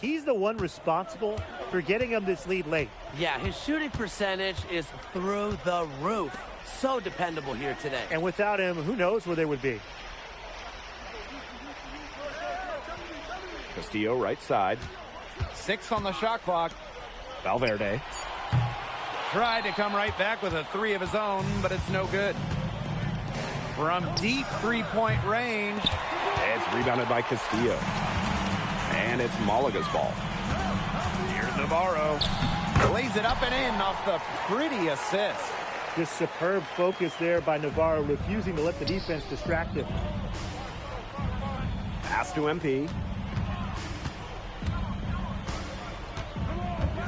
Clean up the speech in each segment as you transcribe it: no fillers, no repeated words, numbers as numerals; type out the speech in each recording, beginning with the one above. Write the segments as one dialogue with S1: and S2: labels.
S1: he's the one responsible for getting him this lead late.
S2: Yeah, his shooting percentage is through the roof. So dependable here today.
S1: And without him, who knows where they would be.
S3: Castillo right side.
S4: 6 on the shot clock.
S3: Valverde.
S4: Tried to come right back with a 3 of his own, but it's no good. From deep three-point range.
S3: It's rebounded by Castillo. And it's Malaga's ball. Here's Navarro.
S4: Lays it up and in off the pretty assist.
S1: Just superb focus there by Navarro, refusing to let the defense distract him.
S3: Pass to MP.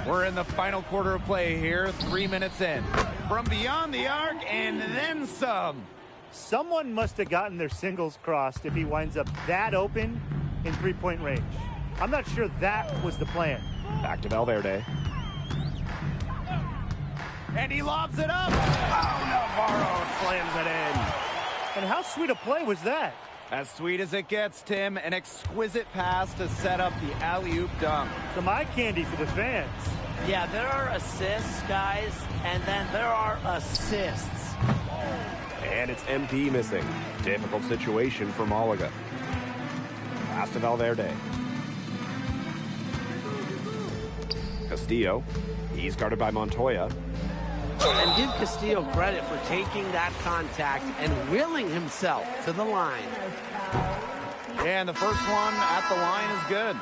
S4: We're in the final quarter of play here, 3 minutes in. From beyond the arc and then some.
S1: Someone must have gotten their singles crossed if he winds up that open in three-point range. I'm not sure that was the plan.
S3: Back to Valverde.
S4: And he lobs it up. Oh, Navarro slams it in.
S1: And how sweet a play was that?
S4: As sweet as it gets, Tim. An exquisite pass to set up the alley-oop dunk.
S1: Some eye candy for the fans.
S2: Yeah, there are assists, guys, and then there are assists.
S3: And it's MP missing. Difficult situation for Malaga. Pass to Valverde. Castillo. He's guarded by Montoya.
S2: And give Castillo credit for taking that contact and willing himself to the line.
S4: And the first one at the line is good.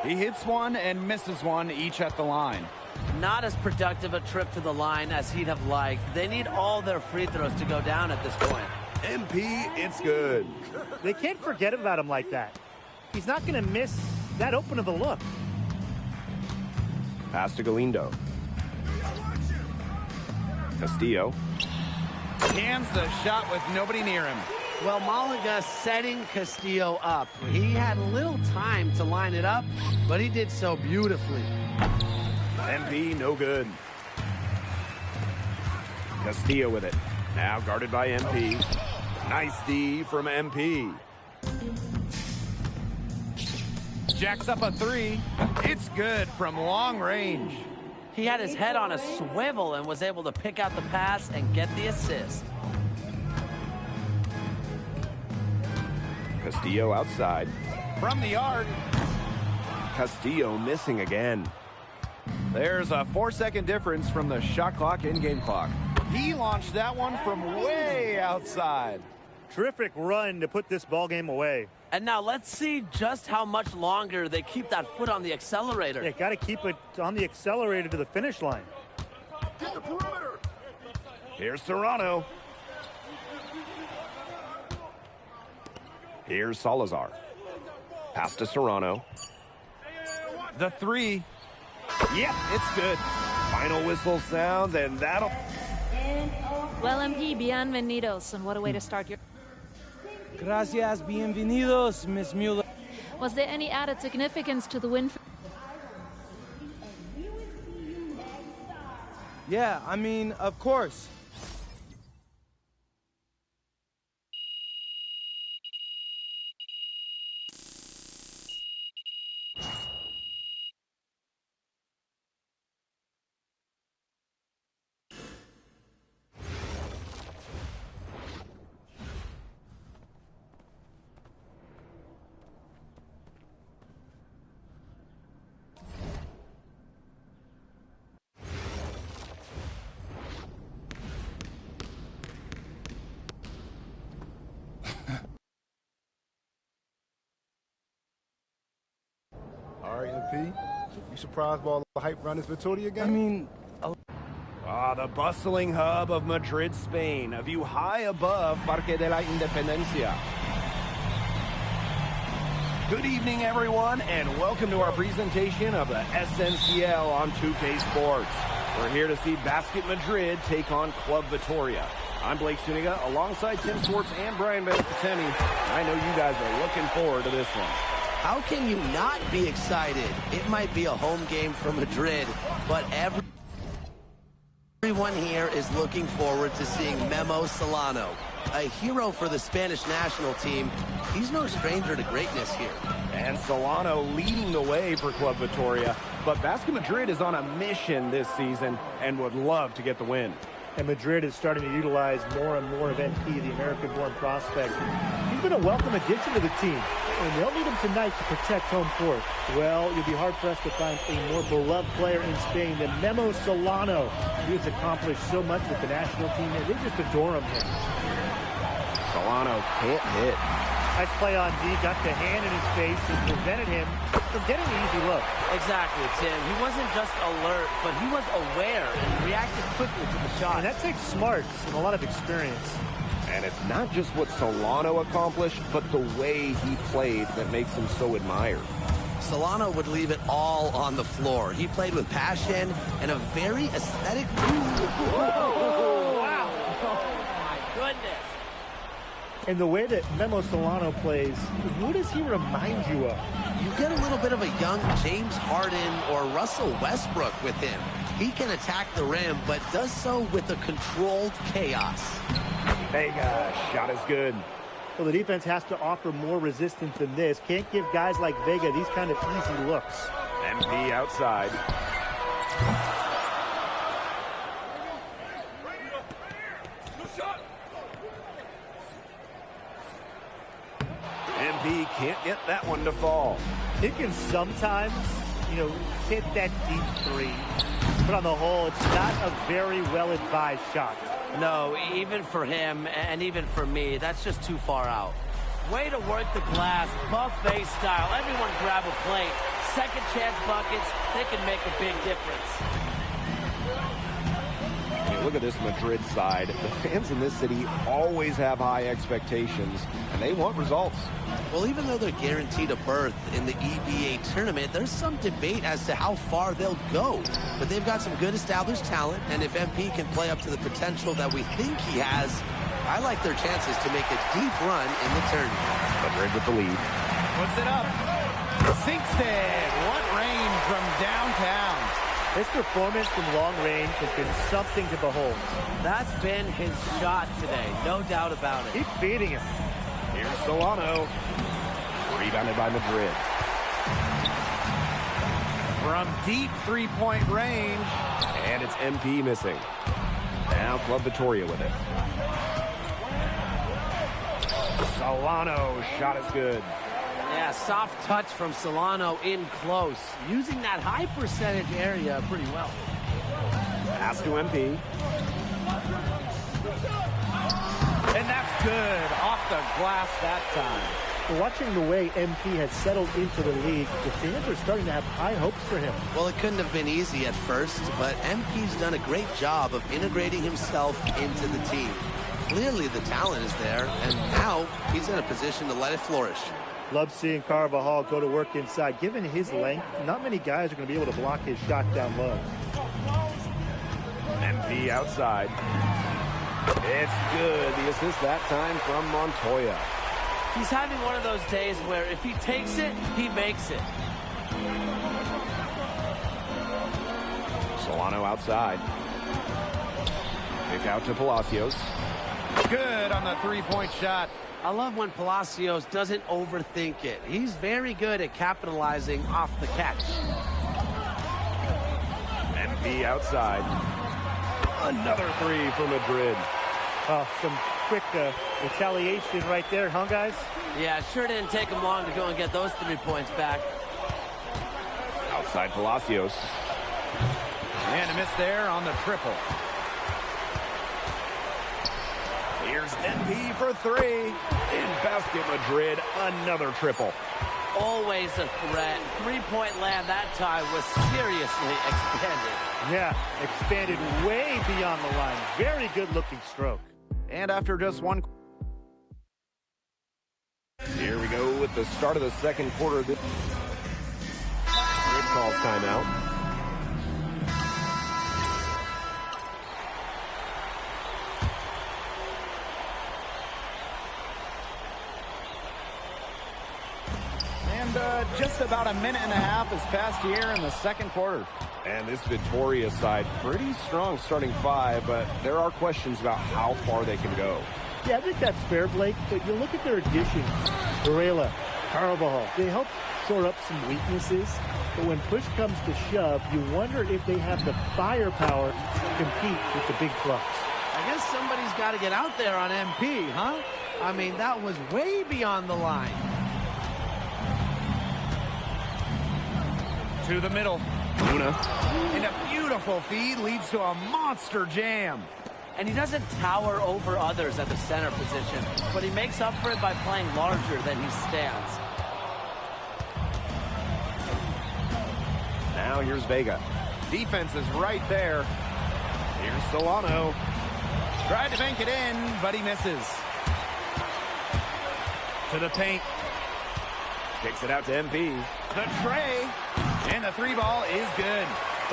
S4: He hits one and misses one, each at the line.
S2: Not as productive a trip to the line as he'd have liked. They need all their free throws to go down at this point.
S3: MP, it's good.
S1: They can't forget about him like that. He's not going to miss that open of a look.
S3: Pass to Galindo. Castillo.
S4: Cans the shot with nobody near him.
S2: Well, Malaga setting Castillo up. He had little time to line it up, but he did so beautifully.
S3: MP, no good. Castillo with it. Now guarded by MP. Nice D from MP.
S4: Jacks up a 3. It's good from long range.
S2: He had his head on a swivel and was able to pick out the pass and get the assist.
S3: Castillo outside.
S4: From the arc.
S3: Castillo missing again.
S4: There's a 4-second difference from the shot clock and game clock. He launched that one from way outside.
S1: Terrific run to put this ball game away.
S2: And now let's see just how much longer they keep that foot on the accelerator.
S1: They got to keep it on the accelerator to the finish line.
S3: Here's Serrano. Here's Salazar. Pass to Serrano.
S4: The 3.
S3: Yep, it's good. Final whistle sounds, and that'll...
S5: Well, MP, bienvenidos, and what a way to start your...
S6: Gracias, bienvenidos, Miss Mueller.
S5: Was there any added significance to the win?
S6: Yeah, I mean, of course.
S7: All right, MP. You surprised by all the hype around this Vitoria game?
S6: I mean...
S3: the bustling hub of Madrid, Spain. A view high above Parque de la Independencia. Good evening, everyone, and welcome to our presentation of the SNCL on 2K Sports. We're here to see Basket Madrid take on Club Vitoria. I'm Blake Suniga, alongside Tim Swartz and Brian Beneficentini. I know you guys are looking forward to this one.
S2: How can you not be excited? It might be a home game for Madrid, but every Everyone here is looking forward to seeing Memo Solano, a hero for the Spanish national team. He's no stranger to greatness here.
S3: And Solano leading the way for Club Vitoria. But Basket Madrid is on a mission this season and would love to get the win.
S1: And Madrid is starting to utilize more and more of NP, the American-born prospect. He's been a welcome addition to the team, and they'll need him tonight to protect home court. Well, you'll be hard-pressed to find a more beloved player in Spain than Memo Solano. He has accomplished so much with the national team, and they just adore him here.
S3: Solano can't hit.
S1: Nice play on D, got the hand in his face and prevented him from getting the easy look.
S2: Exactly, Tim. He wasn't just alert, but he was aware and reacted quickly to the shot.
S1: And that takes smarts and a lot of experience.
S3: And it's not just what Solano accomplished, but the way he played that makes him so admired.
S2: Solano would leave it all on the floor. He played with passion and a very aesthetic move.
S1: Wow.
S2: Oh, my goodness.
S1: And the way that Memo Solano plays, who does he remind you of?
S2: You get a little bit of a young James Harden or Russell Westbrook with him. He can attack the rim, but does so with a controlled chaos.
S3: Vega, shot is good.
S1: Well, the defense has to offer more resistance than this. Can't give guys like Vega these kind of easy looks.
S3: MP outside. MP can't get that one to fall.
S1: He can sometimes, hit that deep three. But on the whole, it's not a very well-advised shot.
S2: No, even for him and even for me, that's just too far out. Way to work the glass, buffet style. Everyone grab a plate. Second chance buckets, they can make a big difference.
S3: Look at this Madrid side. The fans in this city always have high expectations, and they want results.
S2: Well, even though they're guaranteed a berth in the EBA tournament, there's some debate as to how far they'll go. But they've got some good established talent, and if MP can play up to the potential that we think he has, I like their chances to make a deep run in the tournament.
S3: Madrid with the lead.
S4: Puts it up. Sinks it. What range from downtown.
S1: His performance from long range has been something to behold.
S2: That's been his shot today, no doubt about it.
S1: Keep feeding him.
S3: Here's Solano. Rebounded by Madrid.
S4: From deep three-point range.
S3: And it's MP missing. Now Club Vitoria with it. Solano, shot is good.
S2: Yeah, soft touch from Solano in close. Using that high percentage area pretty well.
S3: Pass to MP.
S4: And that's good. Off the glass that time.
S1: Watching the way MP has settled into the league, the fans are starting to have high hopes for him.
S2: Well, it couldn't have been easy at first, but MP's done a great job of integrating himself into the team. Clearly the talent is there, and now he's in a position to let it flourish.
S1: Love seeing Carvajal go to work inside. Given his length, not many guys are going to be able to block his shot down low.
S3: MP outside. It's good. The assist that time from Montoya.
S2: He's having one of those days where if he takes it, he makes it.
S3: Solano outside. Kick out to Palacios.
S4: Good on the three-point shot.
S2: I love when Palacios doesn't overthink it. He's very good at capitalizing off the catch.
S3: MP outside. Another three for Madrid.
S1: Oh, some quick retaliation right there, huh, guys?
S2: Yeah, it sure didn't take him long to go and get those 3 points back.
S3: Outside Palacios.
S4: And a miss there on the triple.
S3: Here's MP for three. In Basket Madrid, another triple.
S2: Always a threat. 3-point land that time was seriously expanded.
S1: Yeah, expanded way beyond the line. Very good-looking stroke.
S4: And after just one.
S3: Here we go with the start of the second quarter. Madrid calls timeout.
S4: And And just about a minute and a half has passed here in the second quarter.
S3: And this Vitoria side, pretty strong starting five, but there are questions about how far they can go.
S1: Yeah, I think that's fair, Blake, but you look at their additions. Varela, Carvajal, they help shore up some weaknesses, but when push comes to shove, you wonder if they have the firepower to compete with the big clubs.
S2: I guess somebody's got to get out there on MP, huh? I mean, that was way beyond the line.
S4: To the middle.
S3: Luna.
S4: And a beautiful feed leads to a monster jam.
S2: And he doesn't tower over others at the center position, but he makes up for it by playing larger than he stands.
S3: Now here's Vega.
S4: Defense is right there.
S3: Here's Solano.
S4: Tried to bank it in, but he misses. To the paint.
S3: Kicks it out to MP.
S4: The tray. And the three ball is good.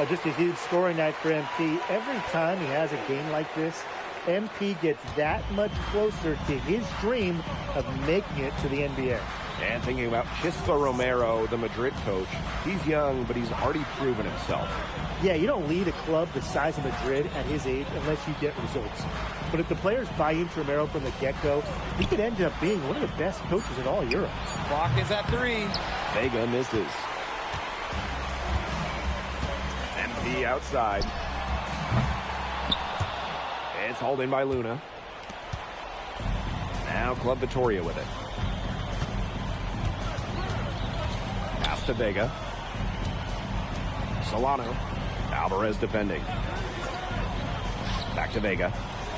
S1: Just a huge scoring night for MP. Every time he has a game like this, MP gets that much closer to his dream of making it to the NBA.
S3: And thinking about Chispa Romero, the Madrid coach, he's young, but he's already proven himself.
S1: Yeah, you don't lead a club the size of Madrid at his age unless you get results. But if the players buy into Romero from the get-go, he could end up being one of the best coaches in all Europe.
S4: Clock is at 3.
S3: Vega misses. MP outside. It's hauled in by Luna. Now Club Vitoria with it. Pass to Vega. Solano. Alvarez defending. Back to Vega.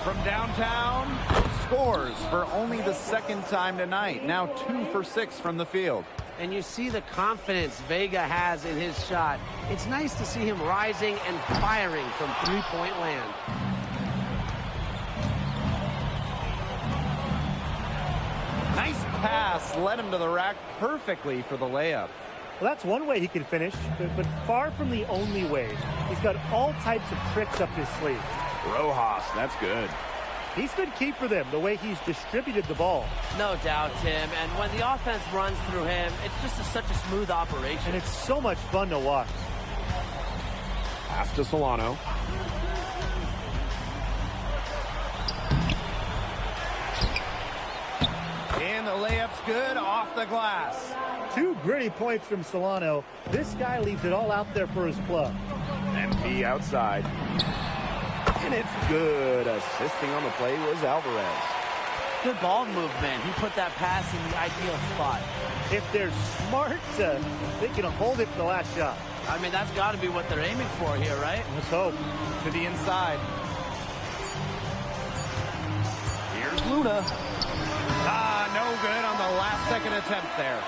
S4: From downtown, scores for only the second time tonight. Now 2 for 6 from the field.
S2: And you see the confidence Vega has in his shot. It's nice to see him rising and firing from three-point land.
S4: Nice pass led him to the rack perfectly for the layup.
S1: Well, that's one way he can finish, but far from the only way. He's got all types of tricks up his sleeve.
S3: Rojas, that's good.
S1: He's been key for them, the way he's distributed the ball.
S2: No doubt, Tim. And when the offense runs through him, it's just such a smooth operation.
S1: And it's so much fun to watch.
S3: Pass to Solano.
S4: And the layup's good off the glass.
S1: 2 gritty points from Solano. This guy leaves it all out there for his club.
S3: MP outside. And it's good. Assisting on the play was Alvarez.
S2: Good ball movement. He put that pass in the ideal spot.
S1: If they're smart, they can hold it for the last shot.
S2: I mean, that's got to be what they're aiming for here, right?
S1: Let's hope.
S4: To the inside.
S3: Here's Luna.
S4: No good on the last second attempt there.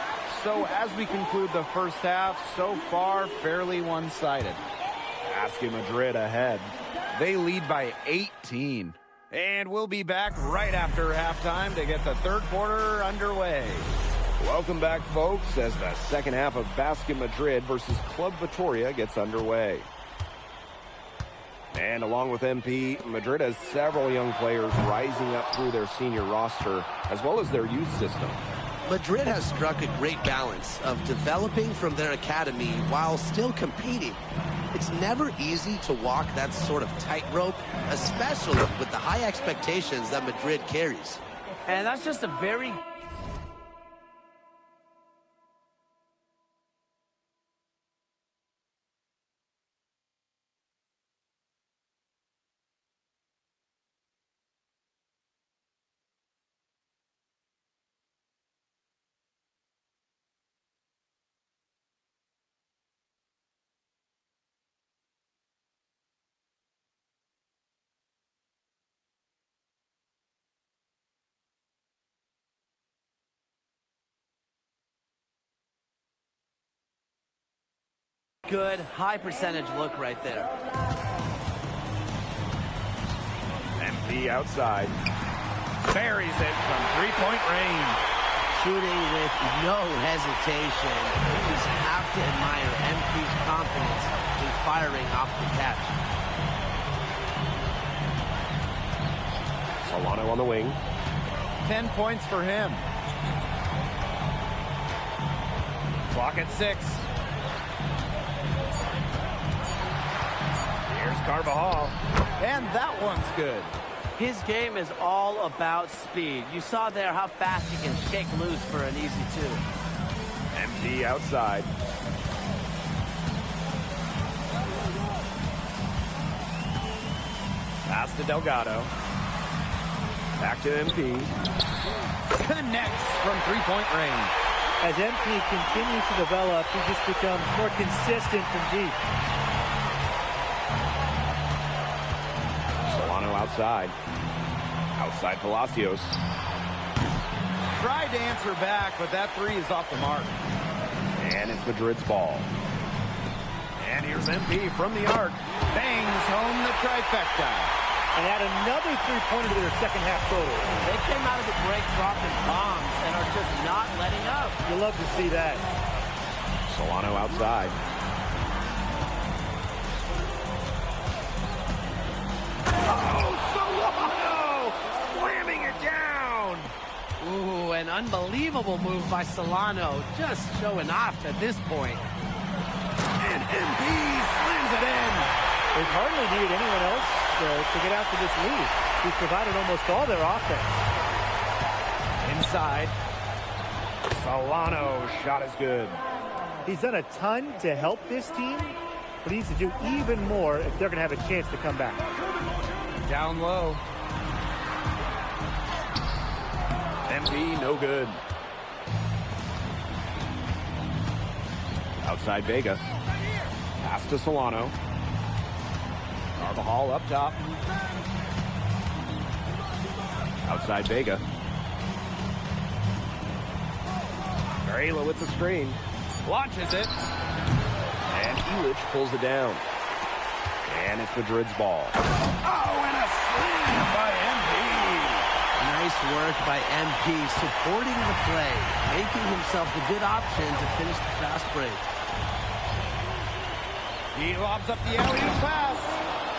S4: So as we conclude the first half, so far fairly one-sided.
S3: Basket Madrid ahead.
S4: They lead by 18. And we'll be back right after halftime to get the third quarter underway.
S3: Welcome back, folks, as the second half of Basket Madrid versus Club Vitoria gets underway. And along with MP, Madrid has several young players rising up through their senior roster, as well as their youth system.
S2: Madrid has struck a great balance of developing from their academy while still competing. It's never easy to walk that sort of tightrope, especially with the high expectations that Madrid carries. And that's just a very... Good, high percentage look right there.
S3: MP outside.
S4: Buries it from three-point range.
S2: Shooting with no hesitation. You just have to admire MP's confidence in firing off the catch.
S3: Solano on the wing.
S4: 10 points for him.
S3: Clock at 6. Here's Carvajal. And that one's good.
S2: His game is all about speed. You saw there how fast he can shake loose for an easy 2.
S3: MP outside. Pass to Delgado. Back to MP. Connects from three-point range.
S1: As MP continues to develop, he just becomes more consistent from deep.
S3: Solano outside. Outside Palacios. Tried to answer back, but that 3 is off the mark. And it's Madrid's ball. And here's MP from the arc. Bangs home the trifecta.
S1: And add another three-pointer to their second half total.
S2: They came out of the break dropping bombs and are just not letting up.
S1: You love to see that.
S3: Solano outside. Oh, Solano! Slamming it down!
S2: Ooh, an unbelievable move by Solano. Just showing off at this point.
S3: And MP slams it in.
S1: They've hardly needed anyone else to get out to this lead. He's provided almost all their offense.
S3: Inside. Solano shot is good.
S1: He's done a ton to help this team, but he needs to do even more if they're going to have a chance to come back.
S3: Down low. MP no good. Outside Vega. Pass to Solano. Carvajal up top. Outside Vega. Varela with the screen. Launches it. And Illich pulls it down. And it's Madrid's ball. Oh, and a slam by MP.
S2: Nice work by MP, supporting the play, making himself the good option to finish the fast break.
S3: He lobs up the alley-oop pass.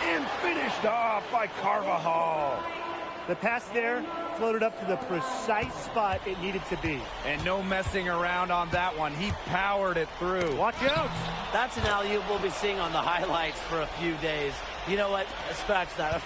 S3: And finished off by Carvajal.
S1: The pass there floated up to the precise spot it needed to be.
S4: And no messing around on that one. He powered it through.
S1: Watch out.
S2: That's an alley-oop we'll be seeing on the highlights for a few days. You know what? Scratch that.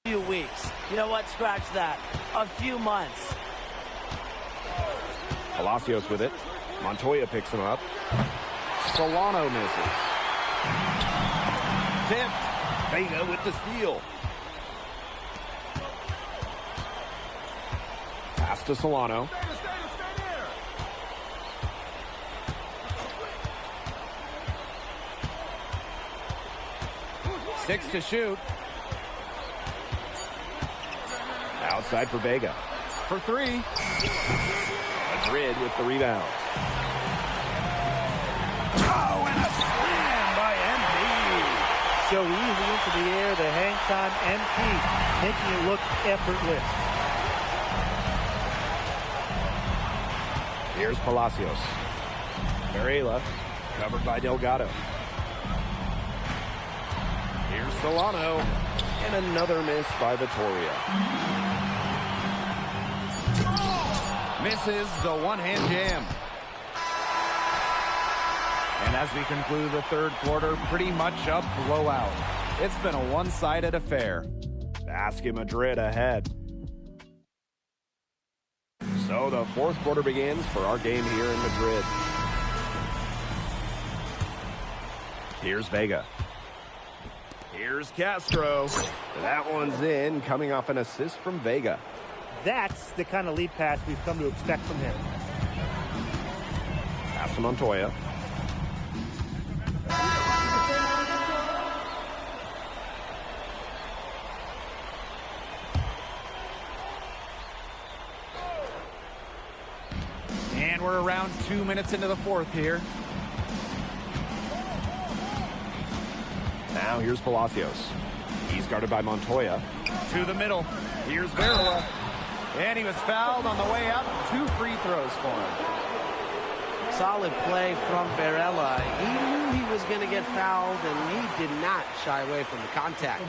S2: Few weeks. You know what? Scratch that. A few months.
S3: Palacios with it. Montoya picks him up. Solano misses. Tipped. Vega with the steal. Pass to Solano. Six to shoot. Outside for Vega. For three. Madrid with the rebound. Oh, and a slam by MP.
S1: So easy into the air, the hang time, MP, making it look effortless.
S3: Here's Palacios. Varela, covered by Delgado. Here's Solano, and another miss by Vitoria.
S4: Misses the one-hand jam. And as we conclude the third quarter, pretty much a blowout. It's been a one-sided affair.
S3: Basket Madrid ahead. So the fourth quarter begins for our game here in Madrid. Here's Vega. Here's Castro. That one's in, coming off an assist from Vega.
S1: That's the kind of lead pass we've come to expect from him.
S3: Pass to Montoya.
S4: And we're around 2 minutes into the fourth here.
S3: Now here's Palacios. He's guarded by Montoya.
S4: To the middle. Here's Varela. And he was fouled on the way up. 2 free throws for him.
S2: Solid play from Varela. He knew he was going to get fouled, and he did not shy away from the contact.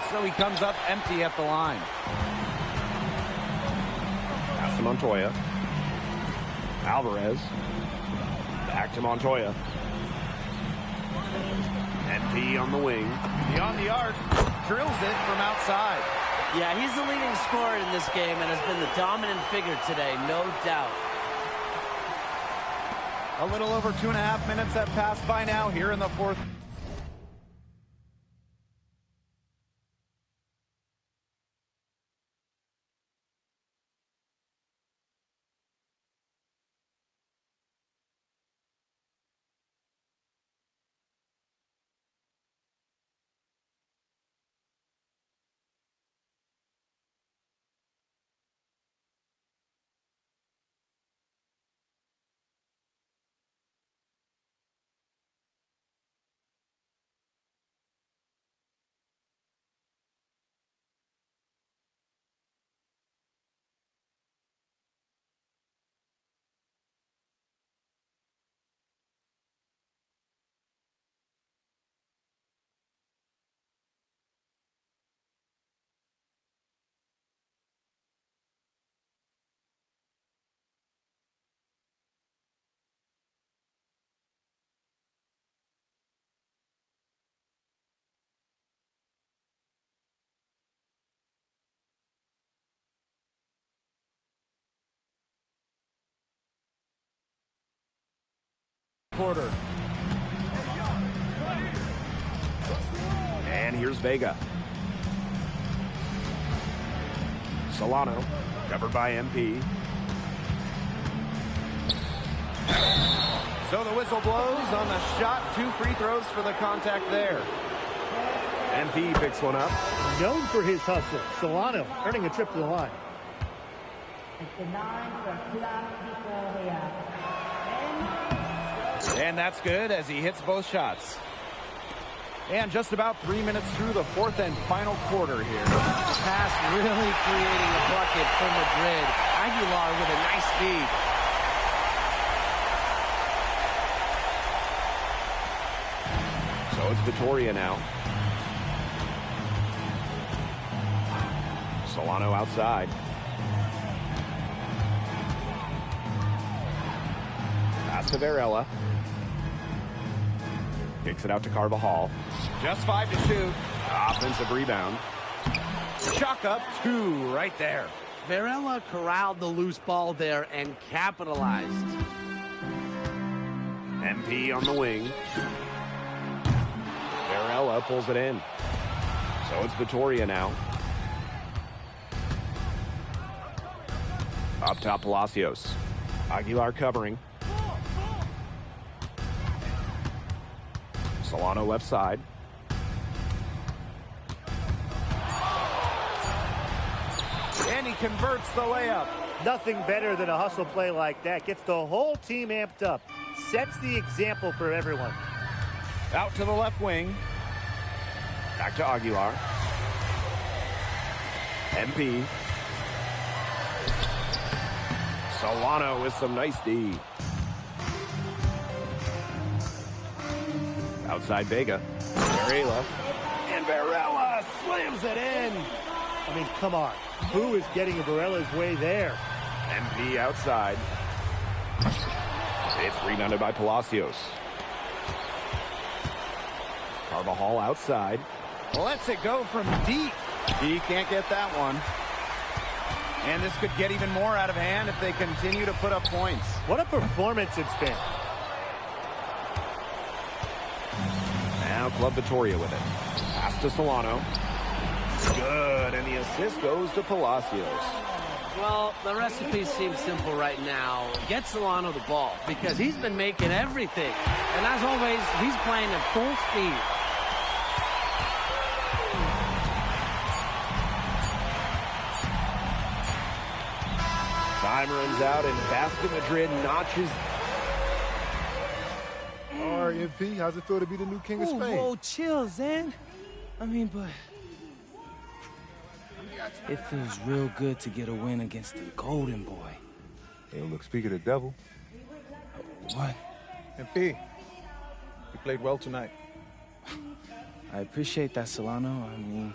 S4: So he comes up empty at the line.
S3: Pass to Montoya. Alvarez. Back to Montoya. NP on the wing.
S4: Beyond the arc. Drills it from outside.
S2: Yeah, he's the leading scorer in this game and has been the dominant figure today, no doubt.
S4: A little over 2.5 minutes have passed by now here in the fourth.
S1: Quarter.
S3: And here's Vega. Solano, covered by MP.
S4: So the whistle blows on the shot. 2 free throws for the contact there.
S3: MP picks one up.
S1: Known for his hustle, Solano earning a trip to the line.
S4: And that's good as he hits both shots. And just about 3 minutes through the fourth and final quarter here.
S2: Pass really creating a bucket for Madrid. Aguilar with a nice feed.
S3: So it's Vitoria now. Solano outside. Pass to Varela. Kicks it out to Carvajal.
S4: Just 5 to shoot.
S3: Offensive rebound.
S4: Chalk up 2 right there.
S2: Varela corralled the loose ball there and capitalized.
S3: MP on the wing. Varela pulls it in. So it's Vitoria now. Up top, Palacios. Aguilar covering. Solano left side. And he converts the layup.
S1: Nothing better than a hustle play like that. Gets the whole team amped up. Sets the example for everyone.
S3: Out to the left wing. Back to Aguilar. MP. Solano with some nice D. Outside Vega. Varela. And Varela slams it in.
S1: I mean, come on. Who is getting Varela's way there?
S3: MP outside. It's rebounded by Palacios. Carvajal outside.
S4: Lets it go from deep. He can't get that one. And this could get even more out of hand if they continue to put up points.
S1: What a performance it's been.
S3: Now Club Vitoria with it. Pass to Solano. Good, and the assist goes to Palacios.
S2: Well, the recipe seems simple right now. Get Solano the ball because he's been making everything. And as always, he's playing at full speed.
S3: Time runs out, and Basket Madrid notches.
S7: All right, MP, how's it feel to be the new king of Spain?
S6: Whoa, chill, Zan. I mean, but it feels real good to get a win against the Golden Boy.
S7: Hey, look, speak of the devil.
S6: What?
S8: MP, you played well tonight.
S6: I appreciate that, Solano. I mean,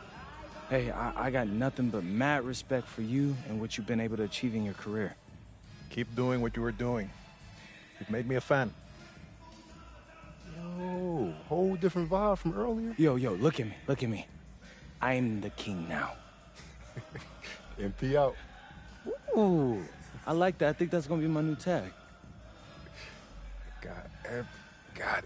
S6: hey, I got nothing but mad respect for you and what you've been able to achieve in your career.
S8: Keep doing what you were doing. You've made me a fan.
S7: Yo, whole different vibe from earlier.
S6: Yo, look at me, look at me. I'm the king now.
S7: MP out.
S6: Ooh, I like that. I think that's gonna be my new tag.
S7: Got it.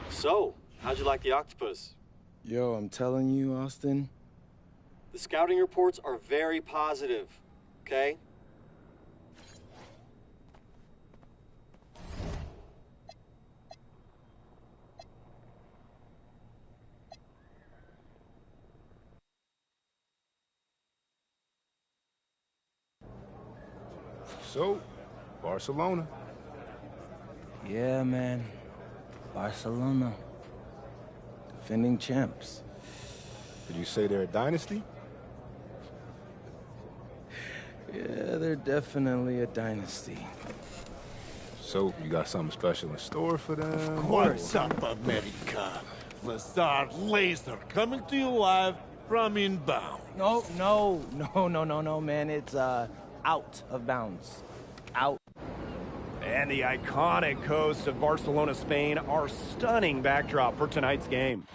S9: So, how'd you like the octopus?
S6: Yo, I'm telling you, Austin.
S9: The scouting reports are very positive, okay?
S7: So, Barcelona.
S6: Yeah, man. Barcelona. Defending champs.
S7: Did you say they're a dynasty?
S6: Yeah, they're definitely a dynasty.
S7: So, you got something special in store for them?
S10: What's up, America? Lazard Laser coming to you live from inbound.
S6: No, man. It's, out of bounds. Out.
S3: And the iconic coast of Barcelona, Spain, our stunning backdrop for tonight's game.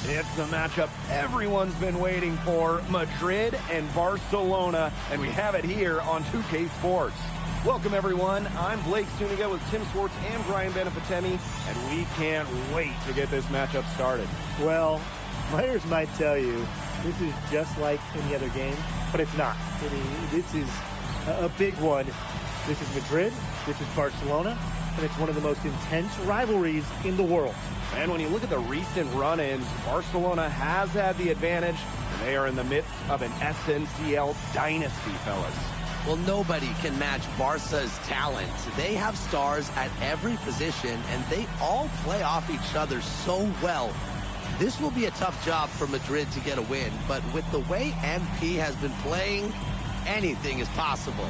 S3: It's the matchup everyone's been waiting for, Madrid and Barcelona, and we have it here on 2K Sports. Welcome, everyone. I'm Blake Suniga with Tim Swartz and Brian Benefitemi, and we can't wait to get this matchup started.
S1: Well, players might tell you this is just like any other game, but it's not. I mean, this is a big one. This is Madrid, this is Barcelona, and it's one of the most intense rivalries in the world.
S3: And when you look at the recent run-ins, Barcelona has had the advantage, and they are in the midst of an SNCL dynasty, fellas.
S2: Well, nobody can match Barca's talent. They have stars at every position, and they all play off each other so well. This will be a tough job for Madrid to get a win, but with the way MP has been playing, anything is possible.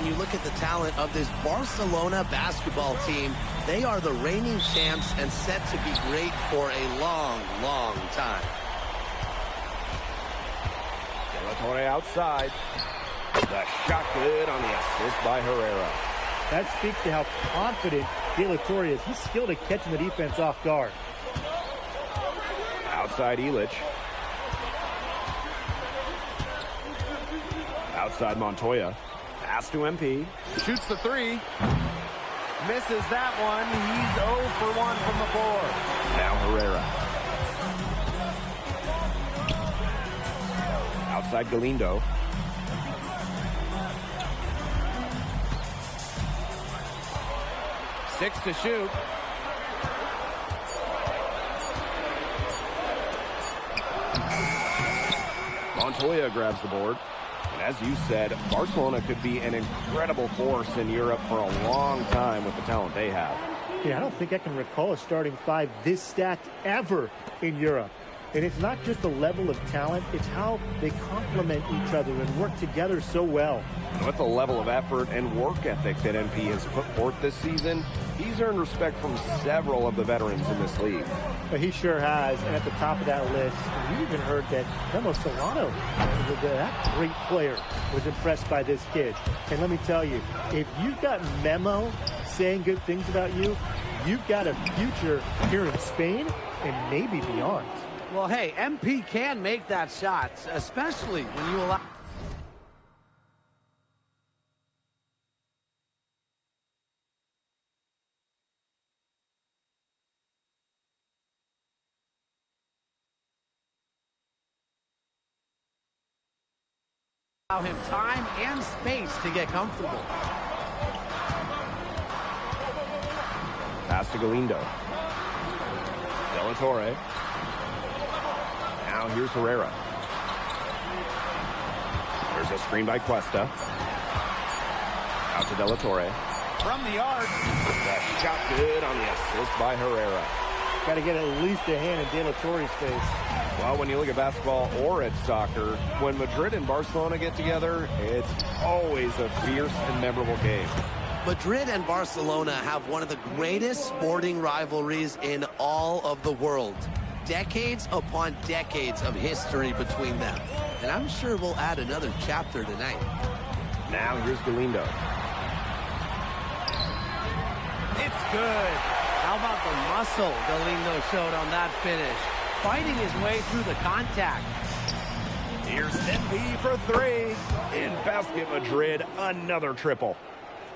S2: and you look at the talent of this Barcelona basketball team, they are the reigning champs and set to be great for a long, long time.
S3: De La Torre outside. The shot good on the assist by Herrera.
S1: That speaks to how confident De La Torre is. He's skilled at catching the defense off guard.
S3: Outside Illich. Outside Montoya. Pass to MP.
S4: Shoots the three. Misses that one. He's 0 for 1 from the floor.
S3: Now Herrera. Outside Galindo.
S4: Six to shoot.
S3: Montoya grabs the board. And as you said, Barcelona could be an incredible force in Europe for a long time with the talent they have.
S1: Yeah, I don't think I can recall a starting five this stacked ever in Europe. And it's not just the level of talent, it's how they complement each other and work together so well.
S3: And with the level of effort and work ethic that MP has put forth this season, he's earned respect from several of the veterans in this league.
S1: But he sure has, and at the top of that list, we even heard that Memo Solano, that great player, was impressed by this kid. And let me tell you, if you've got Memo saying good things about you, you've got a future here in Spain and maybe beyond.
S2: Well, hey, MP can make that shot, especially when you allow him time and space to get comfortable.
S3: Pass to Galindo. De La Torre. Now here's Herrera. There's a screen by Cuesta. Out to De La Torre.
S4: From the arc.
S3: That shot good on the assist by Herrera.
S1: Got to get at least a hand in De La Torre's face.
S3: Well, when you look at basketball or at soccer, when Madrid and Barcelona get together, it's always a fierce and memorable game.
S2: Madrid and Barcelona have one of the greatest sporting rivalries in all of the world. Decades upon decades of history between them. And I'm sure we'll add another chapter tonight.
S3: Now here's Galindo.
S2: It's good. How about the muscle Galindo showed on that finish? Fighting his way through the contact.
S3: Here's MP for three. In basket Madrid, another triple.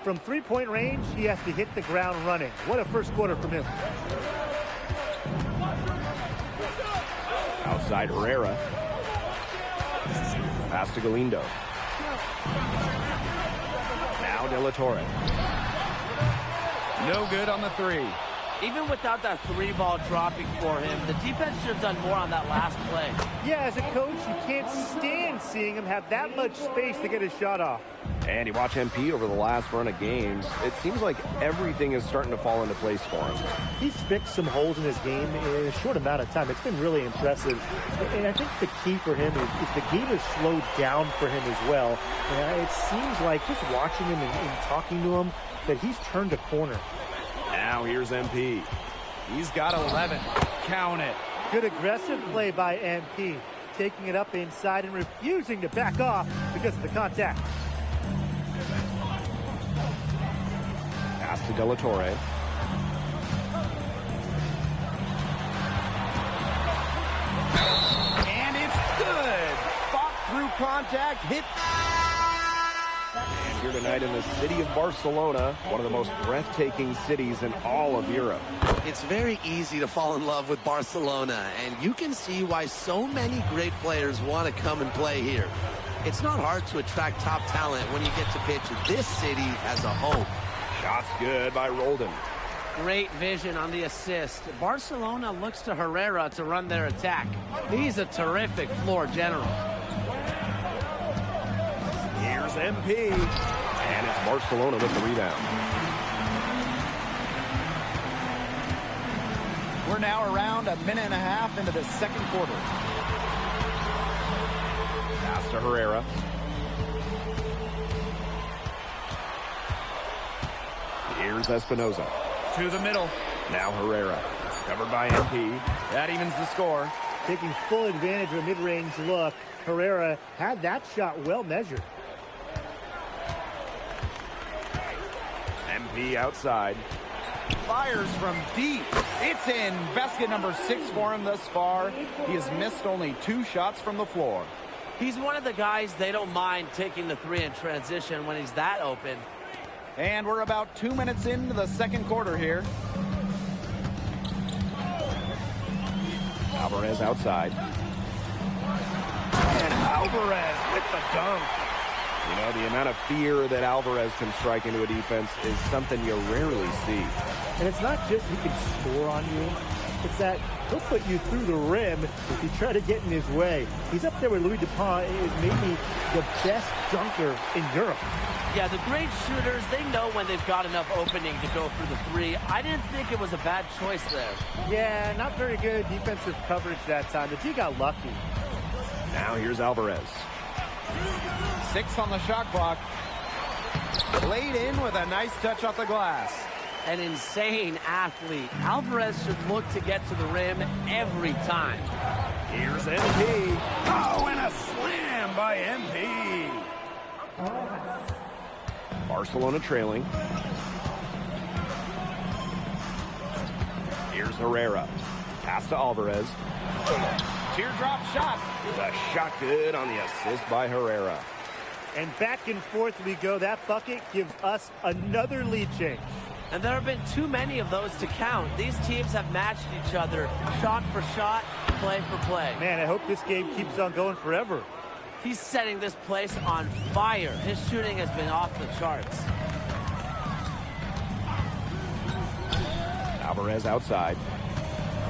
S1: From three-point range, he has to hit the ground running. What a first quarter from him.
S3: Outside Herrera. Pass to Galindo. Now De La Torre.
S4: No good on the three.
S2: Even without that three ball dropping for him, the defense should have done more on that last play.
S1: Yeah, as a coach, you can't stand seeing him have that much space to get his shot off.
S3: And you watch MP over the last run of games, it seems like everything is starting to fall into place for him.
S1: He's fixed some holes in his game in a short amount of time. It's been really impressive. And I think the key for him is the game has slowed down for him as well. And it seems like just watching him and talking to him that he's turned a corner.
S3: Now here's MP.
S4: He's got 11. Count it.
S1: Good aggressive play by MP. Taking it up inside and refusing to back off because of the contact.
S3: Pass to De La Torre.
S4: And it's good. Fought through contact, hit.
S3: And here tonight in the city of Barcelona, one of the most breathtaking cities in all of Europe.
S2: It's very easy to fall in love with Barcelona, and you can see why so many great players want to come and play here. It's not hard to attract top talent when you get to pitch this city as a home.
S3: Shots good by Roldan.
S2: Great vision on the assist. Barcelona looks to Herrera to run their attack. He's a terrific floor general.
S3: Here's MP. And it's Barcelona with the rebound.
S4: We're now around a minute and a half into the second quarter.
S3: Pass to Herrera. Here's Espinoza. To the middle. Now Herrera. Covered by MP. That evens the score.
S1: Taking full advantage of a mid-range look, Herrera had that shot well measured.
S3: MP outside.
S4: Fires from deep. It's in. Basket number 6 for him thus far. He has missed only 2 shots from the floor.
S2: He's one of the guys they don't mind taking the 3 in transition when he's that open.
S4: And we're about 2 minutes into the second quarter here.
S3: Alvarez outside. And Alvarez with the dunk. You know, the amount of fear that Alvarez can strike into a defense is something you rarely see.
S1: And it's not just he can score on you. It's that he'll put you through the rim if you try to get in his way. He's up there with Louis Dupont, is maybe the best dunker in Europe.
S2: Yeah, the great shooters, they know when they've got enough opening to go for the 3. I didn't think it was a bad choice there.
S1: Yeah, not very good defensive coverage that time. The T got lucky.
S3: Now here's Alvarez.
S4: 6 on the shot clock. Laid in with a nice touch off the glass.
S2: An insane athlete. Alvarez should look to get to the rim every time.
S3: Here's MP. Oh, and a slam by MP. Barcelona trailing. Here's Herrera. Pass to Alvarez.
S4: Teardrop shot.
S3: The shot good on the assist by Herrera.
S1: And back and forth we go. That bucket gives us another lead change.
S2: And there have been too many of those to count. These teams have matched each other shot for shot, play for play.
S1: Man, I hope this game keeps on going forever.
S2: He's setting this place on fire. His shooting has been off the charts.
S3: Alvarez outside.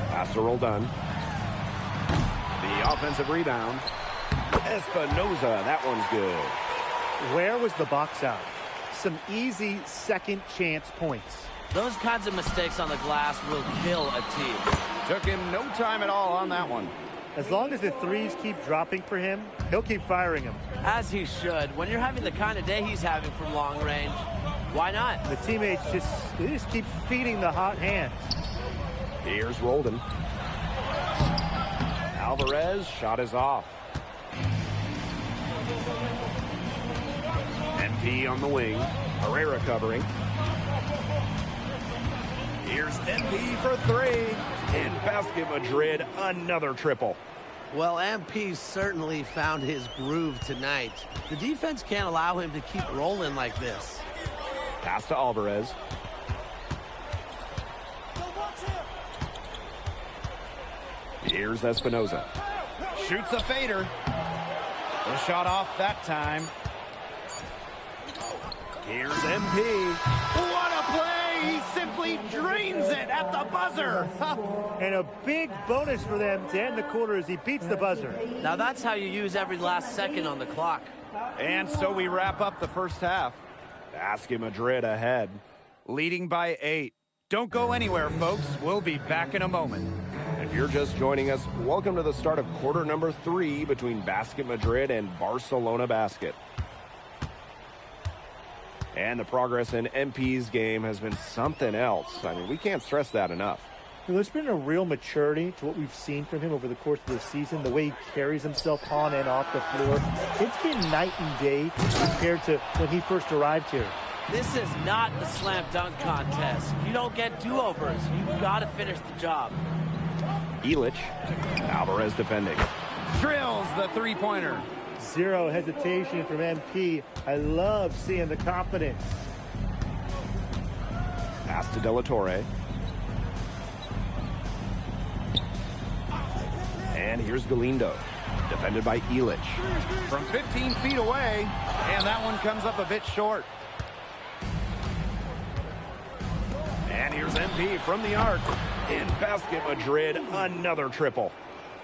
S3: Pass to Roldan. The offensive rebound. Espinoza, that one's good.
S1: Where was the box out? Some easy second chance points.
S2: Those kinds of mistakes on the glass will kill a team.
S4: Took him no time at all on that one.
S1: As long as the 3s keep dropping for him, he'll keep firing them.
S2: As he should. When you're having the kind of day he's having from long range, why not?
S1: The teammates just keep feeding the hot hands.
S3: Here's Roldan. Alvarez, shot is off. MP on the wing. Herrera covering. Here's MP for 3. In Basket Madrid, another triple.
S2: Well, MP certainly found his groove tonight. The defense can't allow him to keep rolling like this.
S3: Pass to Alvarez. Here's Espinoza.
S4: Shoots a fader. The shot off that time.
S3: Here's MP.
S4: What a play! He simply drains it at the buzzer.
S1: And a big bonus for them to end the quarter as he beats the buzzer.
S2: Now that's how you use every last second on the clock.
S4: And so we wrap up the first half.
S3: Basket Madrid ahead.
S4: Leading by 8. Don't go anywhere, folks. We'll be back in a moment.
S3: If you're just joining us, welcome to the start of quarter number 3 between Basket Madrid and Barcelona Basket. And the progress in MP's game has been something else. I mean, we can't stress that enough.
S1: There's been a real maturity to what we've seen from him over the course of the season, the way he carries himself on and off the floor. It's been night and day compared to when he first arrived here.
S2: This is not the slam dunk contest. You don't get do-overs. You've got to finish the job.
S3: Illich, Alvarez defending.
S4: Drills the three-pointer.
S1: Zero hesitation from MP. I love seeing the confidence.
S3: Pass to De La Torre. And here's Galindo, defended by Illich.
S4: From 15 feet away, and that one comes up a bit short.
S3: And here's MP from the arc. In Basket Madrid, another triple.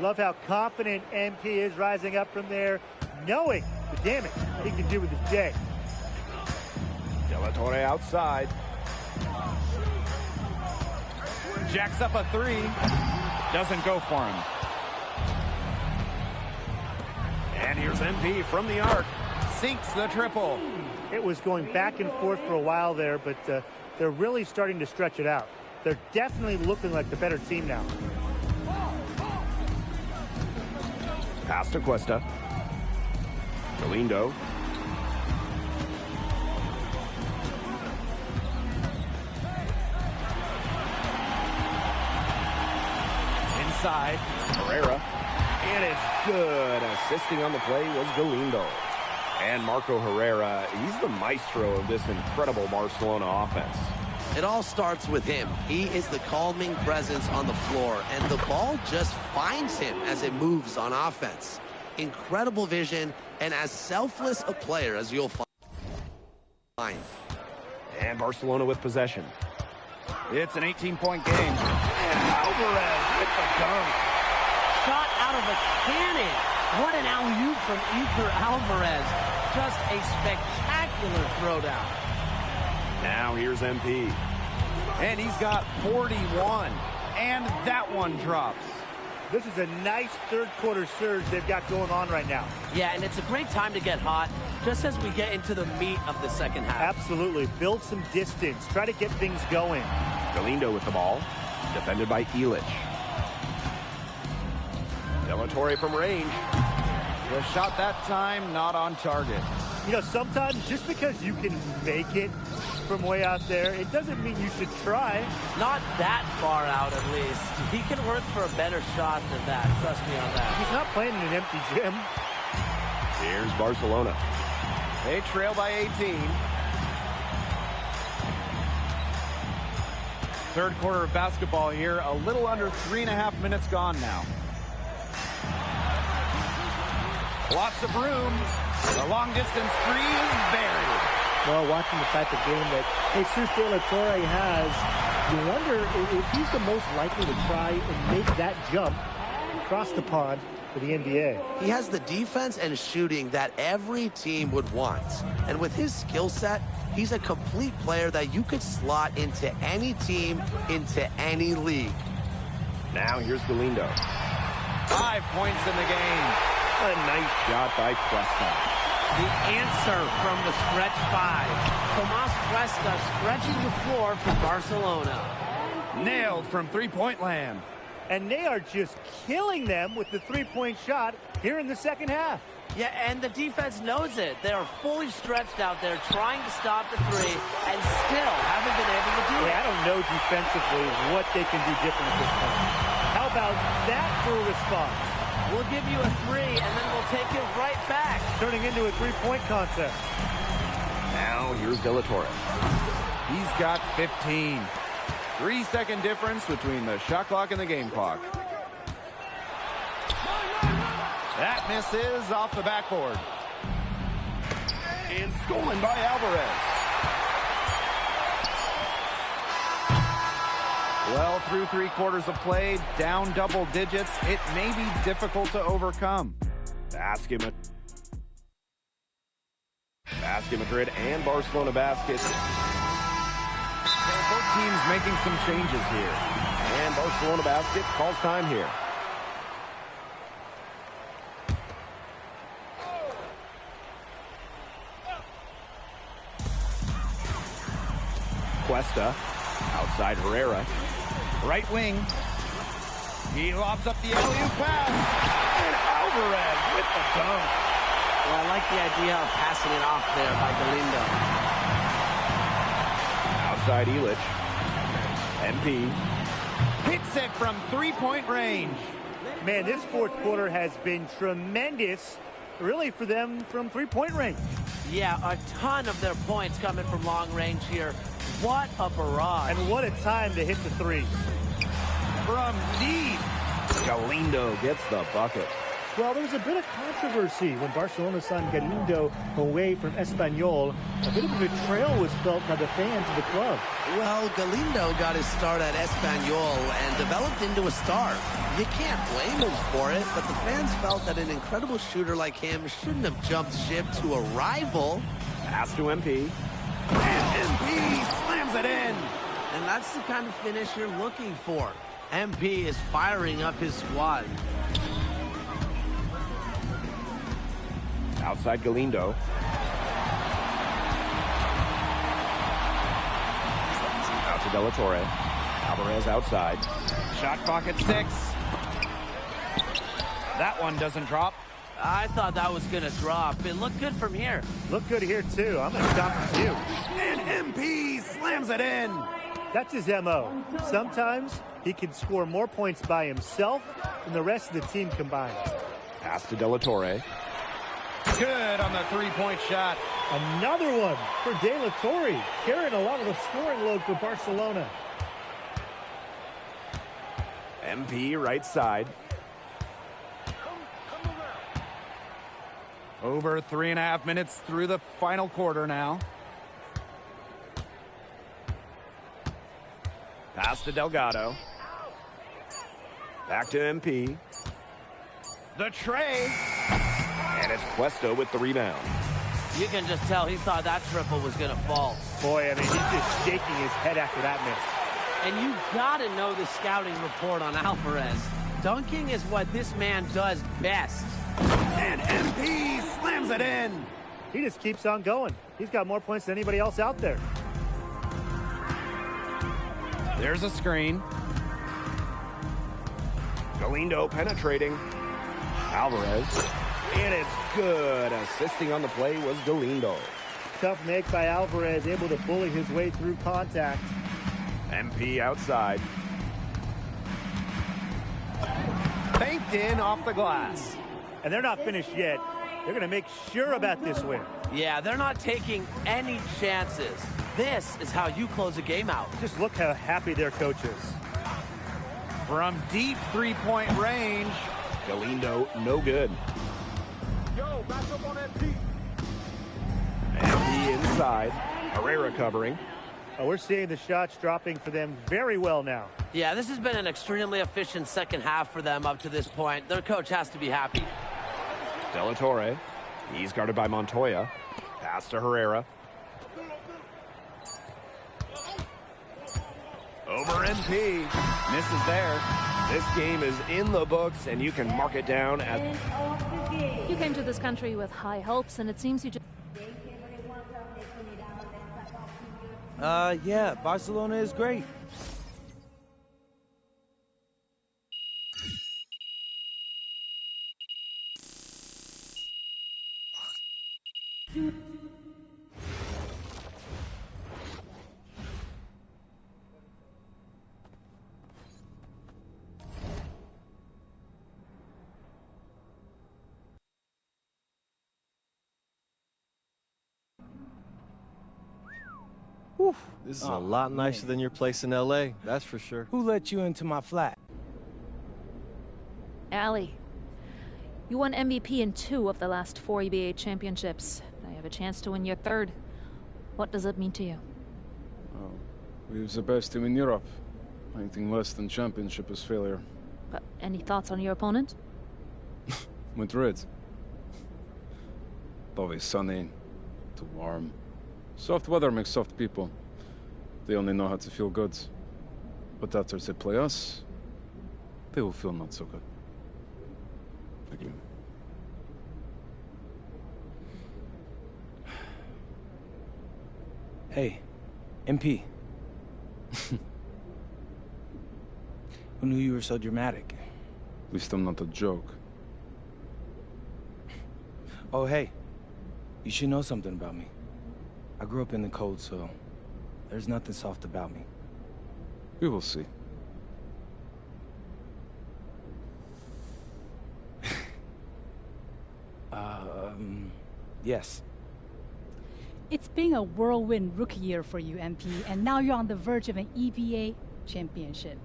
S1: Love how confident MP is rising up from there, knowing the damage he can do with his day.
S3: De La Torre outside.
S4: Jacks up a 3. Doesn't go for him.
S3: And here's MP from the arc.
S4: Sinks the triple.
S1: It was going back and forth for a while there, but they're really starting to stretch it out. They're definitely looking like the better team now.
S3: Pass to Cuesta. Galindo. Inside. Herrera. And it's good. Assisting on the play was Galindo. And Marco Herrera, he's the maestro of this incredible Barcelona offense.
S2: It all starts with him. He is the calming presence on the floor, and the ball just finds him as it moves on offense. Incredible vision, and as selfless a player as you'll find.
S3: And Barcelona with possession.
S4: It's an 18-point game. And Alvarez with the dunk.
S11: Shot out of a cannon. What an alley-oop from Edgar Alvarez. Just a spectacular throwdown.
S3: Now here's MP.
S4: And he's got 41. And that one drops.
S1: This is a nice third-quarter surge they've got going on right now.
S11: Yeah, and it's a great time to get hot, just as we get into the meat of the second half.
S1: Absolutely. Build some distance. Try to get things going.
S3: Galindo with the ball. Defended by Illich. De La Torre from range.
S4: The shot that time, not on target.
S1: You know, sometimes just because you can make it from way out there, it doesn't mean you should try.
S11: Not that far out, at least. He can work for a better shot than that. Trust me on that.
S1: He's not playing in an empty gym.
S3: Here's Barcelona.
S4: They trail by 18. Third quarter of basketball here. A little under 3.5 minutes gone now. Lots of room. The long-distance three is buried.
S1: Well, watching the type of game that Jesus De La Torre has, you wonder if he's the most likely to try and make that jump across the pond for the NBA.
S2: He has the defense and shooting that every team would want. And with his skill set, he's a complete player that you could slot into any team, into any league.
S3: Now here's Galindo.
S4: 5 points in the game.
S3: A nice shot by Cuesta.
S11: The answer from the stretch five. Tomas Cuesta stretching the floor for Barcelona.
S4: Nailed from three-point land.
S1: And they are just killing them with the three-point shot here in the second half.
S11: Yeah, and the defense knows it. They are fully stretched out there trying to stop the three and still haven't been able to do it.
S1: I don't know defensively what they can do different at this point. How about that for a response?
S11: We'll give you a three, and then we'll take it right back.
S1: Turning into a three-point contest.
S3: Now here's De La Torre.
S4: He's got 15. 3-second difference between the shot clock and the game clock. That misses off the backboard. And stolen by Alvarez. Well, through 3 quarters of play, down double digits, it may be difficult to overcome.
S3: Basket Madrid and Barcelona baskets. So both teams making some changes here. And Barcelona basket calls time here. Cuesta, outside Herrera.
S4: Right wing. He lobs up the alley-oop pass. And Alvarez with the dunk.
S11: Well, I like the idea of passing it off there by Galindo.
S3: Outside Illich. MP.
S4: Hits it from three-point range.
S1: Man, this fourth quarter has been tremendous, really, for them from three-point range.
S11: Yeah, a ton of their points coming from long range here. What a barrage.
S1: And what a time to hit the threes.
S4: From deep.
S3: Galindo gets the bucket.
S1: Well, there was a bit of controversy when Barcelona signed Galindo away from Espanyol. A bit of a betrayal was felt by the fans of the club.
S2: Well, Galindo got his start at Espanyol and developed into a star. You can't blame him for it, but the fans felt that an incredible shooter like him shouldn't have jumped ship to a rival.
S3: Pass to MP. And MP slams it in.
S2: And that's the kind of finish you're looking for. MP is firing up his squad.
S3: Outside Galindo. Back to De La Torre. Alvarez outside.
S4: Shot clock at 6. That one doesn't drop.
S11: I thought that was going to drop. It looked good from here.
S1: Look good here, too. I'm as shocked as you.
S3: And MP slams it in.
S1: That's his M.O. Sometimes he can score more points by himself than the rest of the team combined.
S3: Pass to De La Torre.
S4: Good on the three-point shot.
S1: Another one for De La Torre, carrying a lot of the scoring load for Barcelona.
S3: MP right side.
S4: Over 3.5 minutes through the final quarter now.
S3: Pass to Delgado. Back to MP.
S4: The tray.
S3: And it's Cuesto with the rebound.
S11: You can just tell he thought that triple was going to fall.
S1: Boy, I mean, he's just shaking his head after that miss.
S11: And you got to know the scouting report on Alvarez. Dunking is what this man does best.
S3: And MP slams it in.
S1: He just keeps on going. He's got more points than anybody else out there.
S4: There's a screen.
S3: Galindo penetrating. Alvarez. And it's good. Assisting on the play was Galindo.
S1: Tough make by Alvarez, able to bully his way through contact.
S3: MP outside.
S4: Banked in off the glass.
S1: And they're not finished yet. They're going to make sure about this win.
S11: Yeah, they're not taking any chances. This is how you close a game out.
S1: Just look how happy their coach is.
S4: From deep three-point range.
S3: Galindo, no good.
S7: Yo, back up on MP.
S3: MP inside. Herrera covering.
S1: Oh, we're seeing the shots dropping for them very well now.
S11: Yeah, this has been an extremely efficient second half for them up to this point. Their coach has to be happy.
S3: De La Torre. He's guarded by Montoya. Pass to Herrera. Over MP.
S4: Misses there.
S3: This game is in the books, and you can mark it down as...
S5: You came to this country with high hopes, and it seems you just...
S6: Yeah, Barcelona is great.
S9: This is a lot nicer than your place in L.A., that's for sure.
S6: Who let you into my flat?
S5: Allie, you won MVP in 2 of the last 4 EBA championships. Now you have a chance to win your 3rd. What does it mean to you?
S12: Oh, we're the best team in Europe. Anything less than championship is failure.
S5: But any thoughts on your opponent?
S12: Madrid. Always sunny, too warm. Soft weather makes soft people. They only know how to feel good. But after they play us, they will feel not so good. Thank you.
S6: Hey, MP. Who knew you were so dramatic?
S12: At least I'm not a joke.
S6: Oh, hey. You should know something about me. I grew up in the cold, so there's nothing soft about me.
S12: We will see.
S6: Yes.
S13: It's been a whirlwind rookie year for you, MP, and now you're on the verge of an EBA championship.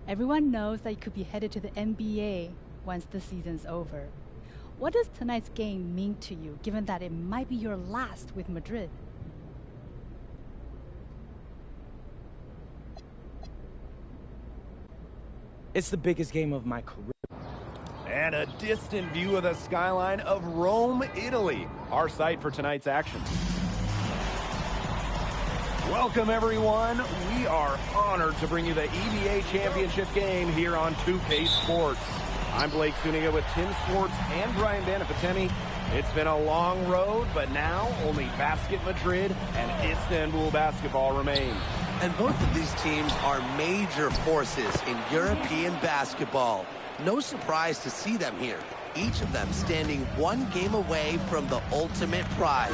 S13: Everyone knows that you could be headed to the NBA once the season's over. What does tonight's game mean to you, given that it might be your last with Madrid?
S6: It's the biggest game of my career.
S3: And a distant view of the skyline of Rome, Italy, our site for tonight's action. Welcome, everyone. We are honored to bring you the EBA championship game here on 2K Sports. I'm Blake Suniga with Tim Swartz and Brian Banafitemi. It's been a long road, but now only Basket Madrid and Istanbul basketball remain.
S2: And both of these teams are major forces in European basketball. No surprise to see them here. Each of them standing one game away from the ultimate prize,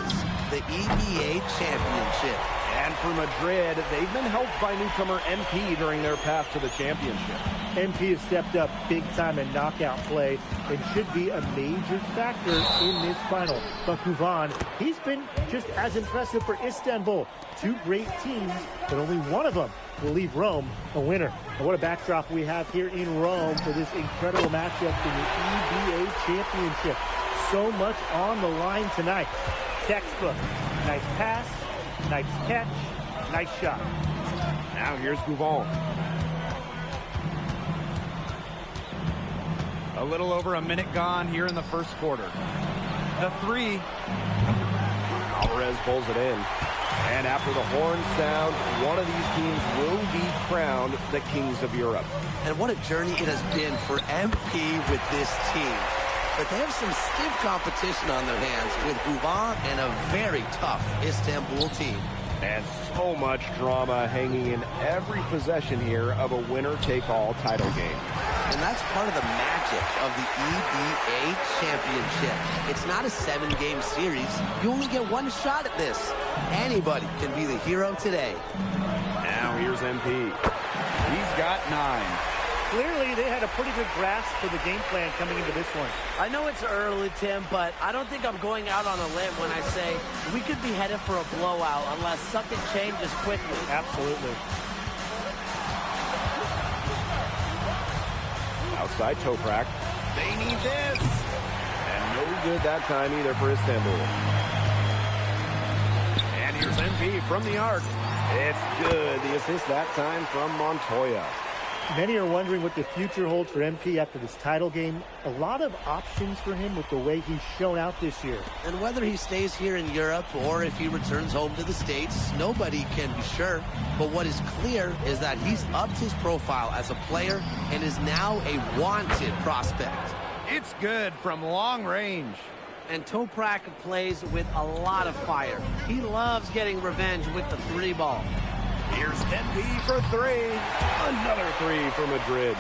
S2: the EBA championship.
S3: And for Madrid, they've been helped by newcomer MP during their path to the championship.
S1: MP has stepped up big time in knockout play and should be a major factor in this final. But Guvan, he's been just as impressive for Istanbul. Two great teams, but only one of them will leave Rome a winner. And what a backdrop we have here in Rome for this incredible matchup in the EBA championship. So much on the line tonight. Textbook. Nice pass. Nice catch, nice shot.
S3: Now here's Guvan.
S4: A little over a minute gone here in the first quarter. The three.
S3: Alvarez pulls it in. And after the horn sounds, one of these teams will be crowned the Kings of Europe.
S2: And what a journey it has been for MP with this team. But they have some stiff competition on their hands with Guvan and a very tough Istanbul team.
S3: And so much drama hanging in every possession here of a winner-take-all title game.
S2: And that's part of the magic of the EBA championship. It's not a 7-game series. You only get one shot at this. Anybody can be the hero today.
S3: Now here's MP.
S4: He's got 9.
S1: Clearly, they had a pretty good grasp for the game plan coming into this one.
S11: I know it's early, Tim, but I don't think I'm going out on a limb when I say we could be headed for a blowout unless something changes quickly.
S1: Absolutely.
S3: Outside Toprak. They need this. And no good that time either for Istanbul. And here's MP from the arc. It's good. The assist that time from Montoya.
S1: Many are wondering what the future holds for MP after this title game. A lot of options for him with the way he's shown out this year.
S2: And whether he stays here in Europe or if he returns home to the States, nobody can be sure. But what is clear is that he's upped his profile as a player and is now a wanted prospect.
S4: It's good from long range.
S11: And Toprak plays with a lot of fire. He loves getting revenge with the 3 ball.
S3: Here's MP for 3. Another 3 for Madrid.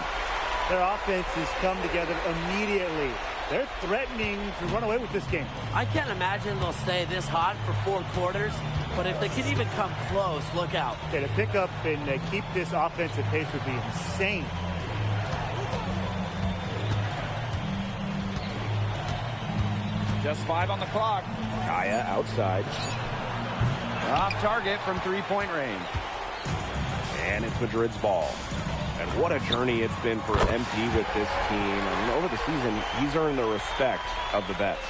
S1: Their offense has come together immediately. They're threatening to run away with this game.
S11: I can't imagine they'll stay this hot for 4 quarters, but if they can even come close, look out.
S1: Yeah, to pick up and keep this offensive pace would be insane.
S4: Just 5 on the clock.
S3: Kaya outside.
S4: Off target from 3-point range.
S3: And it's Madrid's ball. And what a journey it's been for MP with this team. I mean, over the season, he's earned the respect of the vets.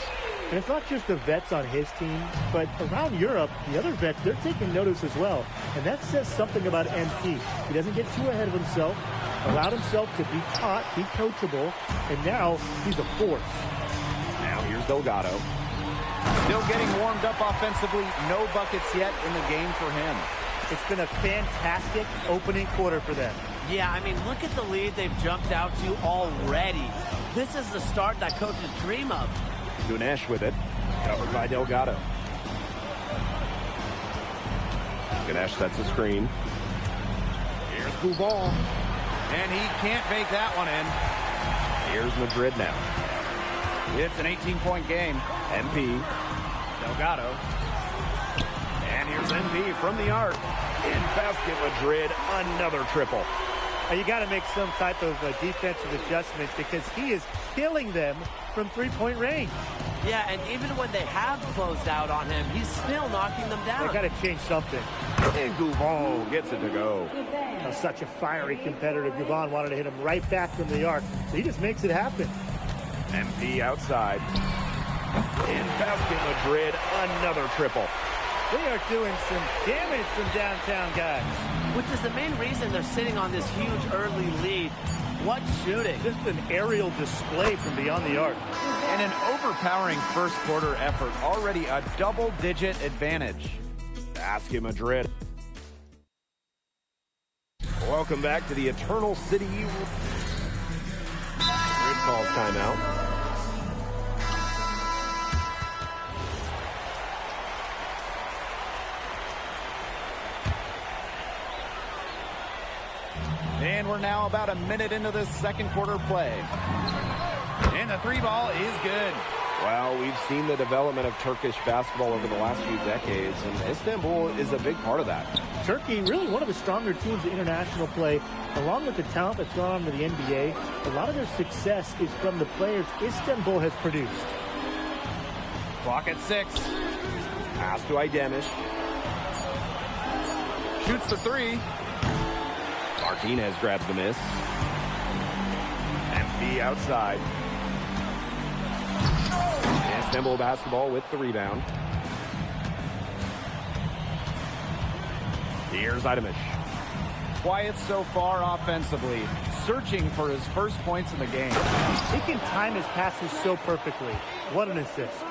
S1: And it's not just the vets on his team, but around Europe, the other vets, they're taking notice as well. And that says something about MP. He doesn't get too ahead of himself, allowed himself to be taught, be coachable, and now he's a force.
S3: Now here's Delgado.
S4: Still getting warmed up offensively. No buckets yet in the game for him.
S1: It's been a fantastic opening quarter for them.
S11: Yeah, I mean, look at the lead they've jumped out to already. This is the start that coaches dream of.
S3: Gunesh with it. Covered by Delgado. Gunesh sets a screen. Here's Guvan.
S4: And he can't bake that one in.
S3: Here's Madrid now.
S4: It's an 18-point game.
S3: MP. Delgado. And here's MP from the arc. In basket Madrid, another triple.
S1: You got to make some type of defensive adjustment because he is killing them from 3-point range.
S11: Yeah, and even when they have closed out on him, he's still knocking them down.
S1: They got to change something.
S3: And Guvan gets it to go.
S1: Such a fiery competitor. Guvan wanted to hit him right back from the arc. So he just makes it happen.
S3: MP outside. In basket Madrid, another triple.
S1: They are doing some damage from downtown, guys.
S11: Which is the main reason they're sitting on this huge early lead. What shooting.
S1: Just an aerial display from beyond the arc.
S4: And an overpowering first quarter effort. Already a double-digit advantage.
S3: Basket Madrid. Welcome back to the Eternal City. Madrid calls timeout.
S4: And we're now about a minute into this second quarter play. And the three ball is good. Well, we've seen the development of Turkish basketball over the last few decades, and Istanbul is a big part of that.
S1: Turkey, really one of the stronger teams in international play, along with the talent that's gone on to the NBA. A lot of their success is from the players Istanbul has produced.
S4: Clock at 6. Pass to Aydemir. Shoots the three. Martinez grabs the miss. MP outside. Istanbul basketball with the rebound. Here's Aydemir. Quiet so far offensively, searching for his first points in the game.
S1: He can time his passes so perfectly. What an assist.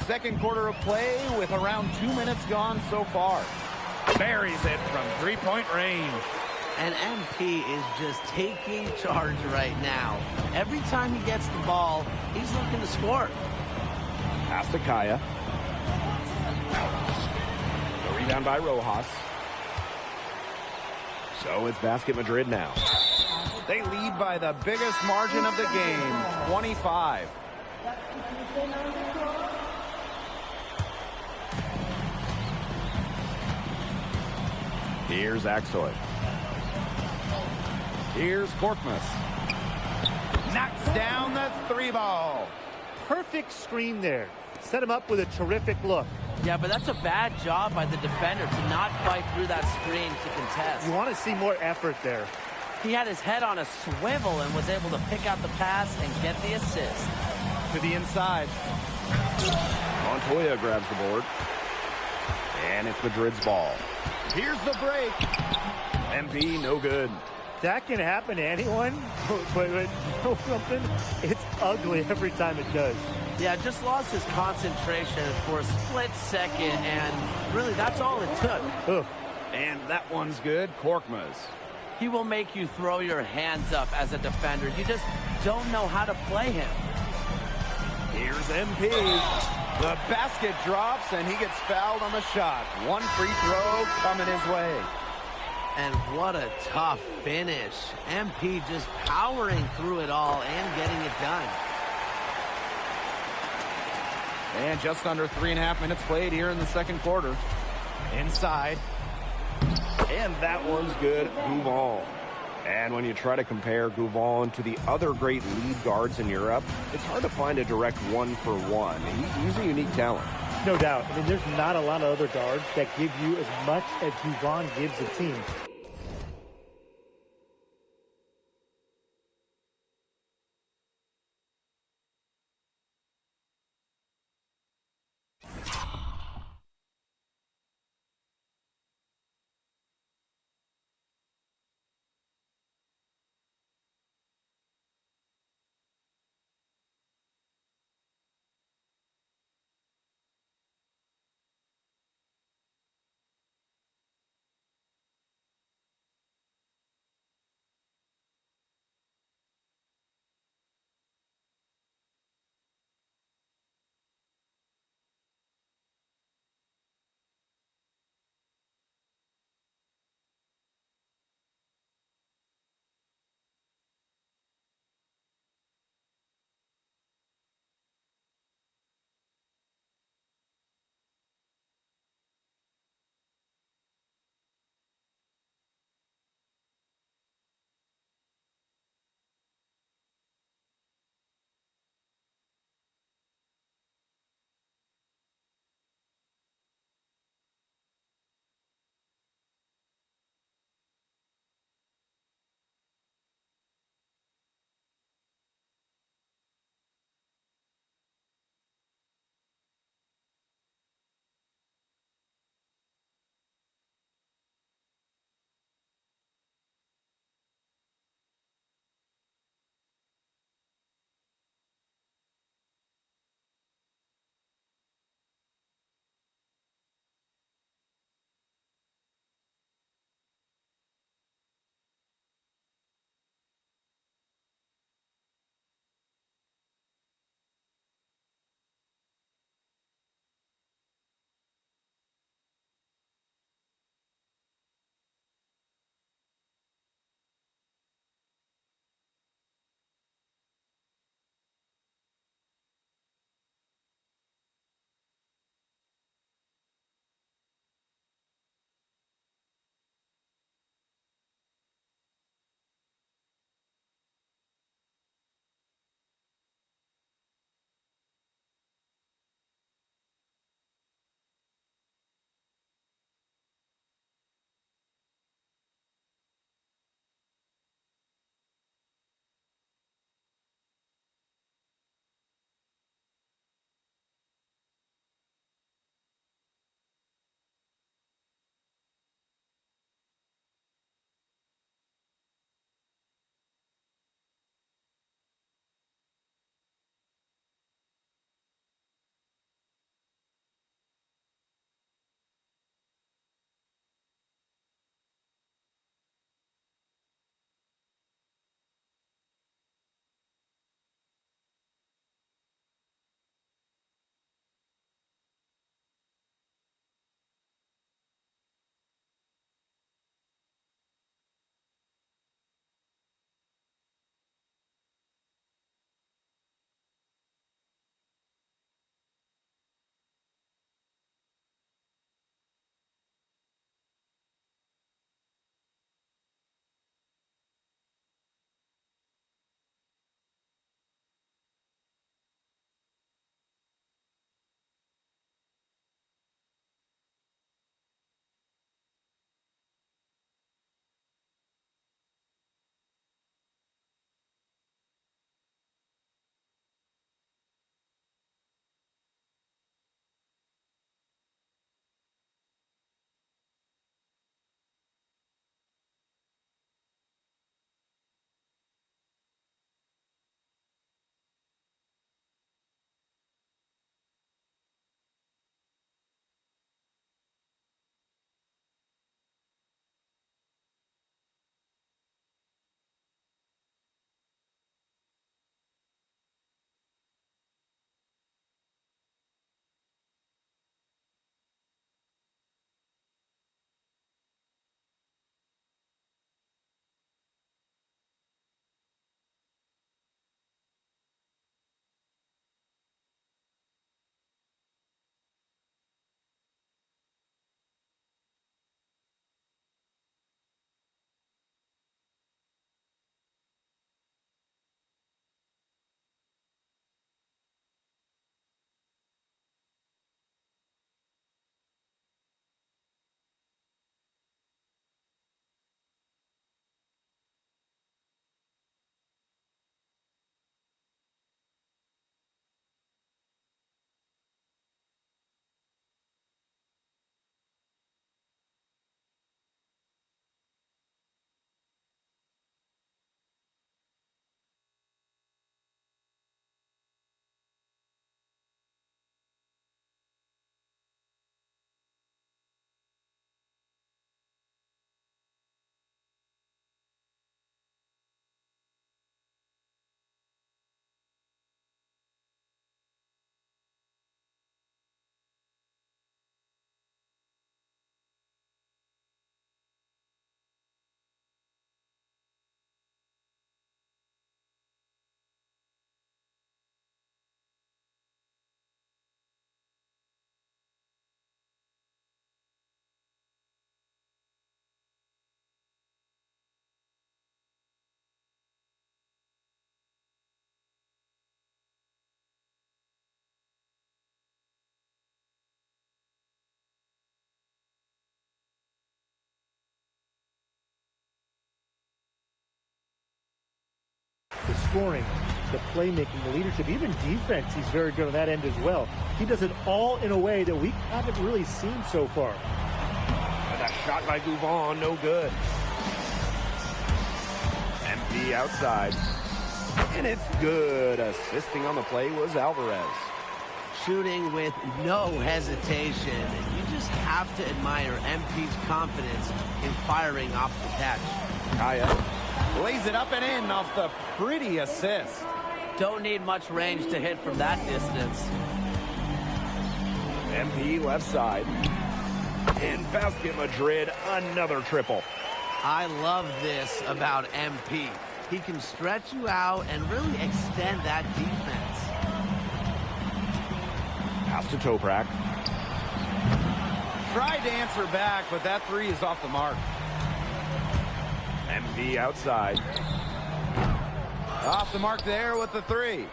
S4: Second quarter of play with around 2 minutes gone so far. Buries it from three-point range.
S2: And MP is just taking charge right now. Every time he gets the ball, he's looking to score.
S4: Pass to Kaya. The rebound by Rojas. So it's Basket Madrid now. They lead by the biggest margin of the game, 25. Here's Aksoy. Here's Korkmaz. Knocks down the three ball.
S1: Perfect screen there. Set him up with a terrific look.
S2: Yeah, but that's a bad job by the defender to not fight through that screen to contest.
S1: You want to see more effort there.
S2: He had his head on a swivel and was able to pick out the pass and get the assist.
S4: To the inside. Montoya grabs the board. And it's Madrid's ball. Here's the break. MP, no good.
S1: That can happen to anyone, but you know something? It's ugly every time it does.
S2: Yeah, just lost his concentration for a split second, and really that's all it took.
S1: Ugh.
S4: And that one's good. Korkmaz.
S2: He will make you throw your hands up as a defender. You just don't know how to play him.
S4: Here's MP. The basket drops, and he gets fouled on the shot. One free throw coming his way.
S2: And what a tough finish. MP just powering through it all and getting it done.
S4: And just under 3.5 minutes played here in the second quarter. Inside. And that one's good. Gouval. And when you try to compare Gouval to the other great lead guards in Europe, it's hard to find a direct one-for-one. He's a unique talent.
S1: No doubt. I mean, there's not a lot of other guards that give you as much as Gouval gives the team. scoring, the playmaking, the leadership, even defense, he's very good on that end as well. He does it all in a way that we haven't really seen so far.
S3: And that shot by Gouvan, no good. MP outside. And it's good. Assisting on the play was Alvarez.
S2: Shooting with no hesitation. And you just have to admire MP's confidence in firing off the catch.
S4: Kaya lays it up and in off the pretty assist.
S11: Don't need much range to hit from that distance.
S3: MP left side. And Basket Madrid, another triple.
S2: I love this about MP. He can stretch you out and really extend that defense.
S3: Pass to Toprak.
S4: Tried to answer back, but that three is off the mark.
S3: MP outside.
S4: Off the mark there with the three.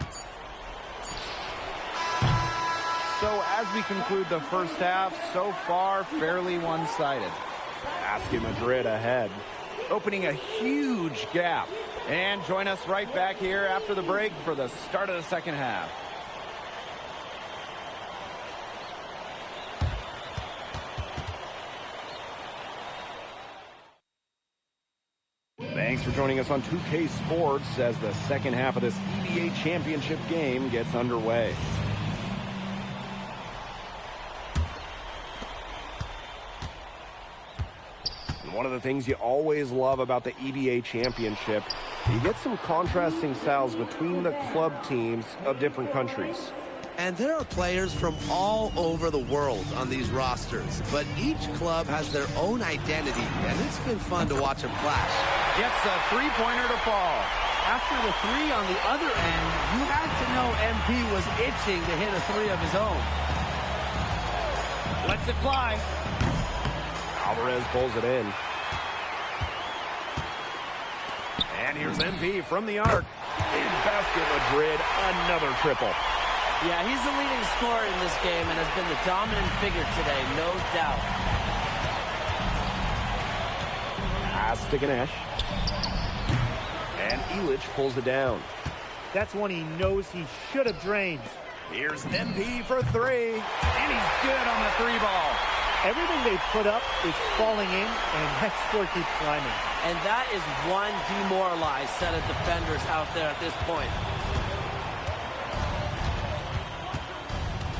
S4: So as we conclude the first half, so far fairly one-sided.
S3: Basket Madrid ahead.
S4: Opening a huge gap. And join us right back here after the break for the start of the second half.
S3: Thanks for joining us on 2K Sports as the second half of this EBA championship game gets underway. And one of the things you always love about the EBA championship, you get some contrasting styles between the club teams of different countries.
S2: And there are players from all over the world on these rosters, but each club has their own identity, and it's been fun to watch them clash.
S4: Gets a three-pointer to fall.
S11: After the three on the other end, you had to know MP was itching to hit a three of his own.
S4: Lets it fly.
S3: Alvarez pulls it in. And here's MP from the arc. In Basket Madrid, another triple.
S11: Yeah, he's the leading scorer in this game and has been the dominant figure today, no doubt.
S3: Pass to Ganesh. And Illich pulls it down.
S1: That's one he knows he should have drained.
S3: Here's MP for three. And he's good on the three ball.
S1: Everything they put up is falling in, and that score keeps climbing.
S11: And that is one demoralized set of defenders out there at this point.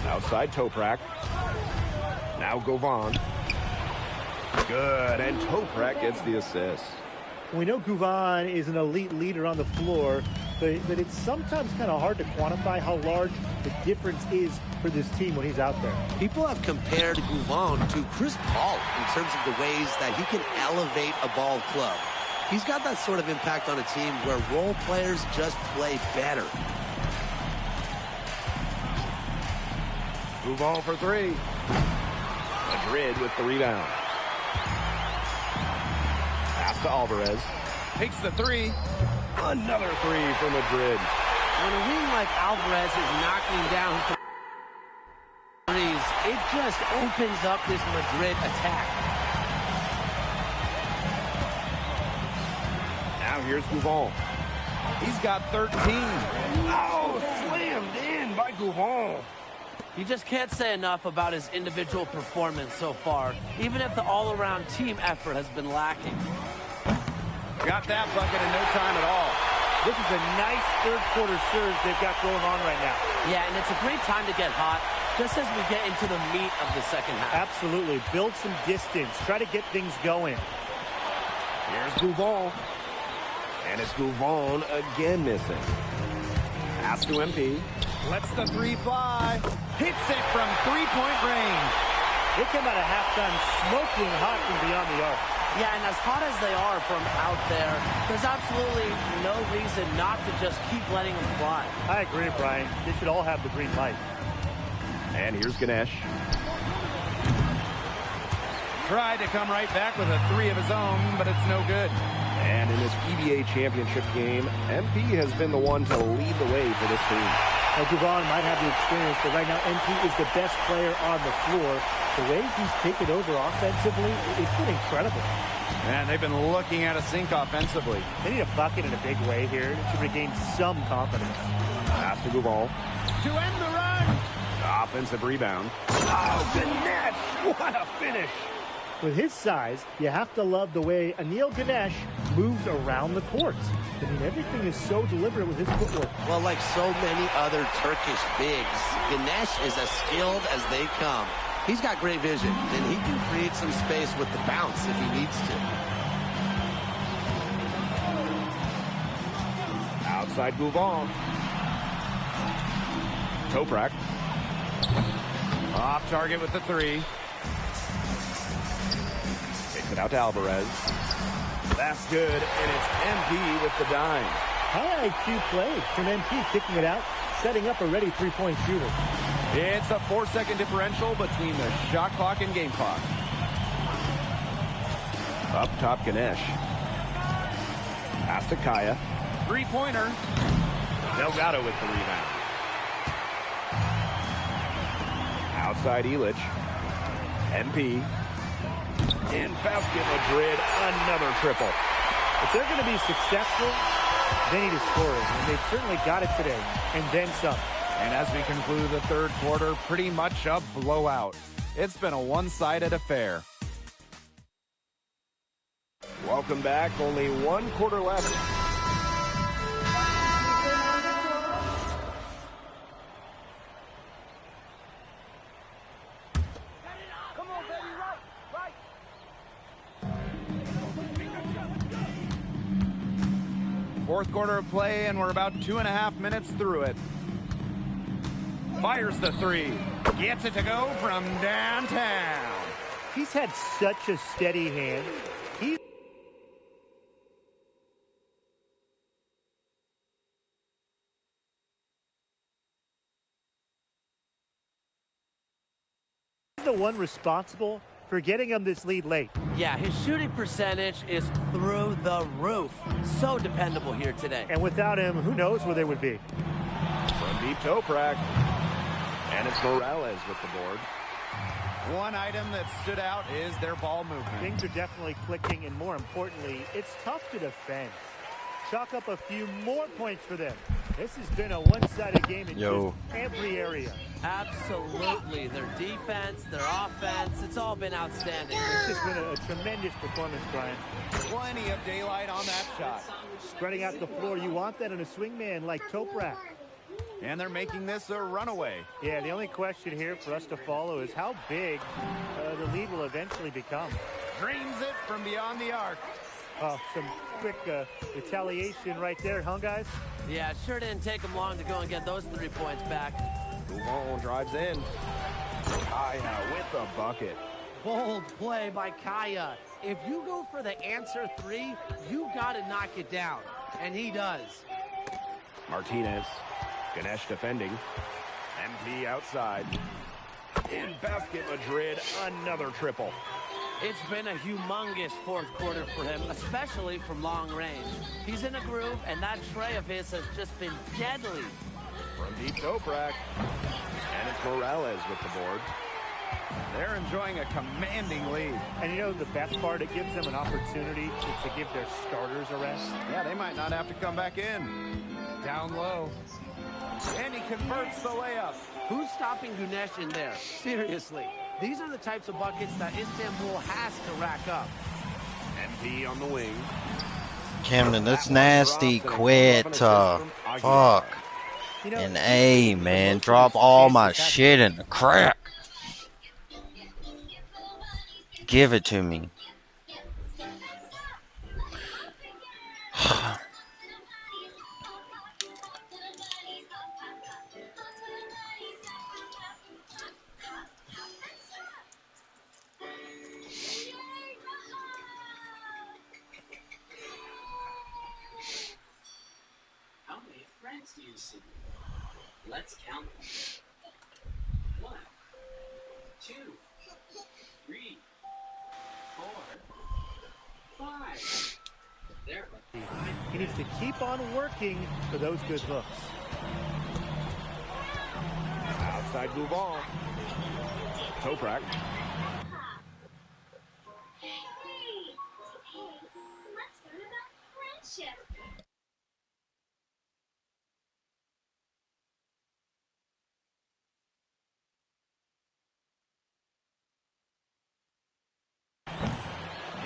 S3: Outside Toprak. Now Gouvan. Good, and Toprak gets the assist.
S1: We know Gouvan is an elite leader on the floor, but it's sometimes kind of hard to quantify how large the difference is for this team when he's out there.
S2: People have compared Gouvan to Chris Paul in terms of the ways that he can elevate a ball club. He's got that sort of impact on a team where role players just play better.
S3: Gouvan for three. Madrid with the rebound. Pass to Alvarez.
S4: Takes the three.
S3: Another three for Madrid.
S11: When a wing like Alvarez is knocking down threes, it just opens up this Madrid attack.
S3: Now here's Gouvan.
S4: He's got 13.
S3: Oh, slammed in by Gouvan.
S11: You just can't say enough about his individual performance so far, even if the all-around team effort has been lacking.
S4: Got that bucket in no time at all.
S1: This is a nice third-quarter surge they've got going on right now.
S11: Yeah, and it's a great time to get hot, just as we get into the meat of the second half.
S1: Absolutely. Build some distance. Try to get things going.
S3: Here's Gouvan. And it's Gouvan again missing. Pass to MP.
S4: Lets the three fly. Hits it from three-point range.
S1: They come out of halftime smoking hot from beyond the arc.
S11: Yeah, and as hot as they are from out there, there's absolutely no reason not to just keep letting them fly.
S1: I agree, Brian. They should all have the green light.
S3: And here's Ganesh.
S4: Tried to come right back with a three of his own, but it's no good.
S3: And in this EBA championship game, MP has been the one to lead the way for this team.
S1: Now, Guvon might have the experience, but right now MP is the best player on the floor. The way he's taken over offensively, it's been incredible.
S4: And they've been looking at a sink offensively.
S1: They need a bucket in a big way here to regain some confidence.
S3: Pass to Guvon.
S4: To end the run.
S3: Offensive rebound. Oh, Ganesh! What a finish!
S1: With his size, you have to love the way Anil Ganesh moves around the court. I mean, everything is so deliberate with his footwork.
S2: Well, like so many other Turkish bigs, Ganesh is as skilled as they come. He's got great vision, and he can create some space with the bounce if he needs to.
S3: Outside Guvon. Toprak.
S4: Off target with the three.
S3: Takes it out to Alvarez. That's good, and it's MP with the dime.
S1: High IQ play from MP, kicking it out, setting up a ready three-point shooter.
S4: It's a 4-second differential between the shot clock and game clock.
S3: Up top, Ganesh. Pass to Kaya.
S4: Three-pointer.
S3: Delgado with the rebound. Outside Illich. MP. In basket Madrid, another triple.
S1: If they're going to be successful, they need to score it. And they've certainly got it today, and then some.
S4: And as we conclude the third quarter, pretty much a blowout. It's been a one-sided affair.
S3: Welcome back. Only one quarter left.
S4: Fourth quarter of play, and we're about 2.5 minutes through it. Fires the three. Gets it to go from downtown.
S1: He's had such a steady hand. He's the one responsible for getting him this lead late.
S2: Yeah, his shooting percentage is through the roof. So dependable here today.
S1: And without him, who knows where they would be.
S3: From deep Toprak. And it's Morales with the board.
S4: One item that stood out is their ball movement.
S1: Things are definitely clicking, and more importantly, it's tough to defend. Chalk up a few more points for them. This has been a one-sided game in just every area.
S2: Absolutely. Their defense, their offense, it's all been outstanding.
S1: It's just been a tremendous performance, Brian.
S4: Plenty of daylight on that shot.
S1: Spreading out the floor, you want that in a swingman like Toprak.
S4: And they're making this a runaway.
S1: Yeah, the only question here for us to follow is how big the lead will eventually become.
S4: Dreams it from beyond the arc.
S1: Oh, some quick retaliation right there, huh, guys?
S2: Yeah, sure didn't take them long to go and get those 3 points back.
S3: Guvon drives in. Kaya with a bucket.
S11: Bold play by Kaya. If you go for the answer three, you got to knock it down. And he does.
S3: Martinez. Ganesh defending. MP outside. In basket Madrid, another triple.
S11: It's been a humongous fourth quarter for him, especially from long range. He's in a groove, and that tray of his has just been deadly.
S3: From deep Toprak. And it's Morales with the board.
S4: They're enjoying a commanding lead.
S1: And you know the best part, it gives them an opportunity to give their starters a rest.
S4: Yeah, they might not have to come back in. Down low. And he converts the layup.
S11: Who's stopping Ganesh in there? Seriously. These are the types of buckets that Istanbul has to rack up.
S3: MP on the wing.
S14: Camden, that's nasty. Quit. Fuck. And A, man. Drop all my shit in the crack. Give it to me.
S15: Let's count them. 1, 2, 3, 4, 5.
S1: He needs to keep on working for those good hooks.
S3: Outside Gouval. Toprak.
S15: Let's learn about friendship.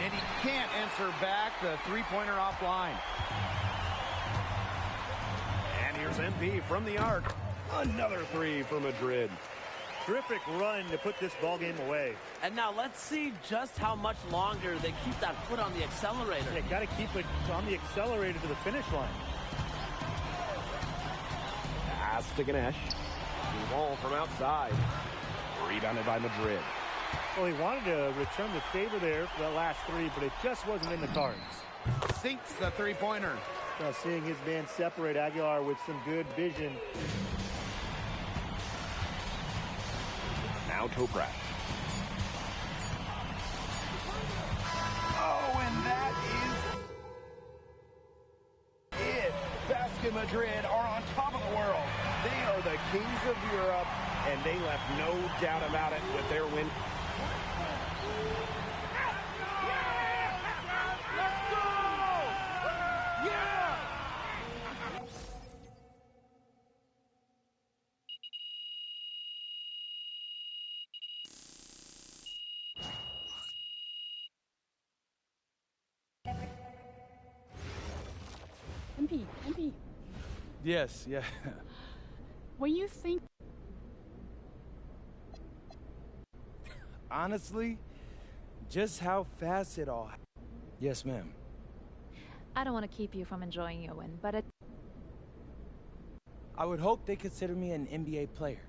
S4: And he can't answer back the three-pointer offline. And here's MP from the arc. Another three for Madrid.
S1: Terrific run to put this ball game away.
S11: And now let's see just how much longer they keep that foot on the accelerator.
S1: They got to keep it on the accelerator to the finish line.
S3: Pass to Ganesh. Ball from outside. Rebounded by Madrid.
S1: Well, he wanted to return the favor there for that last three, but it just wasn't in the cards.
S4: Sinks the three-pointer.
S1: Now seeing his man separate Aguilar with some good vision.
S3: Now Toprak. Oh, and that is it. Basket Madrid are on top of the world. They are the kings of Europe, and they left no doubt about it with their win.
S13: MP.
S6: Yes, yeah.
S13: When you think...
S6: Honestly, just how fast it all... Yes, ma'am.
S5: I don't want to keep you from enjoying your win, but
S6: I would hope they consider me an NBA player.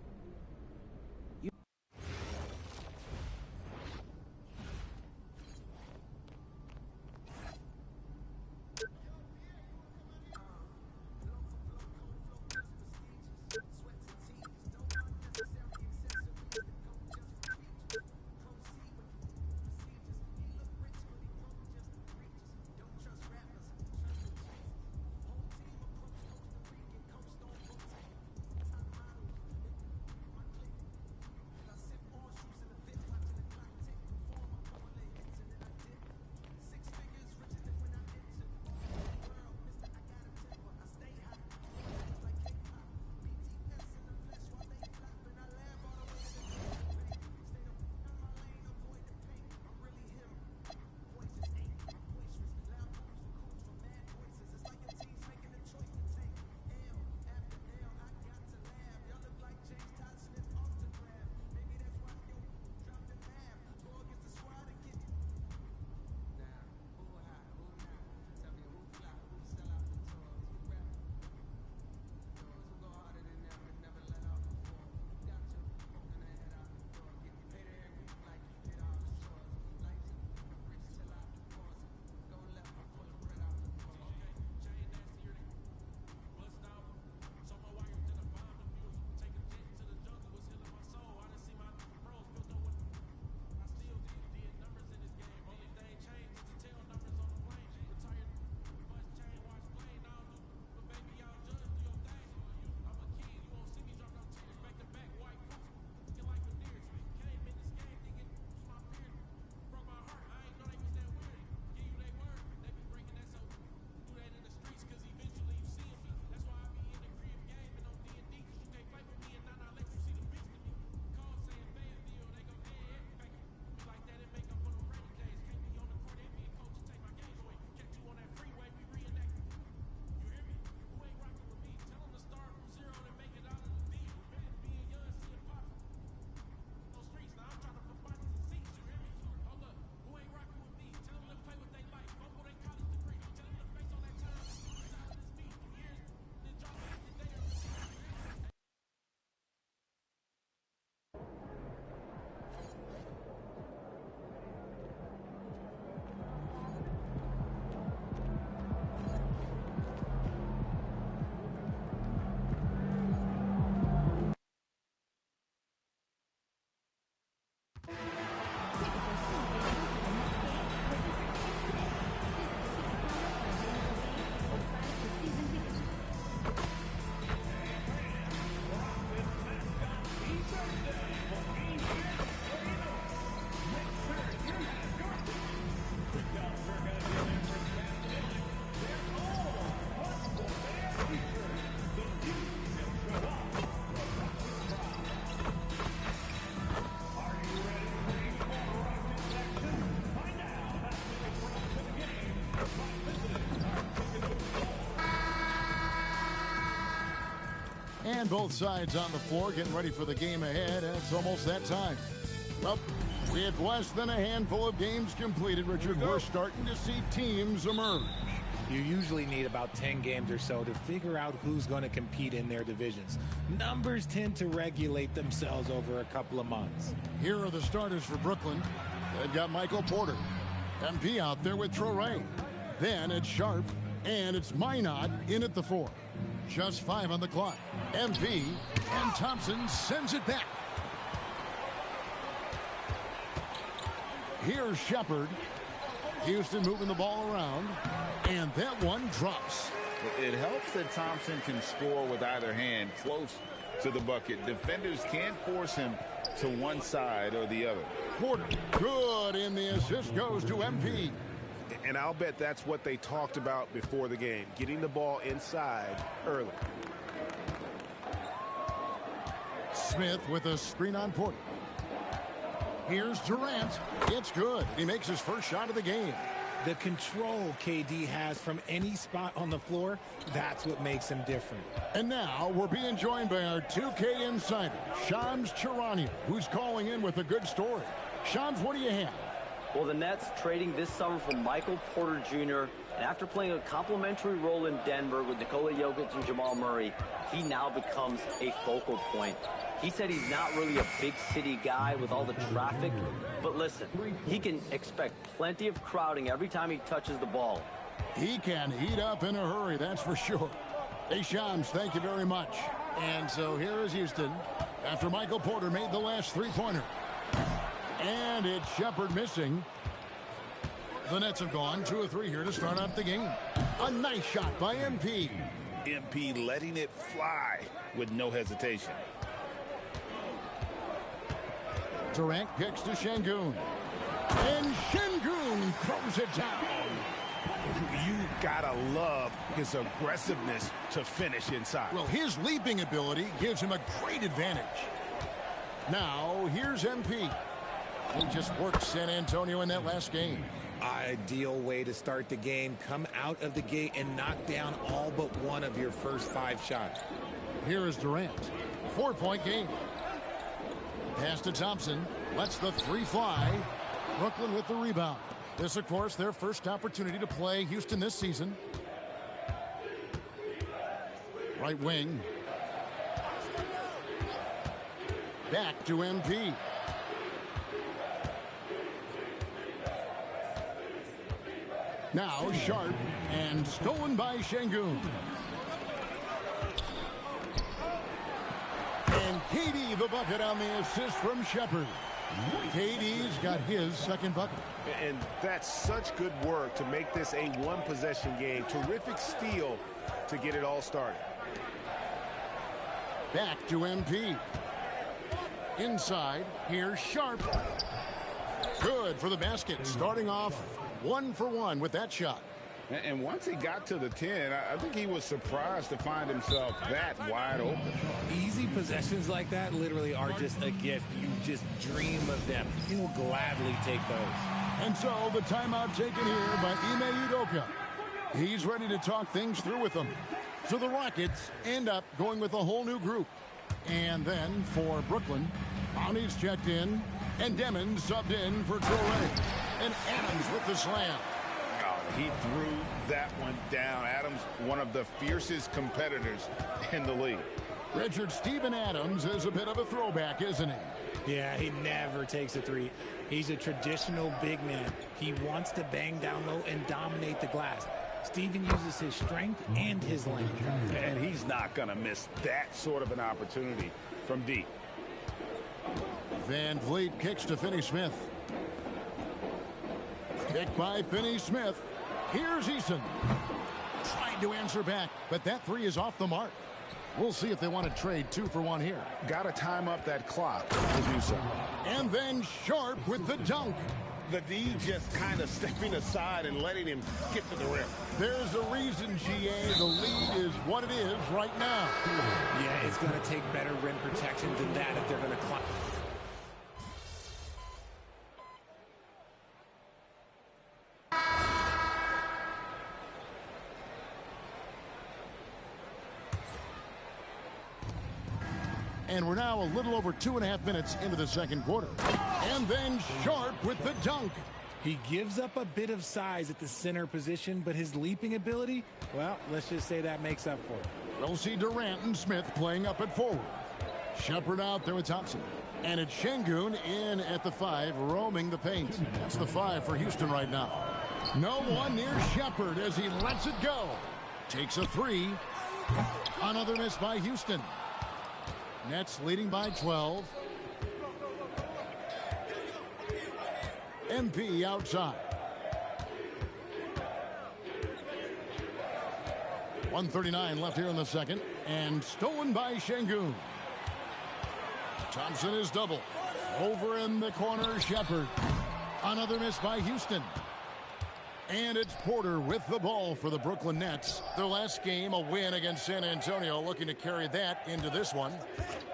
S16: And both sides on the floor getting ready for the game ahead. And it's almost that time. Well, with less than a handful of games completed, Richard, we're starting to see teams emerge.
S17: You usually need about 10 games or so to figure out who's going to compete in their divisions. Numbers tend to regulate themselves over a couple of months.
S16: Here are the starters for Brooklyn. They've got Michael Porter. MP out there with Traore. Then it's Sharp, and it's Minot in at the 4. Just 5 on the clock. MP, and Thompson sends it back. Here's Shepard. Houston moving the ball around, and that one drops.
S18: It helps that Thompson can score with either hand close to the bucket. Defenders can't force him to one side or the other.
S16: Porter, good, and the assist goes to MP.
S3: And I'll bet that's what they talked about before the game, getting the ball inside early.
S16: Smith with a screen on Porter. Here's Durant. It's good. He makes his first shot of the game.
S17: The control KD has from any spot on the floor, that's what makes him different.
S16: And now we're being joined by our 2K insider, Shams Charania, who's calling in with a good story. Shams, what do you have?
S19: Well, the Nets trading this summer for Michael Porter Jr., and after playing a complimentary role in Denver with Nikola Jokic and Jamal Murray, he now becomes a focal point. He said he's not really a big city guy with all the traffic, but listen, he can expect plenty of crowding every time he touches the ball.
S16: He can heat up in a hurry, that's for sure. Hey, Shams, thank you very much. And so here is Houston after Michael Porter made the last three-pointer. And it's Shepard missing. The Nets have gone 2 of 3 here to start out the game. A nice shot by MP.
S18: MP letting it fly with no hesitation.
S16: Durant kicks to Şengün. And Şengün throws it down.
S3: You gotta love his aggressiveness to finish inside.
S16: Well, his leaping ability gives him a great advantage. Now, here's MP. He just worked San Antonio in that last game.
S17: Ideal way to start the game. Come out of the gate and knock down all but one of your first 5 shots.
S16: Here is Durant. 4-point game. Pass to Thompson. Lets the 3 fly. Brooklyn with the rebound. This, of course, their first opportunity to play Houston this season. Right wing. Back to MP. Now Sharp, and stolen by Şengün. And KD the bucket on the assist from Shepard. KD's got his second bucket.
S3: And that's such good work to make this a one-possession game. Terrific steal to get it all started.
S16: Back to MP. Inside, here's Sharp. Good for the basket, starting off 1 for 1 with that shot.
S18: And once he got to the 10, I think he was surprised to find himself that wide open.
S17: Easy possessions like that literally are just a gift. You just dream of them. He'll gladly take those.
S16: And so the timeout taken here by Ime Udoka. He's ready to talk things through with them. So the Rockets end up going with a whole new group. And then for Brooklyn, Bonnie's checked in, and Demon subbed in for Traore. And Adams with the slam.
S18: Oh, he threw that one down. Adams, one of the fiercest competitors in the league.
S16: Richard, Steven Adams is a bit of a throwback, isn't he?
S17: Yeah, he never takes a 3. He's a traditional big man. He wants to bang down low and dominate the glass. Steven uses his strength and his length.
S18: And he's not going to miss that sort of an opportunity from deep.
S16: Van Vliet kicks to Finney-Smith. Kick by Finney-Smith. Here's Eason. Tried to answer back, but that 3 is off the mark. We'll see if they want to trade 2 for 1 here.
S3: Got to time up that clock to do so.
S16: And then Sharp with the dunk.
S3: The D just kind of stepping aside and letting him get to the rim.
S16: There's a reason, GA. The lead is what it is right now.
S17: Yeah, it's going to take better rim protection than that if they're going to climb.
S16: And we're now a little over 2.5 minutes into the second quarter. And then Sharp with the dunk.
S17: He gives up a bit of size at the center position, but his leaping ability, well, let's just say that makes up for it.
S16: We'll see Durant and Smith playing up at forward. Shepard out there with Thompson. And it's Şengün in at the 5, roaming the paint. That's the 5 for Houston right now. No one near Shepard as he lets it go. Takes a 3. Another miss by Houston. Nets leading by 12. MP outside. 1:39 left here in the second. And stolen by Şengün. Thompson is double. Over in the corner, Shepard. Another miss by Houston. And it's Porter with the ball for the Brooklyn Nets. Their last game, a win against San Antonio, looking to carry that into this one.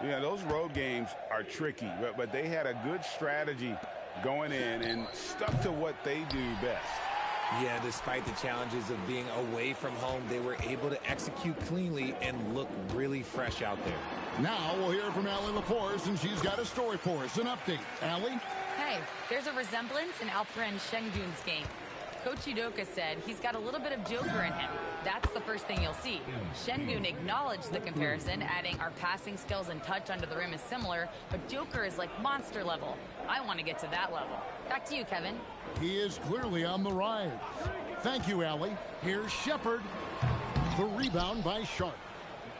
S18: Yeah, those road games are tricky, but they had a good strategy going in and stuck to what they do best.
S17: Yeah, despite the challenges of being away from home, they were able to execute cleanly and look really fresh out there.
S16: Now we'll hear from Allie LaForce, and she's got a story for us. An update. Allie?
S20: Hey, there's a resemblance in Alperen Şengün's game. Coach Udoka said he's got a little bit of Joker in him. That's the first thing you'll see. Şengün acknowledged the comparison, adding our passing skills and touch under the rim is similar, but Joker is like monster level. I want to get to that level. Back to you, Kevin.
S16: He is clearly on the rise. Thank you, Allie. Here's Shepard. The rebound by Sharp.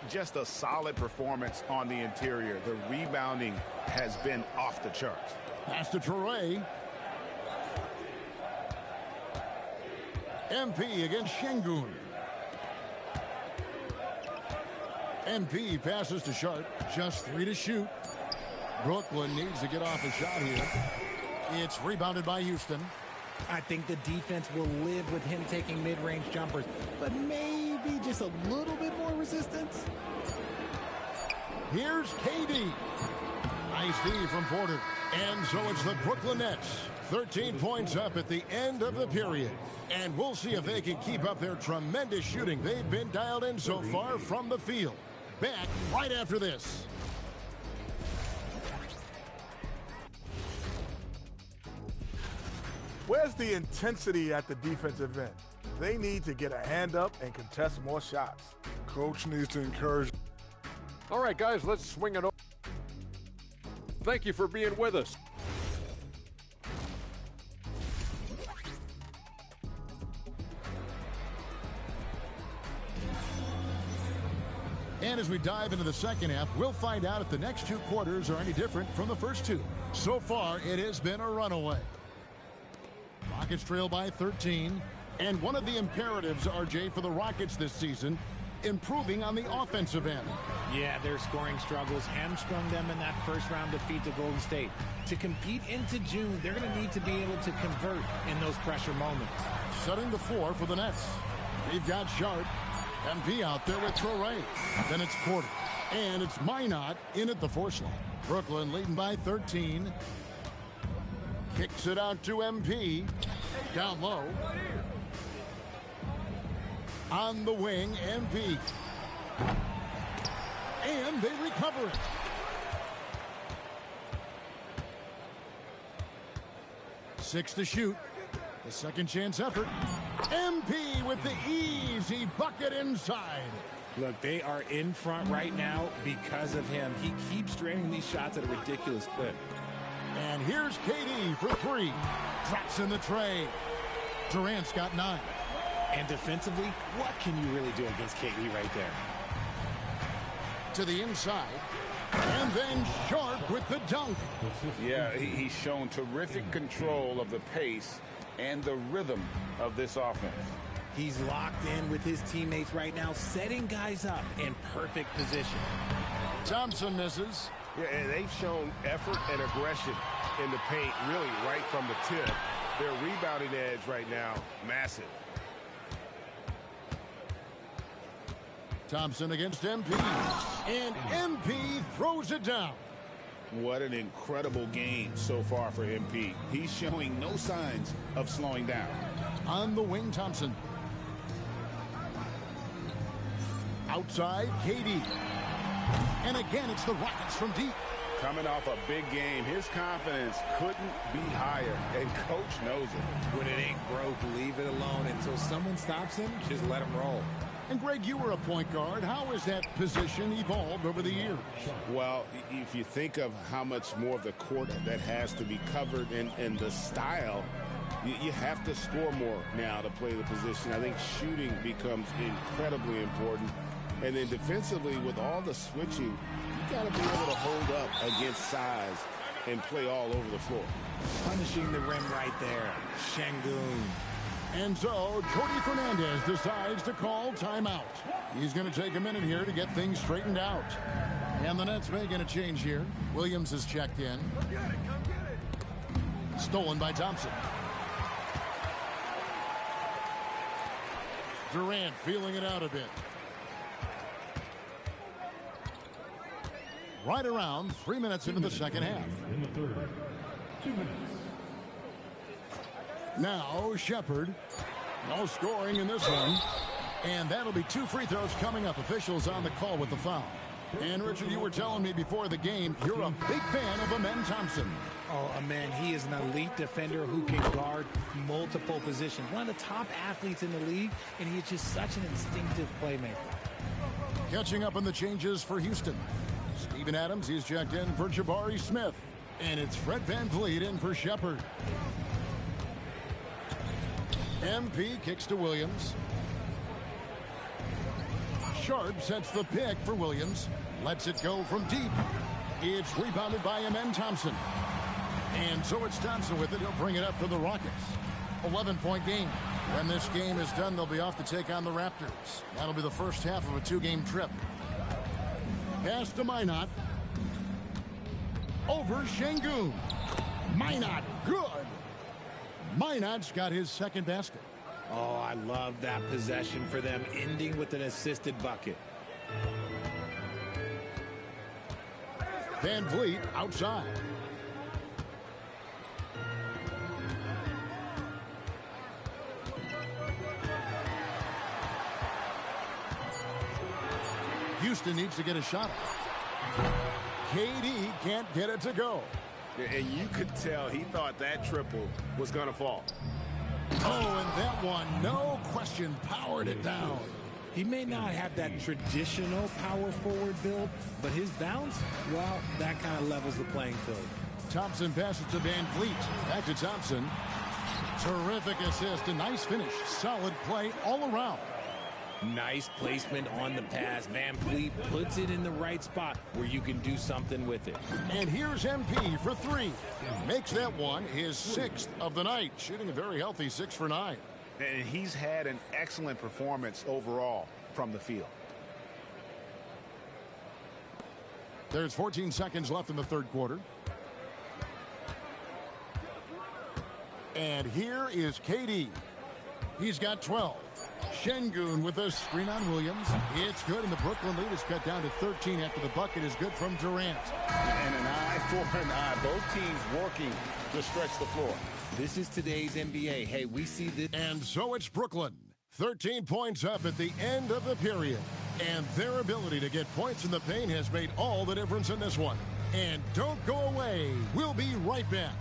S18: Just a solid performance on the interior. The rebounding has been off the charts.
S16: Pass to Traore. MP against Şengün. MP passes to Sharp. Just 3 to shoot. Brooklyn needs to get off a shot here. It's rebounded by Houston.
S17: I think the defense will live with him taking mid-range jumpers, but maybe just a little bit more resistance.
S16: Here's KD. Nice D from Porter. And so it's the Brooklyn Nets. 13 points up at the end of the period. And we'll see if they can keep up their tremendous shooting. They've been dialed in so far from the field. Back right after this.
S8: Where's the intensity at the defensive end? They need to get a hand up and contest more shots.
S7: Coach needs to encourage.
S21: All right, guys, let's swing it over. Thank you for being with us.
S16: And as we dive into the second half, we'll find out if the next 2 quarters are any different from the first 2. So far, it has been a runaway. Rockets trail by 13. And one of the imperatives, RJ, for the Rockets this season, improving on the offensive end.
S17: Yeah, their scoring struggles hamstrung them in that first-round defeat to Golden State. To compete into June, they're going to need to be able to convert in those pressure moments.
S16: Setting the floor for the Nets. They've got Sharp. MP out there with Traore. Then it's Porter. And it's Minot in at the force line. Brooklyn leading by 13. Kicks it out to MP. Down low. On the wing, MP. And they recover it. Six to shoot. The second chance effort. MP with the easy bucket inside.
S17: Look, they are in front right now because of him. He keeps draining these shots at a ridiculous clip.
S16: And here's KD for 3. Drops in the tray. Durant's got 9.
S17: And defensively, what can you really do against KD right there?
S16: To the inside. And then Sharp with the dunk.
S18: Yeah, he's shown terrific control of the pace and the rhythm of this offense.
S17: He's locked in with his teammates right now, setting guys up in perfect position.
S16: Thompson misses.
S10: Yeah, and they've shown effort and aggression in the paint, really right from the tip. Their rebounding edge right now, massive.
S16: Thompson against MP. And MP throws it down.
S18: What an incredible game so far for MP. He's showing no signs of slowing down.
S16: On the wing, Thompson. Outside, KD. And again, it's the Rockets from deep.
S18: Coming off a big game, his confidence couldn't be higher, and Coach knows it.
S17: When it ain't broke, leave it alone. Until someone stops him, just let him roll.
S16: And Greg, you were a point guard. How has that position evolved over the years?
S10: Well, if you think of how much more of the court that has to be covered and the style, you have to score more now to play the position. I think shooting becomes incredibly important. And then defensively, with all the switching, you got to be able to hold up against size and play all over the floor.
S17: Punishing the rim right there. Şengün.
S16: And so, Jordi Fernandez decides to call timeout. He's going to take a minute here to get things straightened out. And the Nets making a change here. Williams is checked in. Stolen by Thompson. Durant feeling it out a bit. Right around 3 minutes into the second half.
S9: In the third. 2 minutes.
S16: Now Shepherd. No scoring in this one. And that'll be 2 free throws coming up. Officials on the call with the foul. And Richard, you were telling me before the game, you're a big fan of Amen Thompson.
S17: Oh, Amen, he is an elite defender who can guard multiple positions. One of the top athletes in the league, and he's just such an instinctive playmaker.
S16: Catching up on the changes for Houston. Steven Adams, he's checked in for Jabari Smith. And it's Fred VanVleet in for Shepherd. MP kicks to Williams. Sharp sets the pick for Williams. Lets it go from deep. It's rebounded by Amen Thompson. And so it's Thompson with it. He'll bring it up for the Rockets. 11-point game. When this game is done, they'll be off to take on the Raptors. That'll be the first half of a 2-game trip. Pass to Minot. Over Şengün. Minot, good. Minot's got his second basket.
S17: Oh, I love that possession for them, ending with an assisted bucket.
S16: VanVleet outside. Houston needs to get a shot. KD can't get it to go.
S10: And you could tell he thought that triple was going to fall.
S16: Oh, and that one, no question, powered it down.
S17: He may not have that traditional power forward build, but his bounce, well, that kind of levels the playing field.
S16: Thompson passes to VanVleet. Back to Thompson. Terrific assist, a nice finish. Solid play all around.
S17: Nice placement on the pass. VanVleet puts it in the right spot where you can do something with it.
S16: And here's MP for 3. Makes that one his 6th of the night. Shooting a very healthy 6 for 9.
S18: And he's had an excellent performance overall from the field.
S16: There's 14 seconds left in the third quarter. And here is KD. He's got 12. Şengün with a screen on Williams. It's good, and the Brooklyn lead is cut down to 13 after the bucket is good from Durant.
S18: And an eye for an eye. Both teams working to stretch the floor.
S17: This is today's NBA. Hey, we see this.
S16: And so it's Brooklyn. 13 points up at the end of the period. And their ability to get points in the paint has made all the difference in this one. And don't go away. We'll be right back.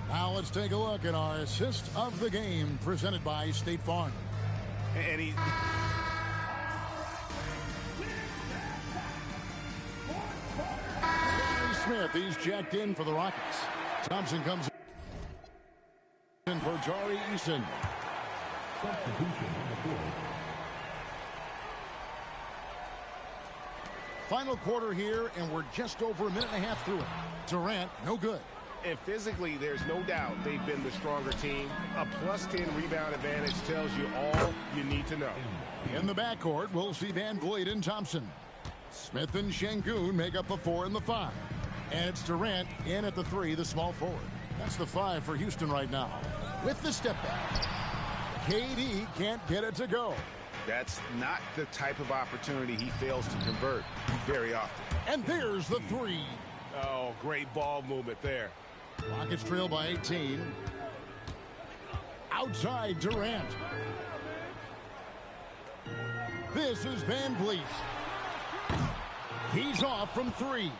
S16: Now let's take a look at our assist of the game presented by State Farm.
S10: And he...
S16: Smith, he's jacked in for the Rockets. Thompson comes in for Jari Eason. Final quarter here, and we're just over a minute and a half through it. Durant, no good.
S10: And physically, there's no doubt they've been the stronger team. A +10 rebound advantage tells you all you need to know.
S16: In the backcourt, we'll see VanVleet and Thompson. Smith and Şengün make up the 4 and the 5. And it's Durant in at the 3, the small forward. That's the 5 for Houston right now. With the step back, KD can't get it to go.
S10: That's not the type of opportunity he fails to convert very often.
S16: And there's the 3.
S10: Oh, great ball movement there.
S16: Rockets trail by 18. Outside Durant. This is VanVleet. He's off from 3.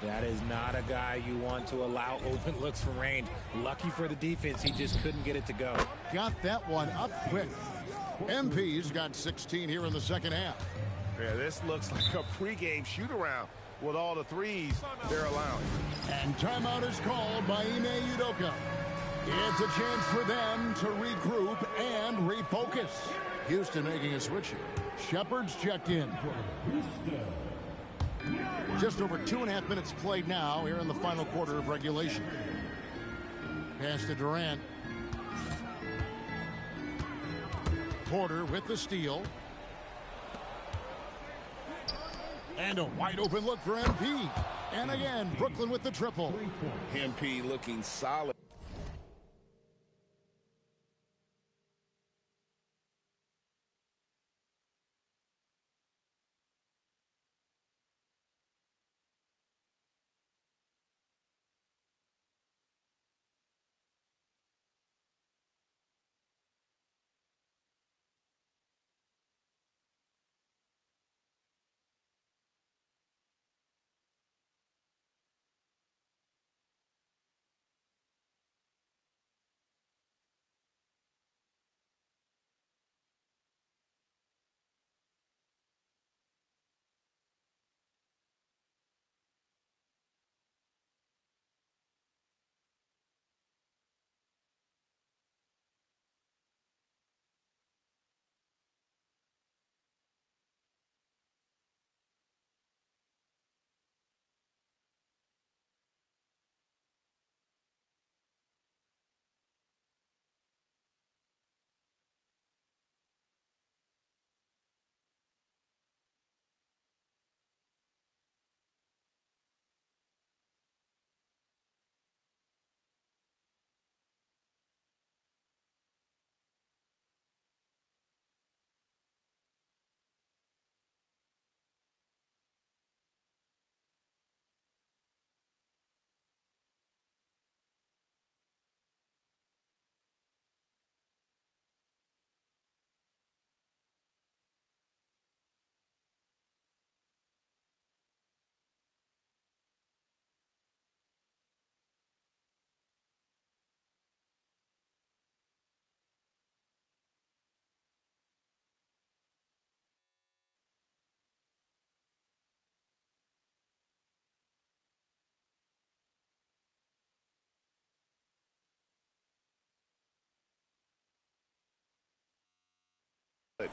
S17: That is not a guy you want to allow open looks from range. Lucky for the defense, he just couldn't get it to go.
S16: Got that one up quick. MP's got 16 here in the second half.
S10: Yeah, this looks like a pregame shoot-around with all the threes they're allowing.
S16: And timeout is called by Ime Udoka. It's a chance for them to regroup and refocus. Houston making a switch here. Shepard's checked in. Just over 2.5 minutes played now here in the final quarter of regulation. Pass to Durant. Porter with the steal. And a wide open look for MP. And again, Brooklyn with the triple.
S18: MP looking solid.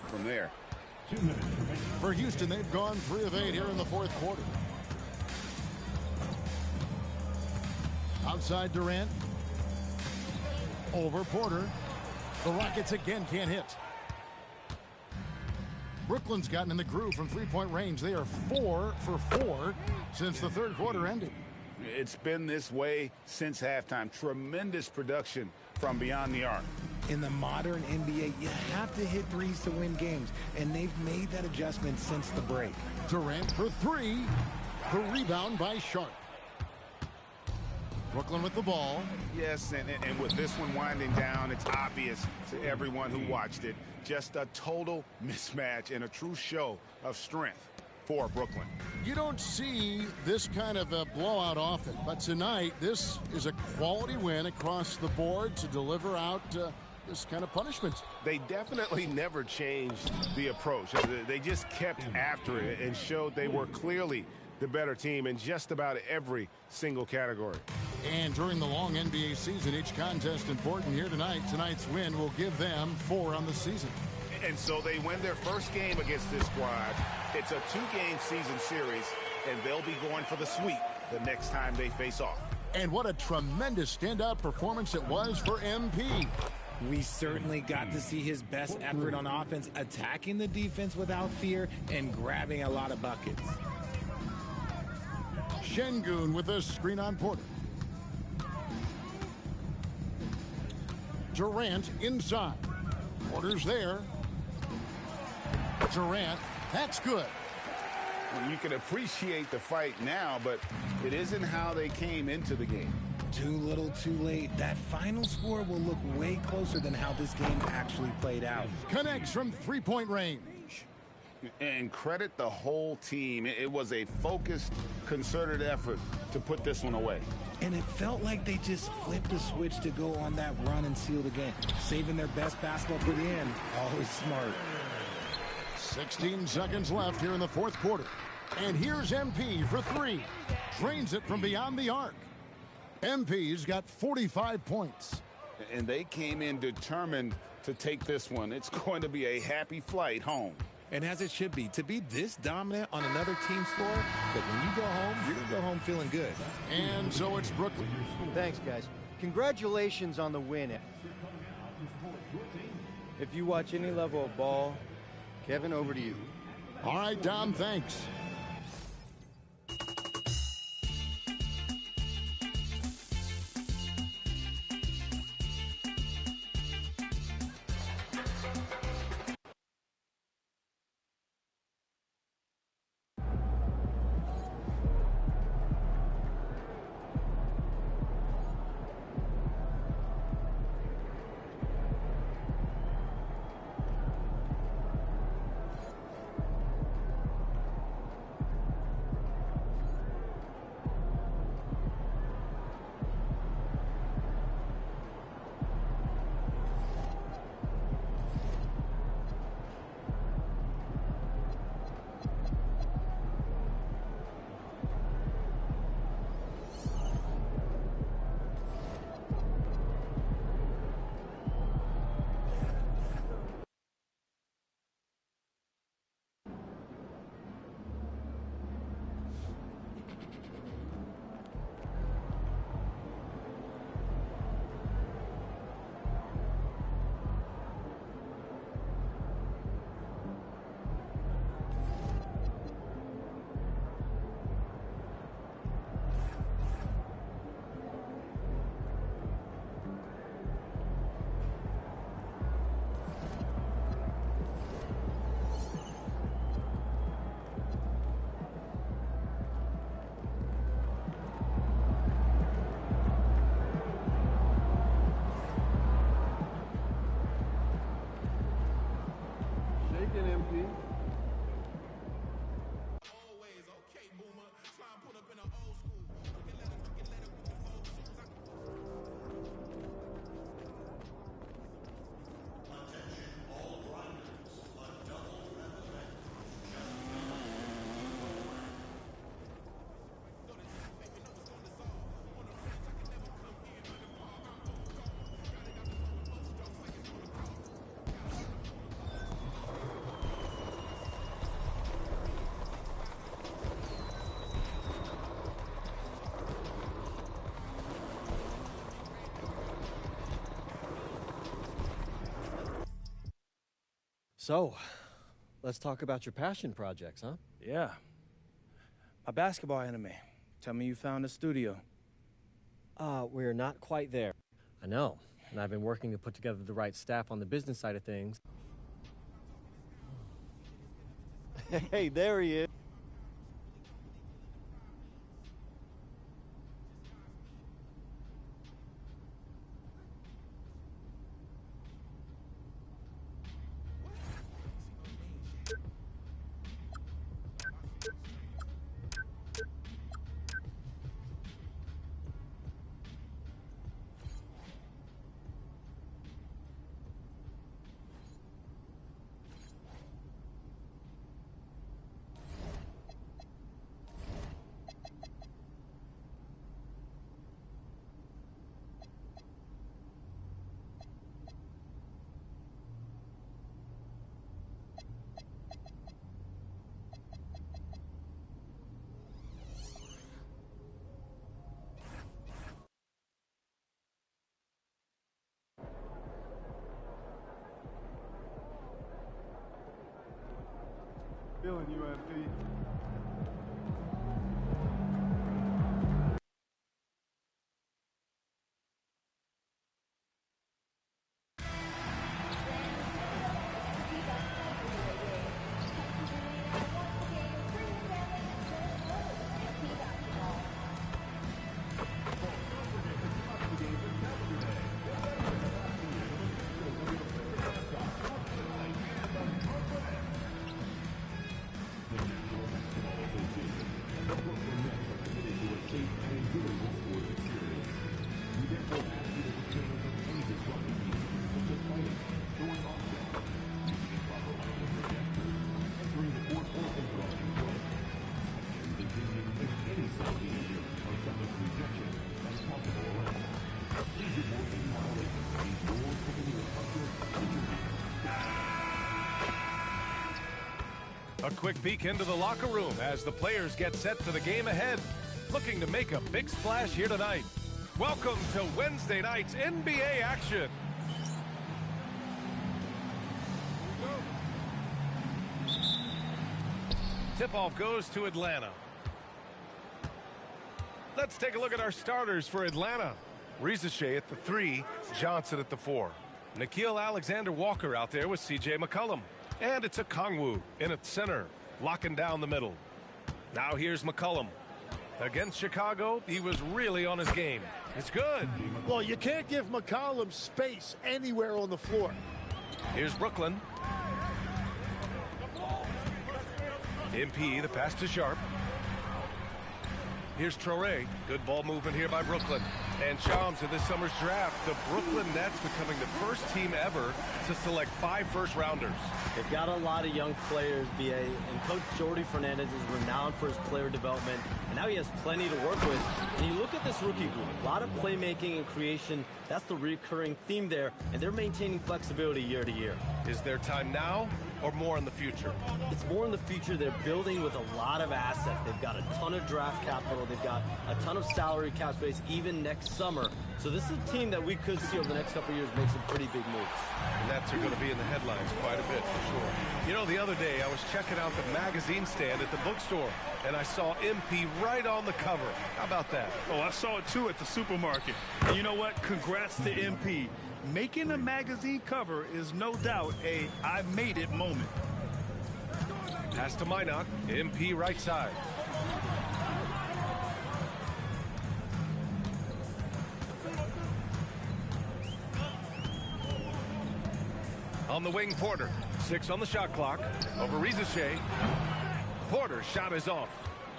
S18: From there.
S16: For Houston, they've gone 3 of 8 here in the fourth quarter. Outside Durant. Over Porter. The Rockets again can't hit. Brooklyn's gotten in the groove from three-point range. They are 4 for 4 since the third quarter ended.
S18: It's been this way since halftime. Tremendous production from beyond the arc.
S17: In the modern NBA, you have to hit threes to win games, and they've made that adjustment since the break.
S16: Durant for 3. The rebound by Sharp. Brooklyn with the ball.
S18: Yes, and with this one winding down, it's obvious to everyone who watched it. Just a total mismatch and a true show of strength for Brooklyn.
S16: You don't see this kind of a blowout often, but tonight this is a quality win across the board to deliver out this kind of punishment.
S10: They definitely never changed the approach. They just kept after it and showed they were clearly the better team in just about every single category.
S16: And during the long NBA season, each contest important here tonight. Tonight's win will give them 4 on the season.
S10: And so they win their first game against this squad. It's a 2-game season series, and they'll be going for the sweep the next time they face off.
S16: And what a tremendous standout performance it was for MP.
S17: We certainly got to see his best effort on offense, attacking the defense without fear and grabbing a lot of buckets.
S16: Şengün with a screen on Porter. Durant inside. Porter's there. Durant, that's good.
S18: Well, you can appreciate the fight now, but it isn't how they came into the game.
S17: Too little, too late. That final score will look way closer than how this game actually played out.
S16: Connects from three-point range.
S18: And credit the whole team. It was a focused, concerted effort to put this one away.
S17: And it felt like they just flipped a switch to go on that run and seal the game. Saving their best basketball for the end. Always smart.
S16: 16 seconds left here in the fourth quarter. And here's MP for three. Drains it from beyond the arc. MP's got 45 points.
S18: And they came in determined to take this one. It's going to be a happy flight home.
S17: And as it should be, to be this dominant on another team's floor, that when you go home, you're going to go home feeling good.
S16: And so it's Brooklyn.
S12: Thanks, guys. Congratulations on the win.
S6: If you watch any level of ball,
S12: Kevin, over to you.
S16: All right, Dom, thanks.
S22: So, let's talk about your passion projects, huh?
S6: Yeah. My basketball anime. Tell me you found a studio.
S22: We're not quite there. I know, and I've been working to put together the right staff on the business side of things.
S12: Hey, there he is.
S7: Feeling you, MP.
S2: A quick peek into the locker room as the players get set for the game ahead, looking to make a big splash here tonight. Welcome to Wednesday night's NBA action. Tip-off goes to Atlanta. Let's take a look at our starters for Atlanta. Risache at the 3, Johnson at the 4. Nickeil Alexander-Walker out there with C.J. McCollum. And it's Okongwu in at center, locking down the middle. Now here's McCollum. Against Chicago, he was really on his game. It's good.
S14: Well, you can't give McCollum space anywhere on the floor.
S2: Here's Brooklyn. MP, the pass to Sharp. Here's Traore. Good ball movement here by Brooklyn. And Shams in this summer's draft, the Brooklyn Nets becoming the first team ever to select 5 first-rounders.
S19: They've got a lot of young players, BA, and Coach Jordi Fernandez is renowned for his player development, and now he has plenty to work with. And you look at this rookie group, a lot of playmaking and creation. That's the recurring theme there, and they're maintaining flexibility year to year.
S2: Is their time now or more in the future?
S19: It's more in the future. They're building with a lot of assets. They've got a ton of draft capital. They've got a ton of salary cap space even next summer. So this is a team that we could see over the next couple of years make some pretty big moves.
S2: And Nets are going to be in the headlines quite a bit for sure. You know, the other day I was checking out the magazine stand at the bookstore, and I saw MP right on the cover. How about that?
S23: Oh, I saw it too at the supermarket. And you know what? Congrats to MP. Making a magazine cover is no doubt a I made it moment.
S2: Pass to Minot. MP right side. On the wing, Porter. 6 on the shot clock. Over Risache. Porter's shot is off.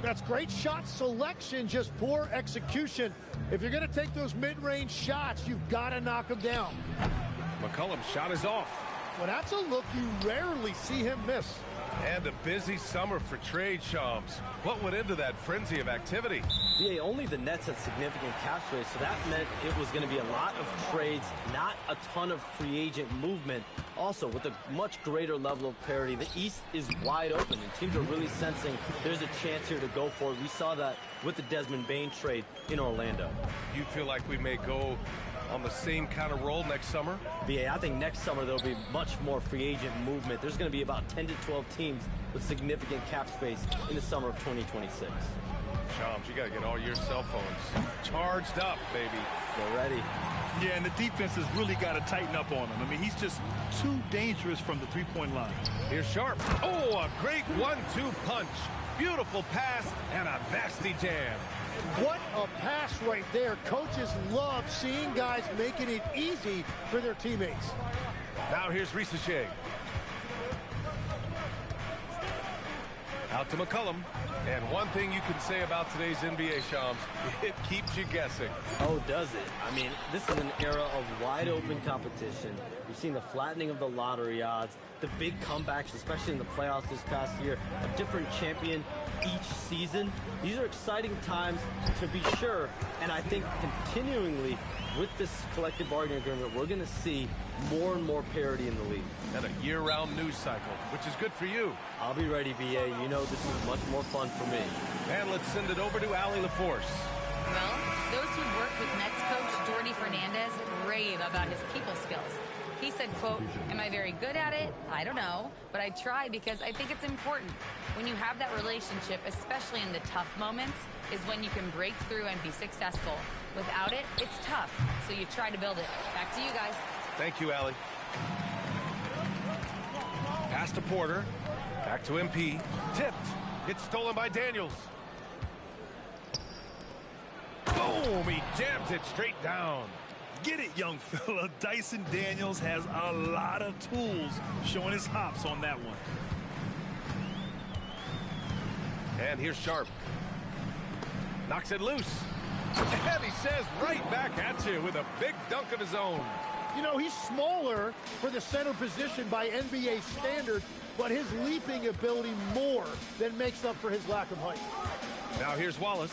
S14: That's great shot selection, just poor execution. If you're going to take those mid-range shots, you've got to knock them down.
S2: McCollum's shot is off.
S14: Well, that's a look you rarely see him miss.
S2: And a busy summer for trade, Shams. What went into that frenzy of activity?
S19: Yeah, only the Nets had significant cap space, so that meant it was going to be a lot of trades, not a ton of free agent movement. Also, with a much greater level of parity, the East is wide open, and teams are really sensing there's a chance here to go for it. We saw that with the Desmond Bane trade in Orlando.
S2: You feel like we may go on the same kind of roll next summer?
S19: Yeah, I think next summer there'll be much more free agent movement. There's going to be about 10 to 12 teams with significant cap space in the summer of 2026.
S2: Shams, you got to get all your cell phones charged up, baby.
S19: They're ready.
S23: Yeah, and the defense has really got to tighten up on him. I mean, he's just too dangerous from the three-point line.
S2: Here's Sharp. Oh, a great 1-2 punch. Beautiful pass and a nasty jam.
S14: What a pass right there. Coaches love seeing guys making it easy for their teammates.
S2: Now here's Risache. Out to McCollum. And one thing you can say about today's NBA, Shams, it keeps you guessing.
S19: Oh, does it? I mean, this is an era of wide open competition. We've seen the flattening of the lottery odds, the big comebacks, especially in the playoffs this past year, a different champion each season. These are exciting times to be sure, and I think continuingly with this collective bargaining agreement, we're going to see more and more parity in the league.
S2: And a year-round news cycle, which is good for you.
S19: I'll be ready, VA. You know this is much more fun for me.
S2: And let's send it over to Allie LaForce.
S20: Well, those who work with Nets coach Jordi Fernandez rave about his people skills. He said, quote, "Am I very good at it? I don't know, but I try because I think it's important. When you have that relationship, especially in the tough moments, is when you can break through and be successful. Without it, it's tough, so you try to build it." Back to you guys.
S2: Thank you, Allie. Pass to Porter. Back to MP. Tipped. It's stolen by Daniels. Boom! He jams it straight down.
S23: Get it, young fella. Dyson Daniels has a lot of tools, showing his hops on that one.
S2: And here's Sharp. Knocks it loose. And he says right back at you with a big dunk of his own.
S14: You know, he's smaller for the center position by NBA standards, but his leaping ability more than makes up for his lack of height.
S2: Now here's Wallace.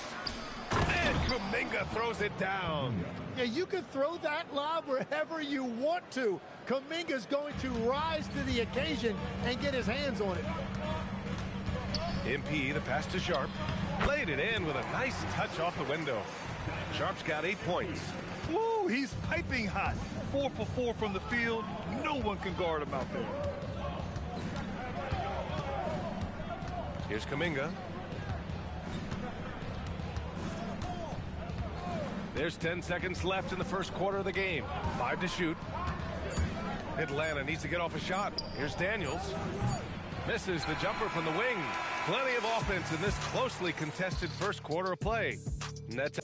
S2: And Kuminga throws it down.
S14: Yeah, you can throw that lob wherever you want to. Kuminga's going to rise to the occasion and get his hands on it.
S2: MP, the pass to Sharp. Laid it in with a nice touch off the window. Sharp's got 8 points.
S23: Woo, he's piping hot. 4 for 4 from the field. No one can guard him out there.
S2: Here's Kuminga. There's 10 seconds left in the first quarter of the game. 5 to shoot. Atlanta needs to get off a shot. Here's Daniels. Misses the jumper from the wing. Plenty of offense in this closely contested first quarter of play. Nets.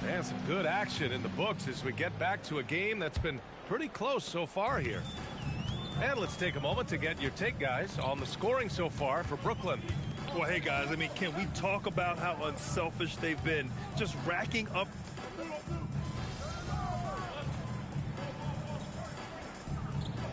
S2: And some good action in the books as we get back to a game that's been pretty close so far here. And let's take a moment to get your take, guys, on the scoring so far for Brooklyn.
S23: Well, hey, guys, I mean, can we talk about how unselfish they've been? Just racking up.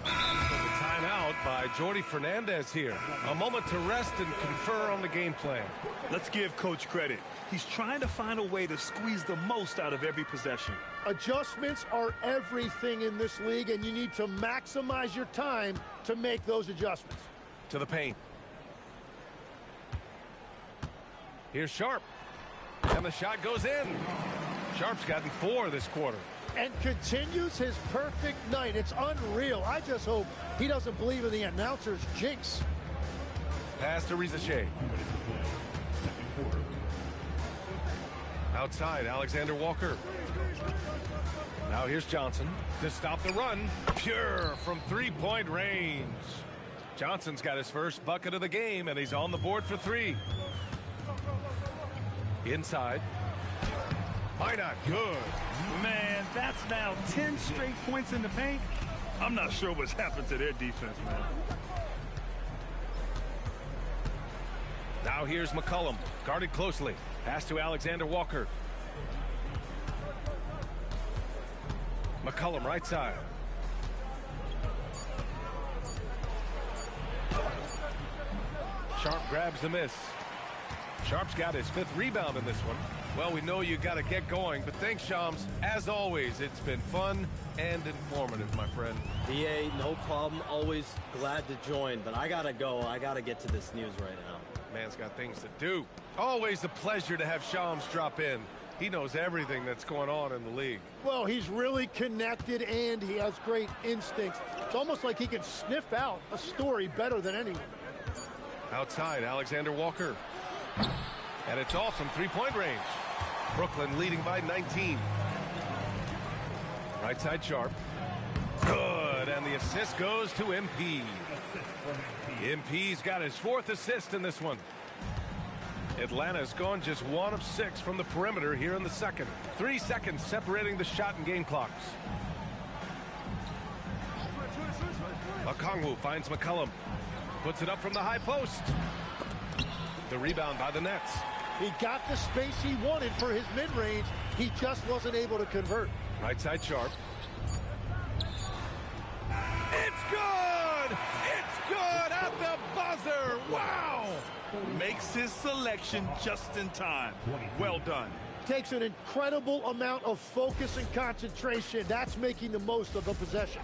S2: Timeout by Jordi Fernandez here. A moment to rest and confer on the game plan.
S23: Let's give Coach credit. He's trying to find a way to squeeze the most out of every possession.
S14: Adjustments are everything in this league, and you need to maximize your time to make those adjustments.
S2: To the paint. Here's Sharp. And the shot goes in. Sharp's gotten 4 this quarter.
S14: And continues his perfect night. It's unreal. I just hope he doesn't believe in the announcer's jinx.
S2: Pass to Rizachet. Outside, Alexander Walker. Now here's Johnson to stop the run. Pure from three-point range. Johnson's got his first bucket of the game, and he's on the board for 3. Inside. Why not? Good.
S23: Man, that's now 10 straight points in the paint. I'm not sure what's happened to their defense, man.
S2: Now here's McCollum, guarded closely. Pass to Alexander Walker. McCollum right side. Sharp grabs the miss. Sharp's got his 5th rebound in this one. Well, we know you got to get going, but thanks, Shams. As always, it's been fun and informative, my friend.
S22: BA, no problem. Always glad to join, but I got to go. I got to get to this news right now.
S2: Man's got things to do. Always a pleasure to have Shams drop in. He knows everything that's going on in the league.
S14: Well, he's really connected, and he has great instincts. It's almost like he can sniff out a story better than anyone.
S2: Outside, Alexander Walker. And it's off from three-point range. Brooklyn leading by 19. Right side Sharp. Good, and the assist goes to MP. MP's got his 4th assist in this one. Atlanta's gone just 1 of 6 from the perimeter here in the second. 3 seconds separating the shot and game clocks. Okongwu finds McCollum. Puts it up from the high post. The rebound by the Nets.
S14: He got the space he wanted for his mid-range. He just wasn't able to convert.
S2: Right side Sharp. It's good! It's good at the buzzer! Wow!
S23: Makes his selection just in time. Well done.
S14: Takes an incredible amount of focus and concentration. That's making the most of the possession.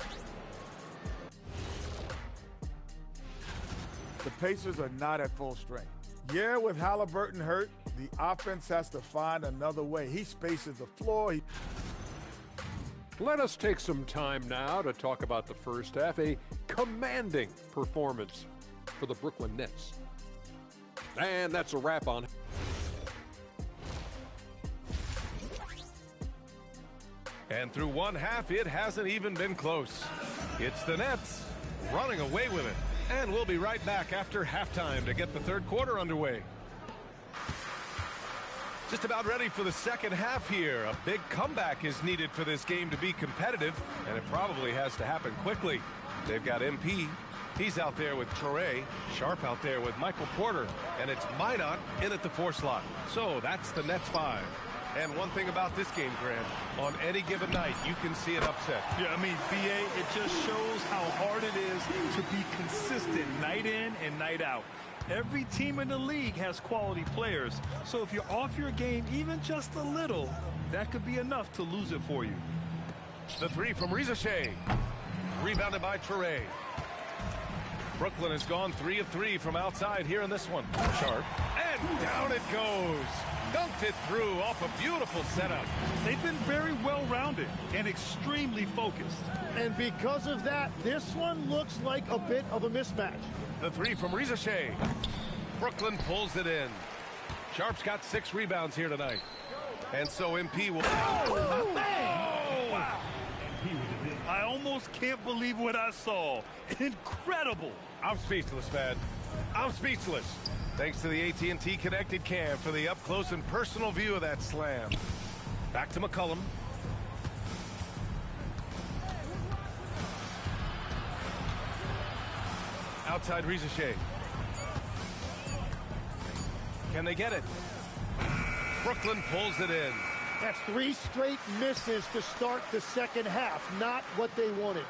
S8: The Pacers are not at full strength. Yeah, with Halliburton hurt, the offense has to find another way. He spaces the floor.
S21: Let us take some time now to talk about the first half. A commanding performance for the Brooklyn Nets. And that's a wrap on.
S2: And through one half, it hasn't even been close. It's the Nets running away with it. And we'll be right back after halftime to get the third quarter underway. Just about ready for the second half here. A big comeback is needed for this game to be competitive, and it probably has to happen quickly. They've got MP. He's out there with Traore. Sharp out there with Michael Porter. And it's Minot in at the 4 slot. So that's the Nets 5. And one thing about this game, Grant, on any given night, you can see an upset.
S23: Yeah, I mean, BA, it just shows how hard it is to be consistent night in and night out. Every team in the league has quality players. So if you're off your game even just a little, that could be enough to lose it for you.
S2: The 3 from Rizachet. Rebounded by Toure. Brooklyn has gone 3 of 3 from outside here in this one. Sharp. And down it goes. Dunked it through off a beautiful setup.
S23: They've been very well-rounded and extremely focused.
S14: And because of that, this one looks like a bit of a mismatch.
S2: The 3 from Risacher. Brooklyn pulls it in. Sharp's got 6 rebounds here tonight. And so MP will...
S23: Oh! Wow. I almost can't believe what I saw. Incredible.
S2: I'm speechless, man. I'm speechless. Thanks to the AT&T Connected Cam for the up-close and personal view of that slam. Back to McCollum. Outside Risacher. Can they get it? Brooklyn pulls it in.
S14: That's 3 straight misses to start the second half. Not what they wanted.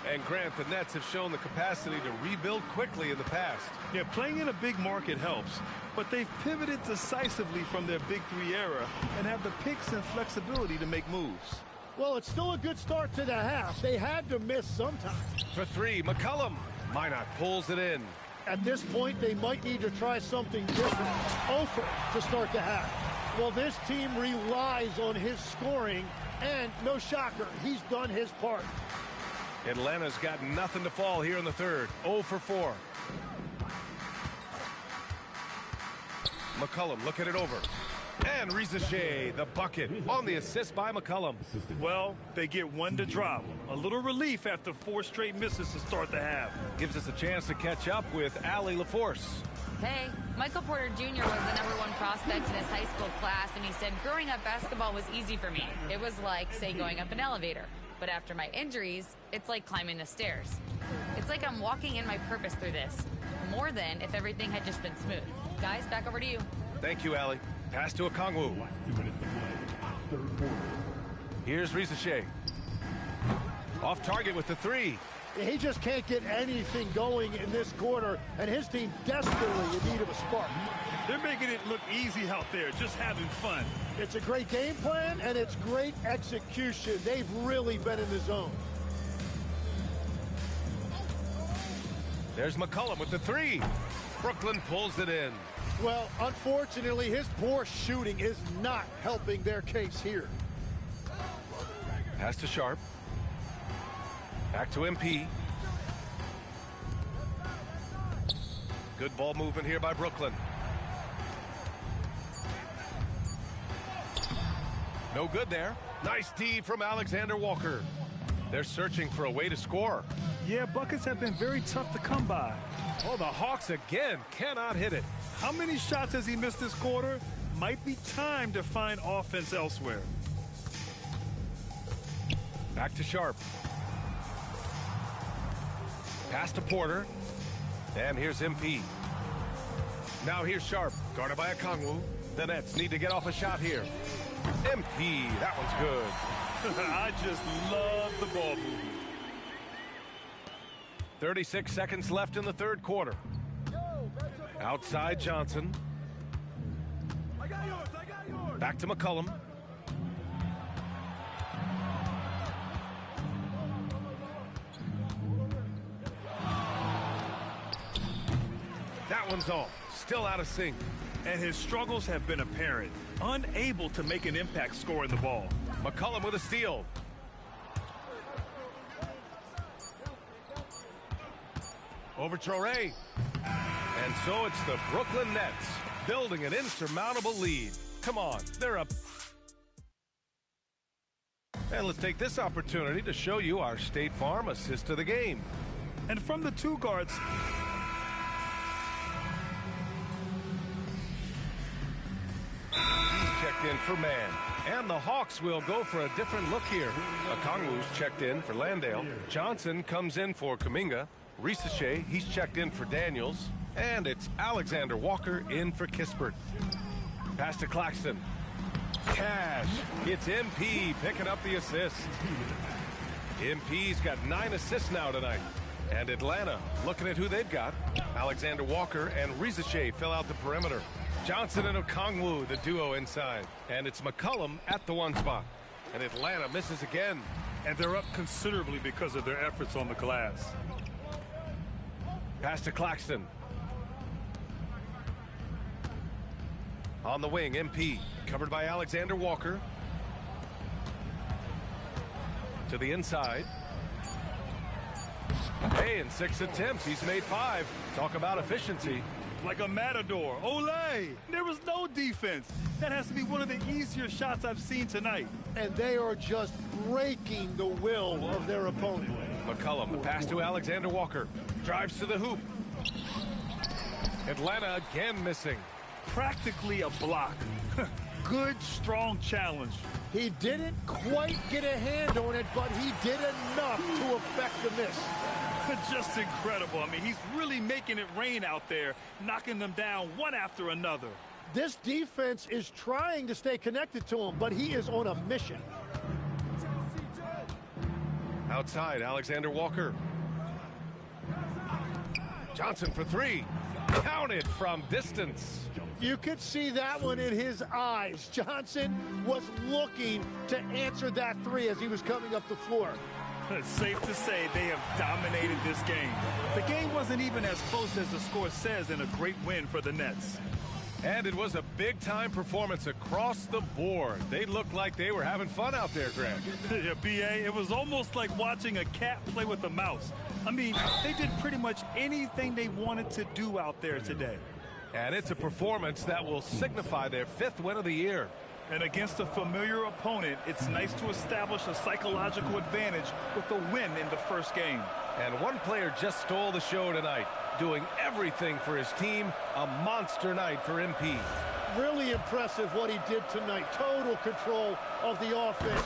S2: And Grant, the Nets have shown the capacity to rebuild quickly in the past.
S23: Yeah, playing in a big market helps, but they've pivoted decisively from their Big 3 era and have the picks and flexibility to make moves.
S14: Well, it's still a good start to the half. They had to miss sometime.
S2: For 3, McCollum. Minot pulls it in.
S14: At this point, they might need to try something different. Ofer to start the half. Well, this team relies on his scoring, and no shocker, he's done his part.
S2: Atlanta's got nothing to fall here in the third. 0 for 4. McCollum looking it over. And Risacher, the bucket, on the assist by McCollum.
S23: Well, they get 1 to drop. A little relief after 4 straight misses to start the half.
S2: Gives us a chance to catch up with Allie LaForce.
S20: Hey, Michael Porter Jr. was the #1 prospect in his high school class, and he said, growing up, basketball was easy for me. It was like, say, going up an elevator. But after my injuries, it's like climbing the stairs. It's like I'm walking in my purpose through this, more than if everything had just been smooth. Guys, back over to you.
S2: Thank you, Allie. Pass to Okongwu. Here's Risacher. Off target with the 3.
S14: He just can't get anything going in this quarter, and his team desperately in need of a spark.
S23: They're making it look easy out there, just having fun.
S14: It's a great game plan, and it's great execution. They've really been in the zone.
S2: There's McCollum with the 3. Brooklyn pulls it in.
S14: Well, unfortunately, his poor shooting is not helping their case here.
S2: Pass to Sharp. Back to MP. Good ball movement here by Brooklyn. No good there. Nice D from Alexander Walker. They're searching for a way to score.
S23: Yeah, buckets have been very tough to come by.
S2: Oh, the Hawks again cannot hit it.
S23: How many shots has he missed this quarter? Might be time to find offense elsewhere.
S2: Back to Sharp. Pass to Porter. And here's MP. Now here's Sharp, guarded by Okongwu. The Nets need to get off a shot here. MP, that one's good.
S23: I just love the ball movement.
S2: 36 seconds left in the third quarter. Outside Johnson. Back to McCollum. That one's off. Still out of sync.
S23: And his struggles have been apparent. Unable to make an impact scoring the ball.
S2: McCollum with a steal. Over Toure. And so it's the Brooklyn Nets building an insurmountable lead. Come on, they're up. And let's take this opportunity to show you our State Farm assist of the game.
S23: And from the 2 guards.
S2: He's checked in for man. And the Hawks will go for a different look here. Okongwu's checked in for Landale. Johnson comes in for Kuminga. Risacher, he's checked in for Daniels. And it's Alexander Walker in for Kispert. Pass to Claxton. Cash. It's MP picking up the assist. MP's got 9 assists now tonight. And Atlanta looking at who they've got. Alexander Walker and Risacher fill out the perimeter. Johnson and Okongwu, the duo inside. And it's McCollum at the 1 spot. And Atlanta misses again.
S23: and they're up considerably because of their efforts on the glass.
S2: Pass to Claxton. On the wing, MP, covered by Alexander Walker. To the inside. Hey, in 6 attempts, he's made 5. Talk about efficiency.
S23: Like a matador. Olay! There was no defense. That has to be one of the easier shots I've seen tonight.
S14: And they are just breaking the will of their opponent.
S2: McCollum, the pass to Alexander Walker. Drives to the hoop. Atlanta again missing.
S23: Practically a block. Good, strong challenge.
S14: He didn't quite get a hand on it, but he did enough to affect the miss.
S23: Just incredible. I mean, he's really making it rain out there, knocking them down one after another.
S14: This defense is trying to stay connected to him, but he is on a mission.
S2: Outside, Alexander Walker. Johnson for 3. Counted from distance.
S14: You could see that one in his eyes. Johnson was looking to answer that 3 as he was coming up the floor.
S23: It's safe to say they have dominated this game. The game wasn't even as close as the score says, and a great win for the Nets.
S2: And it was a big-time performance across the board. They looked like they were having fun out there, Grant.
S23: Yeah, B.A., it was almost like watching a cat play with a mouse. I mean, they did pretty much anything they wanted to do out there today.
S2: And it's a performance that will signify their 5th win of the year.
S23: And against a familiar opponent, it's nice to establish a psychological advantage with the win in the first game.
S2: And one player just stole the show tonight, doing everything for his team. A monster night for MP.
S14: Really impressive what he did tonight. Total control of the offense.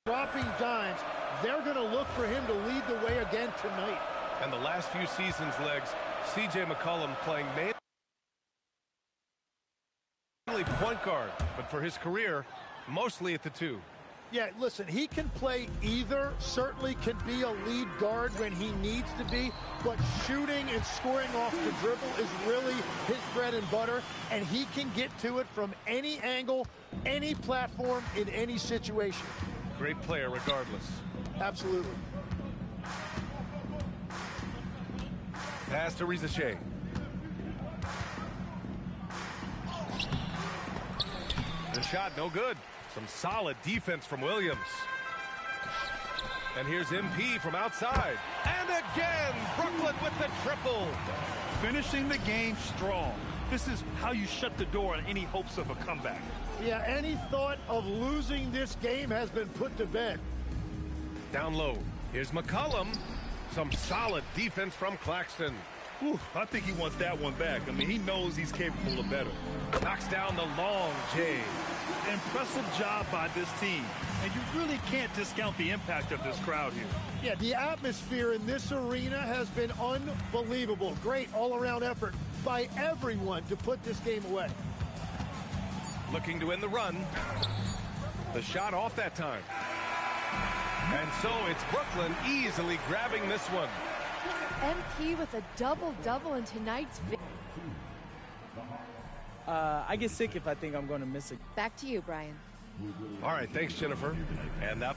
S14: Dropping dimes, they're going to look for him to lead the way again tonight.
S2: And the last few seasons' legs, C.J. McCollum playing mainly point guard, but for his career, mostly at the 2.
S14: Yeah, listen, he can play either, certainly can be a lead guard when he needs to be, but shooting and scoring off the dribble is really his bread and butter, and he can get to it from any angle, any platform, in any situation.
S2: Great player regardless.
S14: Absolutely.
S2: Pass to Rizachet. The shot no good. Some solid defense from Williams. And here's MP from outside. And again, Brooklyn with the triple.
S23: Finishing the game strong. This is how you shut the door on any hopes of a comeback.
S14: Yeah, any thought of losing this game has been put to bed.
S2: Down low. Here's McCollum. Some solid defense from Claxton.
S23: Whew, I think he wants that one back. I mean, he knows he's capable of better.
S2: Knocks down the long J.
S23: Impressive job by this team. And you really can't discount the impact of this crowd here.
S14: Yeah, the atmosphere in this arena has been unbelievable. Great all-around effort by everyone to put this game away.
S2: looking to win the run. The shot off that time. And so it's Brooklyn easily grabbing this one.
S4: MP with a double-double in tonight's victory.
S6: I get sick if I think I'm going to miss it.
S4: Back to you, Brian.
S2: All right, thanks, Jennifer. And up.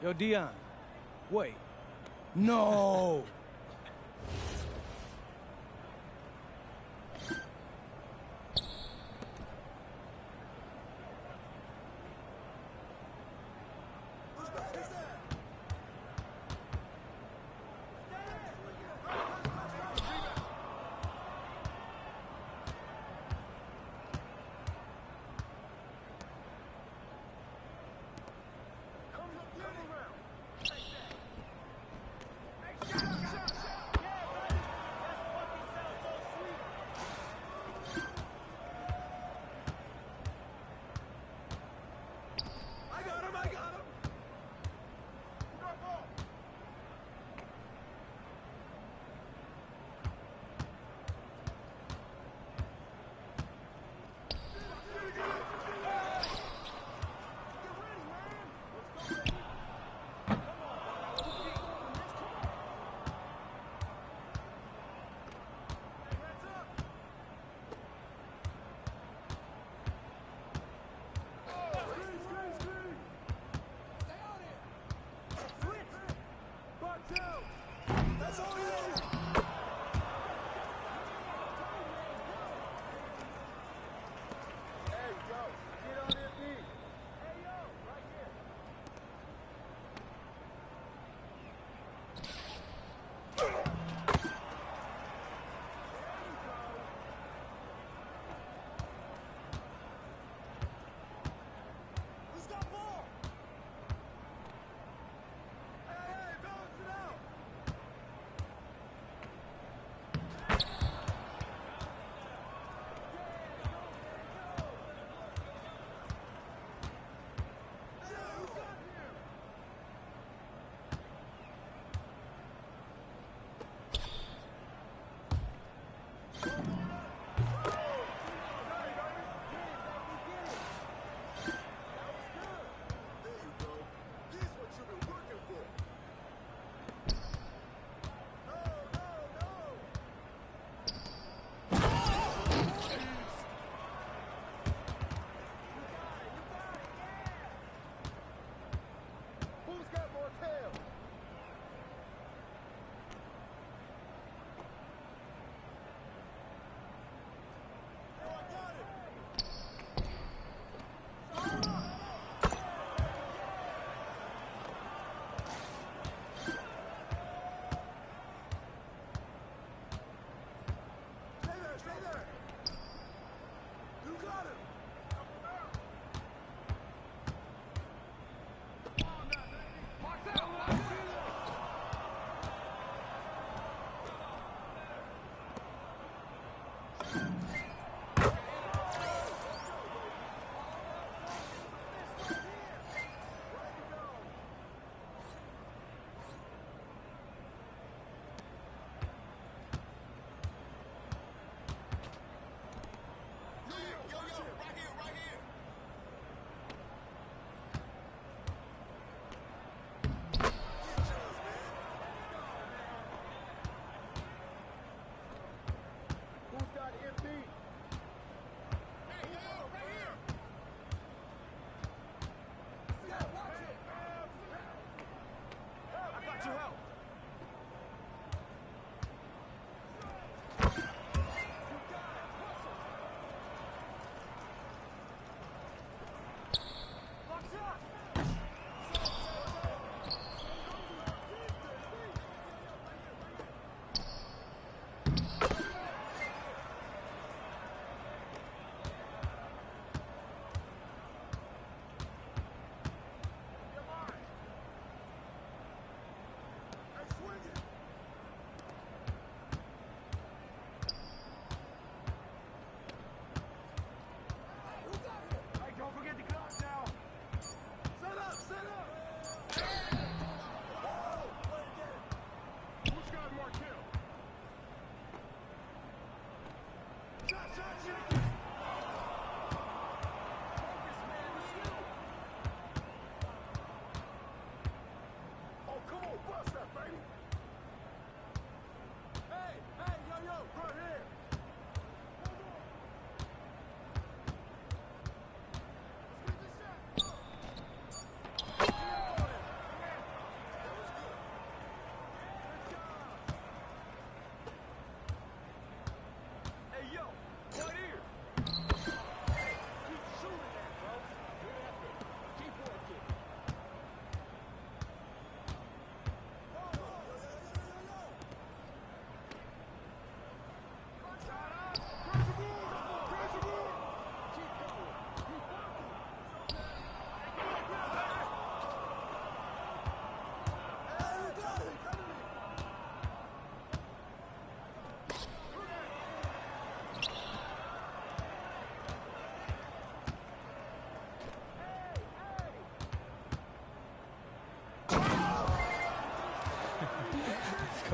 S6: Yo, Dion, wait. No!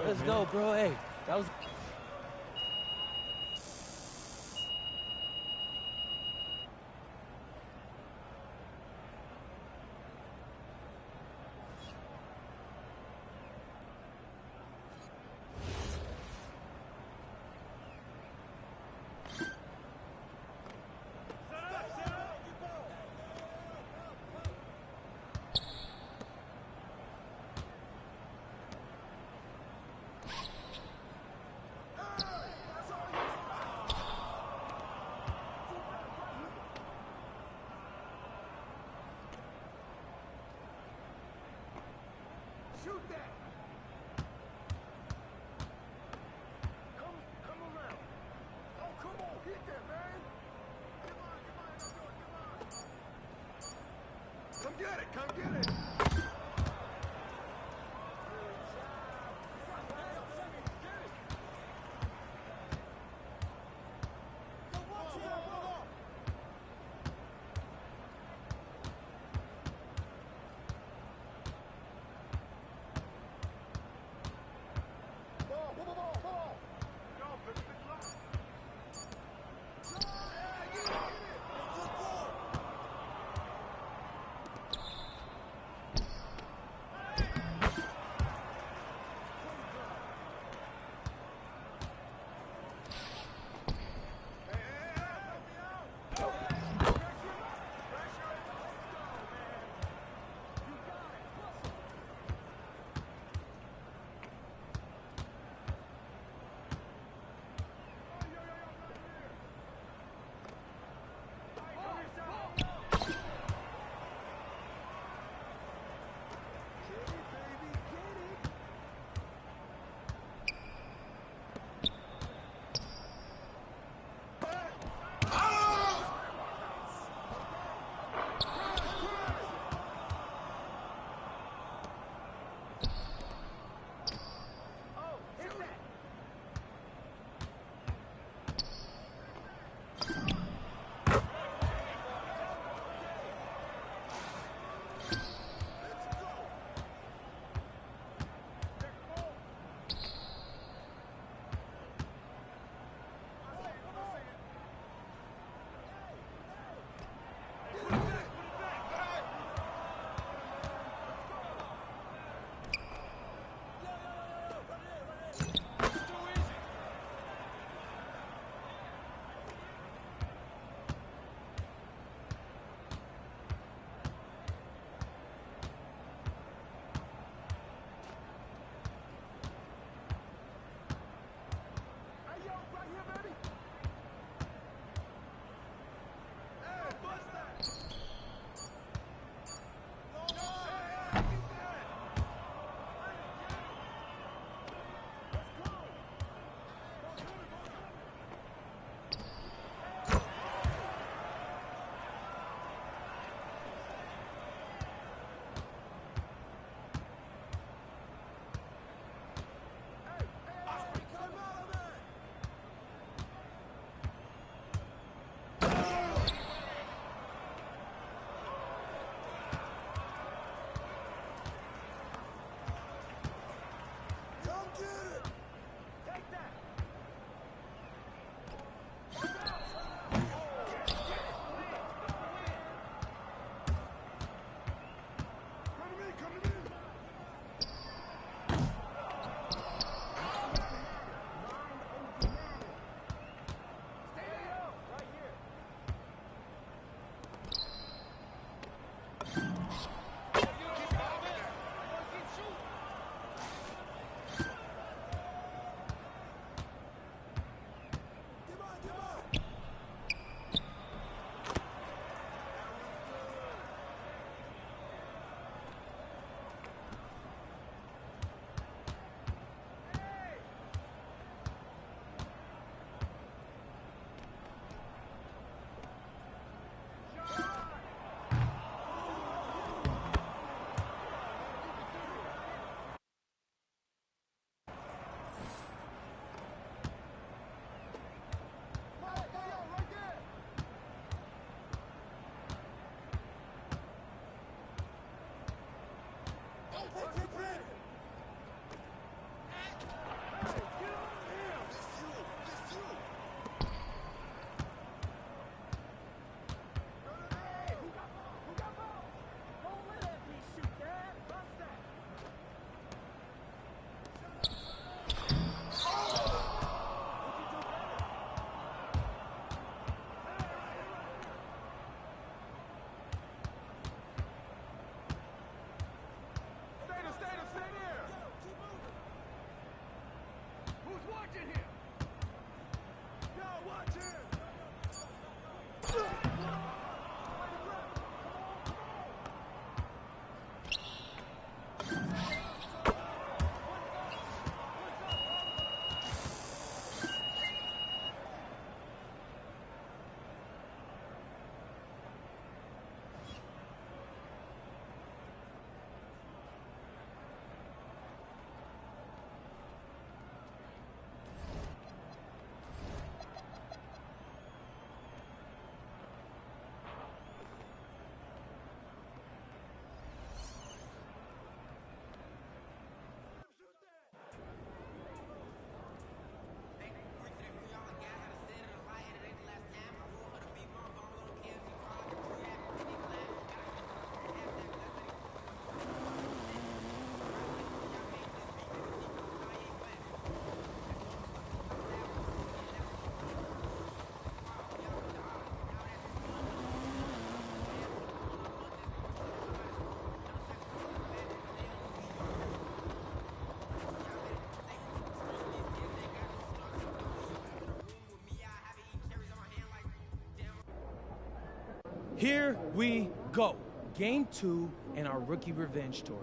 S6: go. Let's go, bro. Hey, that was.
S1: Shoot that! Come around. Oh, come on, hit that, man. Come get it, come get it.
S6: Here we go. Game 2 in our rookie revenge tour.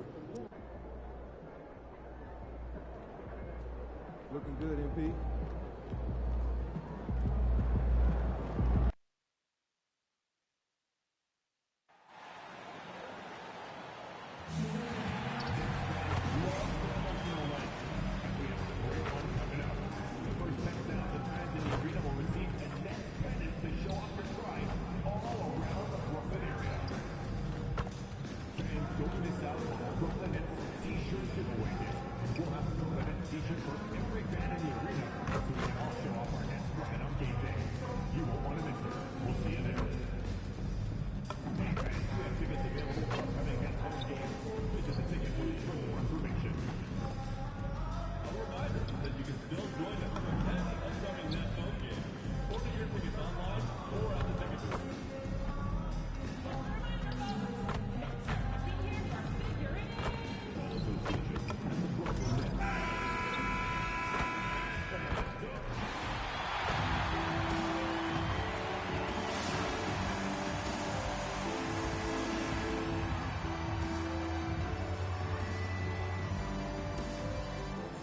S7: Looking good, MP.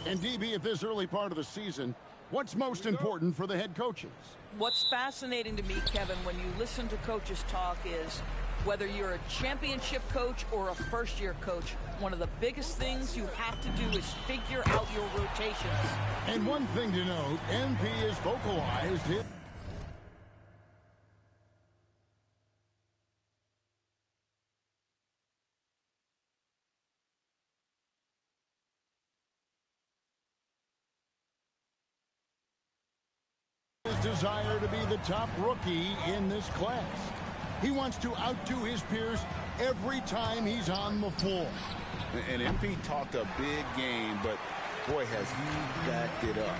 S16: And DB, at this early part of the season, what's most important for the head coaches?
S11: What's fascinating to me, Kevin, when you listen to coaches talk is whether you're a championship coach or a first-year coach, one of the biggest things you have to do is figure out your rotations.
S16: And one thing to note, MP has vocalized his... desire to be the top rookie in this class. He wants to outdo his peers every time he's on the floor.
S10: And MP talked a big game, but boy, has he backed it up.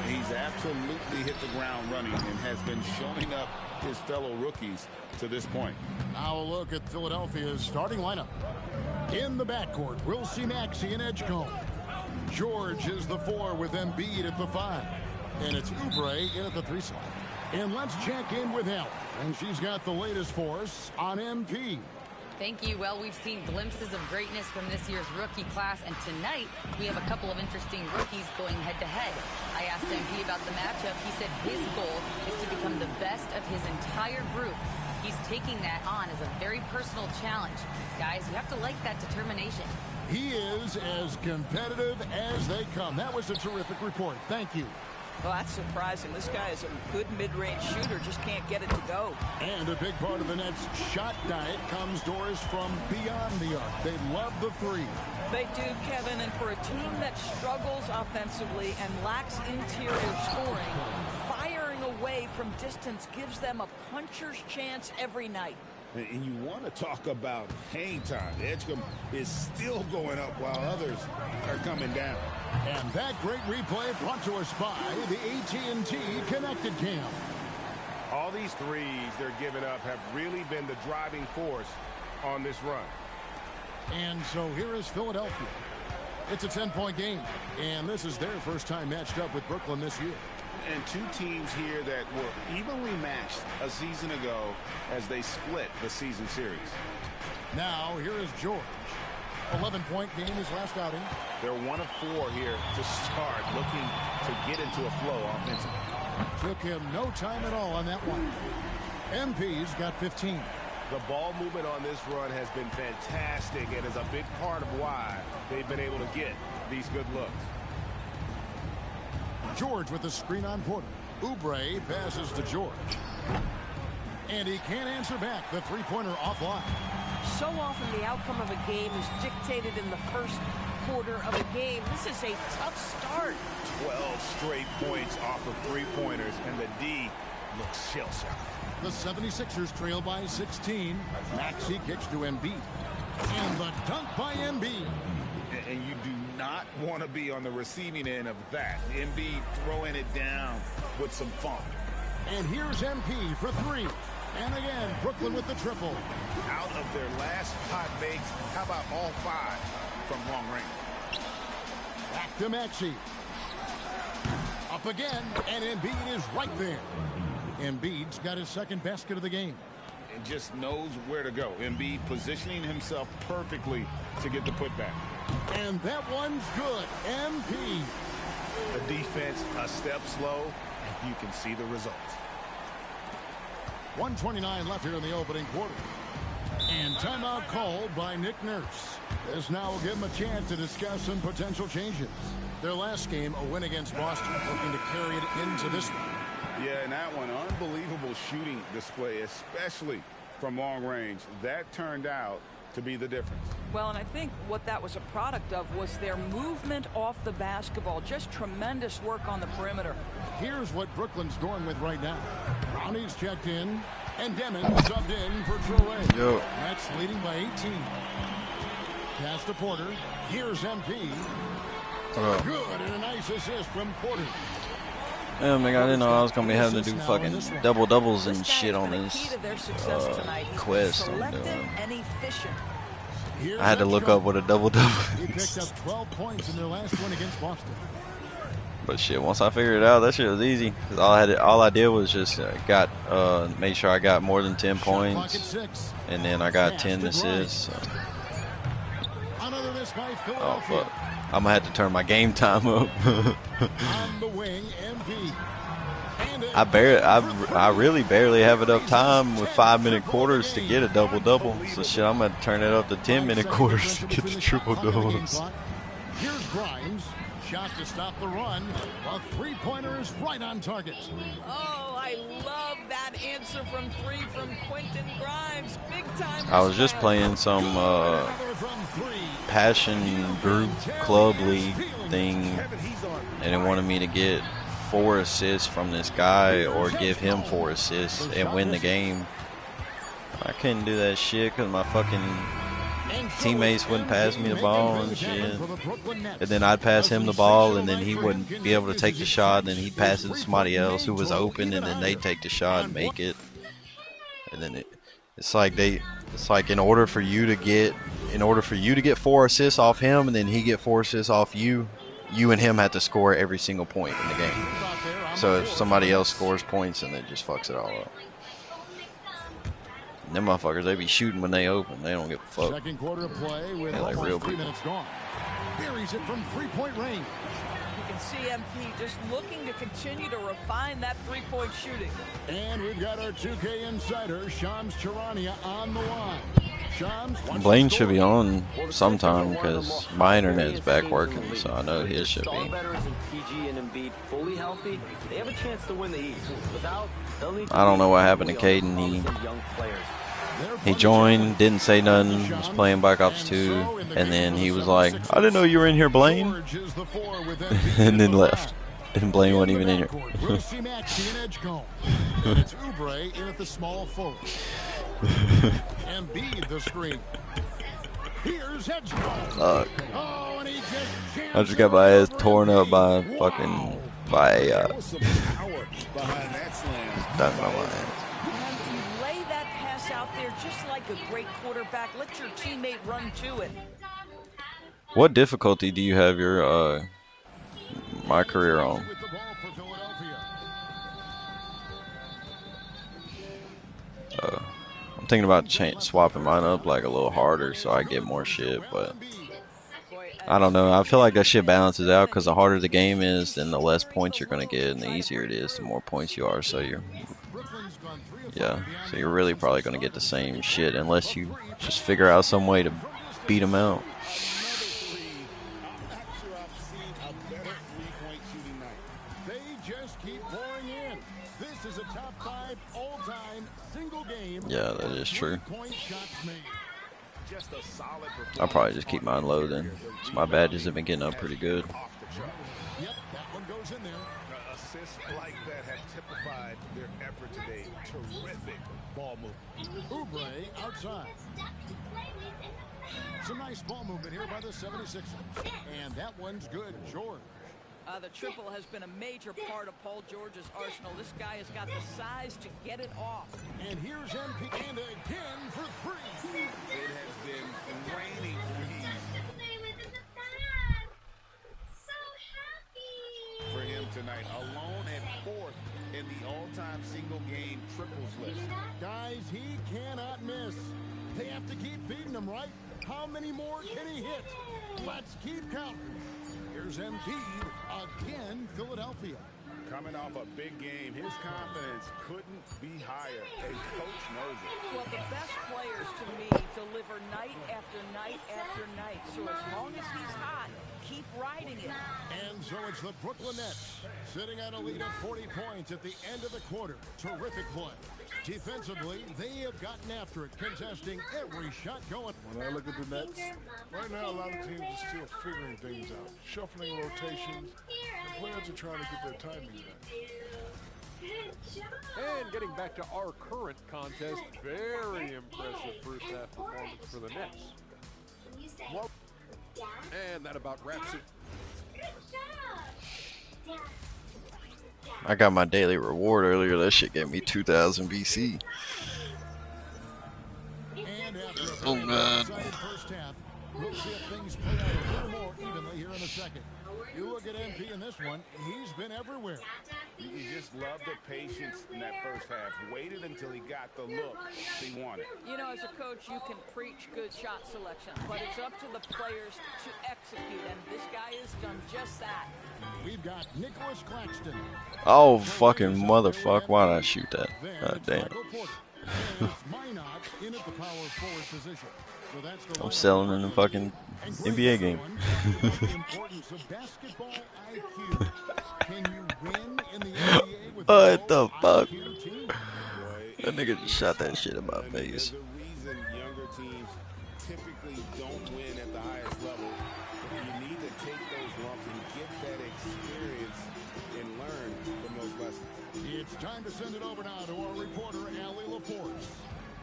S10: He's absolutely hit the ground running and has been showing up his fellow rookies to this point.
S16: Now a look at Philadelphia's starting lineup. In the backcourt, we'll see Maxey and Edgecombe. George is the 4 with Embiid at the 5. And it's Oubre in at the 3 slot. And let's check in with Helen. And she's got the latest for us on MP.
S20: Thank you. Well, we've seen glimpses of greatness from this year's rookie class, and tonight we have a couple of interesting rookies going head-to-head. I asked MP about the matchup. He said his goal is to become the best of his entire group. He's taking that on as a very personal challenge. Guys, you have to like that determination.
S16: He is as competitive as they come. That was a terrific report. Thank you.
S11: Well, that's surprising. This guy is a good mid-range shooter, just can't get it to go.
S16: And a big part of the Nets' shot diet comes, Doris, from beyond the arc. They love the 3.
S11: They do, Kevin, and for a team that struggles offensively and lacks interior scoring, firing away from distance gives them a puncher's chance every night.
S10: And you want to talk about hang time. Edgecombe is still going up while others are coming down.
S16: And that great replay brought to us by the AT&T Connected Cam.
S2: All these threes they're giving up have really been the driving force on this run.
S16: And so here is Philadelphia. It's a 10-point game, and this is their first time matched up with Brooklyn this year.
S10: And two teams here that were evenly matched a season ago as they split the season series.
S16: Now, here is George. 11-point game his last outing.
S10: They're 1 of 4 here to start, looking to get into a flow offensively.
S16: Took him no time at all on that one. MP's got 15.
S2: The ball movement on this run has been fantastic and is a big part of why they've been able to get these good looks.
S16: George with the screen on Porter. Oubre passes to George. And he can't answer back. The three-pointer offline.
S11: So often the outcome of a game is dictated in the first quarter of a game. This is a tough start.
S10: 12 straight points off of three-pointers, and the D looks shell-shocked.
S16: The 76ers trail by 16. Maxey kicks to Embiid. And the dunk by Embiid.
S10: And you do not want to be on the receiving end of that. Embiid throwing it down with some funk.
S16: And here's MP for 3. And again, Brooklyn with the triple.
S10: Out of their last 5 makes, how about all 5 from long range?
S16: Back to Maxey. Up again, and Embiid is right there. Embiid's got his second basket of the game.
S18: and just knows where to go. Embiid positioning himself perfectly to get the putback.
S16: And that one's good. MP.
S2: The defense a step slow, and you can see the results.
S16: 1:29 left here in the opening quarter. And timeout called by Nick Nurse. This now will give them a chance to discuss some potential changes. Their last game, a win against Boston, looking to carry it into this one.
S18: Yeah, and that one, unbelievable shooting display, especially from long range. That turned out to be the difference.
S11: Well, and I think what that was a product of was their movement off the basketball. Just tremendous work on the perimeter.
S16: Here's what Brooklyn's going with right now. Brownie's checked in, and Demon subbed in for Traore.
S5: Yo.
S16: Nets leading by 18. Pass to Porter. Here's MP. Good, and a nice assist from Porter.
S5: Yeah, man, I didn't know I was going to be having to do fucking double-doubles and shit on this quest I'm doing. I had to look up what a double-double
S16: He picked up 12 points in their last one against Boston.
S5: But shit, once I figured it out, that shit was easy. Cause all I did was just made sure I got more than 10 points, and then I got 10 assists. So. Oh fuck! I'm gonna have to turn my game time up. I really barely have enough time with 5-minute quarters to get a double-double. So shit, I'm gonna turn it up to 10-minute quarters to get the triple-doubles.
S16: Here's Grimes. Shot to stop the run. A three-pointer is right on target.
S11: Oh, I love that answer from three from Quentin Grimes. Big time.
S5: I was just playing some passion group club league thing, and it wanted me to get 4 assists from this guy or give him 4 assists and win the game. I couldn't do that shit because my fucking teammates wouldn't pass me the ball and shit. And then I'd pass him the ball, and then he wouldn't be able to take the shot, and then he'd pass it to somebody else who was open, and then they'd take the shot and make it. And then it's like in order for you to get 4 assists off him, and then he get 4 assists off you, you and him have to score every single point in the game. So if somebody else scores points, and it just fucks it all up. Them motherfuckers, they be shooting when they open. They don't give a fuck.
S16: Second quarter of play with
S5: like real
S16: 3
S5: people.
S16: minutes gone. Buries it from three-point range.
S11: You can see MP just looking to continue to refine that three-point shooting.
S16: And we've got our 2K insider, Shams Charania, on the line. Shams,
S5: Blaine should be on sometime because my internet is back working, so I know his should
S19: All
S5: be.
S19: veterans in PG and Embiid fully healthy, they have a chance to win the East. Without, they'll need to
S5: I don't know what happened to Caden. He joined, didn't say nothing, was playing Black Ops 2, and then he was like, I didn't know you were in here, Blaine. And then left. And Blaine wasn't even in here.
S16: Brucey Maxey and Edgecombe. And it's Oubre in at the small forward. Embiid the screen. Here's Edgecombe.
S5: Fuck.
S16: Oh, and he just
S5: I just got my ass torn up by fucking
S18: Behind that slam.
S5: Done by my ass.
S11: You lay that pass out there just like a great quarterback. Let your teammate run to it.
S5: What difficulty do you have your my career on? I'm thinking about swapping mine up like a little harder so I get more shit, but I don't know. I feel like that shit balances out because the harder the game is, then the less points you're gonna get, and the easier it is, the more points you are. So you're really probably gonna get the same shit unless you just figure out some way to beat them out.
S16: They just keep pouring in. This is a top 5 all-time single game.
S5: Yeah, that is true.
S16: Point shots made.
S18: Just a solid
S5: I'll probably just keep mine low then. So my badges have been getting up pretty good.
S16: Yep, that one goes in there.
S18: Assists like that have typified their effort today. Terrific ball movement.
S16: Oubre outside. Some nice ball movement here by the 76ers. And that one's good. George.
S11: The triple has been a major part of Paul George's arsenal. This guy has got the size to get it off.
S16: And here's MP, and again for 3.
S18: It has been raining for him tonight. Alone at 4th in the all-time single game.
S10: per-game triples list.
S16: Guys, he cannot miss. They have to keep feeding him, right? How many more can he hit? Let's keep counting. Here's Embiid again, Philadelphia.
S10: Coming off a big game, his confidence couldn't be higher, and Coach knows it.
S11: Well, the best players, to me, deliver night after night after night. So as long as he's hot, keep riding it.
S16: And so it's the Brooklyn Nets sitting at a lead of 40 points at the end of the quarter. Terrific play. Defensively, they have gotten after it, contesting every shot going.
S7: When I look at the Nets, right now a lot of teams are still figuring things out, shuffling rotations, and players are trying to get their timing right.
S21: And getting back to our current contest, very impressive first half performance for the Nets. Well, and that about wraps it.
S5: I got my daily reward earlier. That shit gave me 2,000 BC. Oh god.
S16: First half, we'll see if things play out a little more evenly here in a second. You look at MP in this one, he's been everywhere.
S10: You just love the patience in that first half. Waited until he got the look he wanted.
S11: You know, as a coach, you can preach good shot selection, but it's up to the players to execute, and this guy has done just that.
S16: We've got Nicholas Claxton.
S5: Oh, fucking motherfucker. Why did I shoot that? God damn. I'm selling in the fucking NBA game. What the fuck? That nigga just shot that shit in my face.
S10: There's a reason younger teams typically don't win at the highest level. You need to take those lumps and get that experience and learn from those lessons.
S16: It's time to send it over now to our reporter, Allie LaForce.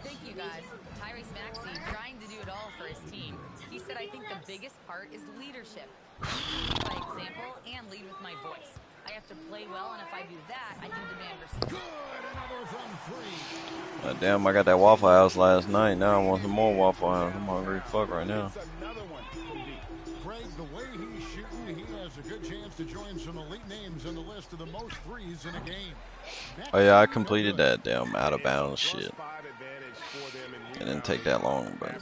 S20: Thank you, guys. Tyrese Maxey trying to do it all for his team. He said, I think the biggest part is leadership. I need to lead by example and lead with my voice. I have to play well, and if I do that, I can demand respect.
S16: Good, another from three.
S5: Damn, I got that Waffle House last night. Now I want some more Waffle House. I'm hungry as fuck right now.
S16: Craig, the way he's shooting, he has a good chance to join some elite names on the list of the most threes in a game.
S5: Oh yeah, I completed that damn out of bounds shit. It didn't take that long, but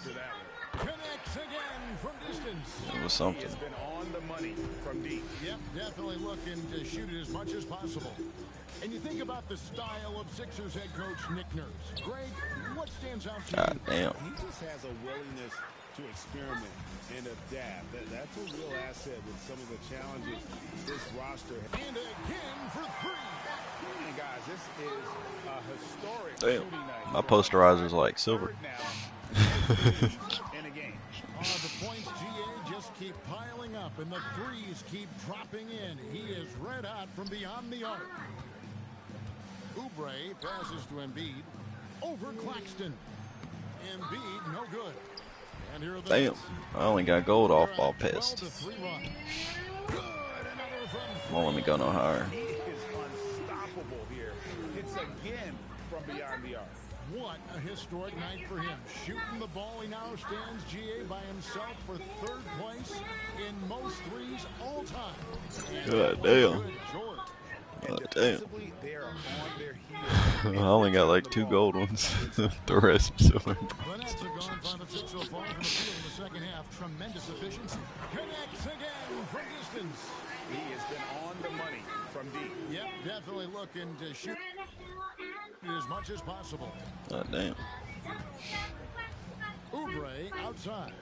S5: it was something.
S16: Yep, definitely looking to shoot it as much as possible. And you think about the style of Sixers head coach Nick Nurse. Greg, what stands out to you?
S5: God damn.
S10: He just has a willingness to experiment and adapt. That's a real asset with some of the challenges this roster has.
S16: And again for three.
S10: And guys, this is a historic
S5: Damn.
S10: shooting night.
S5: My posterizer's like silver.
S10: In a game.
S16: The points, GA, just keep piling up, and the threes keep dropping in. He is red hot from beyond the arc. Oubre passes to Embiid. Over Claxton. Embiid, no good. And here are the
S5: Damn.
S16: Nets.
S5: I only got gold off ball pissed.
S16: 12-3 run. Good, another from
S5: Won't let me go no higher.
S10: He is unstoppable here. It's again from beyond the arc.
S16: What a historic night for him. Shooting the ball, he now stands, GA, by himself for third place in most threes all time. And
S5: God damn.
S16: George.
S5: God damn.
S10: They are on their heels.
S5: I only got like 2 gold ones. The rest silver.
S16: The Nets have gone 5 of 6 so far from the field in the second half. Tremendous efficiency. Connects again from distance.
S10: He has been on the money from deep.
S16: Yep, definitely looking to shoot as much as possible.
S5: God damn.
S16: Oubre outside.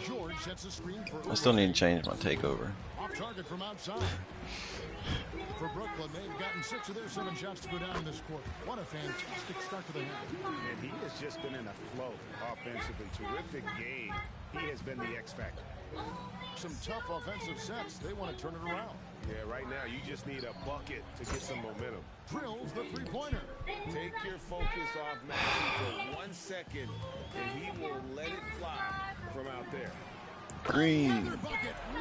S16: George sets a screen for
S5: I still need to change my takeover.
S16: off target from outside. For Brooklyn, they've gotten 6 of their 7 shots to go down in this quarter. What a fantastic start to the half.
S10: And he has just been in a flow offensively. Terrific game. He has been the X factor.
S16: Some tough offensive sets. They want to turn it around.
S2: Yeah, right now you just need a bucket to get some momentum.
S16: Drills the three-pointer.
S10: Take your focus off Maxey for 1 second, and he will let it fly from out there.
S5: Green.
S16: Another bucket. Wow.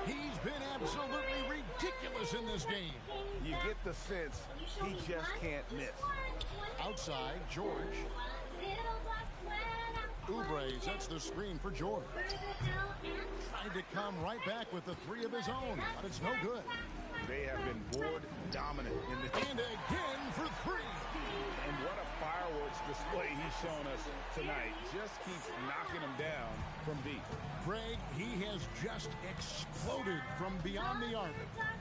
S16: He's been absolutely ridiculous in this game.
S2: You get the sense he just can't miss.
S16: Outside, George. Oubre sets the screen for George. Trying to come right back with the 3 of his own, but it's no good.
S18: They have been board dominant in the
S16: And again for three.
S18: And what a fireworks display he's shown us tonight. Just keeps knocking them down from deep.
S16: Greg, he has just exploded from beyond the arc.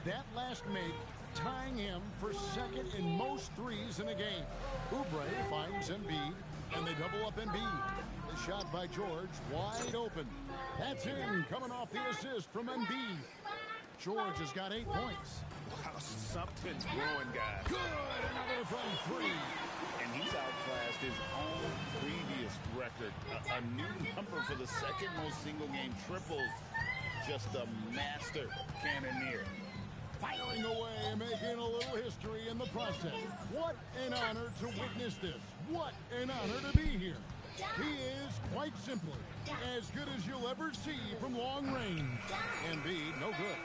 S16: That last make tying him for second in most threes in a game. Oubre finds Embiid, and they double up Embiid. The shot by George, wide open. That's in, coming off the assist from Embiid. George has got 8 points.
S18: Wow, something's growing, guys.
S16: Good, another from three.
S18: And he's outclassed his own previous record. A new number for the second most single-game triples. Just a master cannoneer.
S16: Firing away and making a little history in the process. What an honor to witness this. What an honor to be here. He is, quite simply, as good as you'll ever see from long range. Embiid, no good.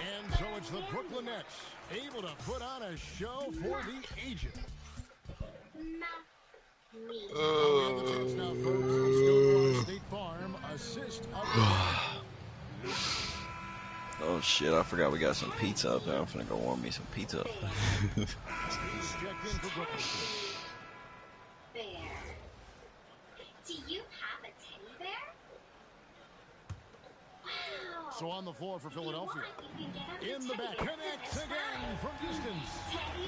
S16: And so it's the Brooklyn Nets, able to put on a show for the ages. We have the chance now, folks. Let's go to our State Farm assist of the game.
S5: Oh shit, I forgot we got some pizza up there. I'm finna go warm me some pizza up.
S16: He's checked in for Brooklyn.
S3: Bear. Do you have a teddy bear? Wow.
S16: So on the floor for Philadelphia. In the back, connects again from distance.
S3: Teddy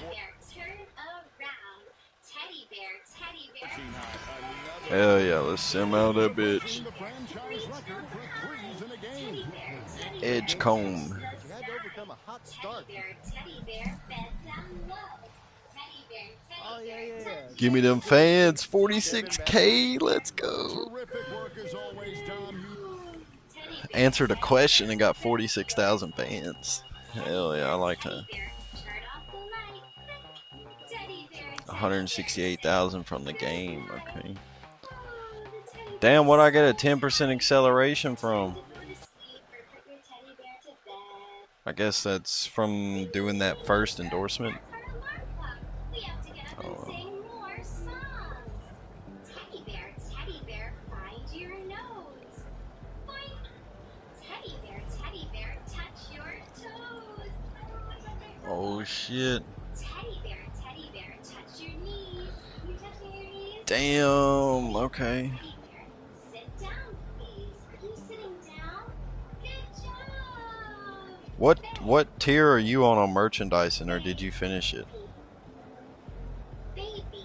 S3: bear, turn around. Teddy bear, teddy bear.
S5: Hell yeah, let's sim out that bitch.
S16: The franchise record for threes in a game.
S5: Edge comb.
S12: You had to overcome a hot start.
S3: Teddy bear, bed down low. Teddy bear,
S12: Oh, yeah.
S5: Give me them fans, 46K, let's go.
S16: Terrific work as always, Tom.
S5: Answered a question and got 46,000 fans. Hell yeah, I like that. 168,000 from the game, okay. Damn, what I get a 10% acceleration from? I guess that's from doing that first endorsement. Oh.
S3: Teddy bear, find your nose. Teddy bear, touch your toes.
S5: Oh shit.
S3: Teddy bear, touch your knees. You touching your knees?
S5: Damn, okay.
S3: Sit down, please. Are you sitting down? Good job.
S5: What tier are you on merchandising, or did you finish it?
S3: Baby.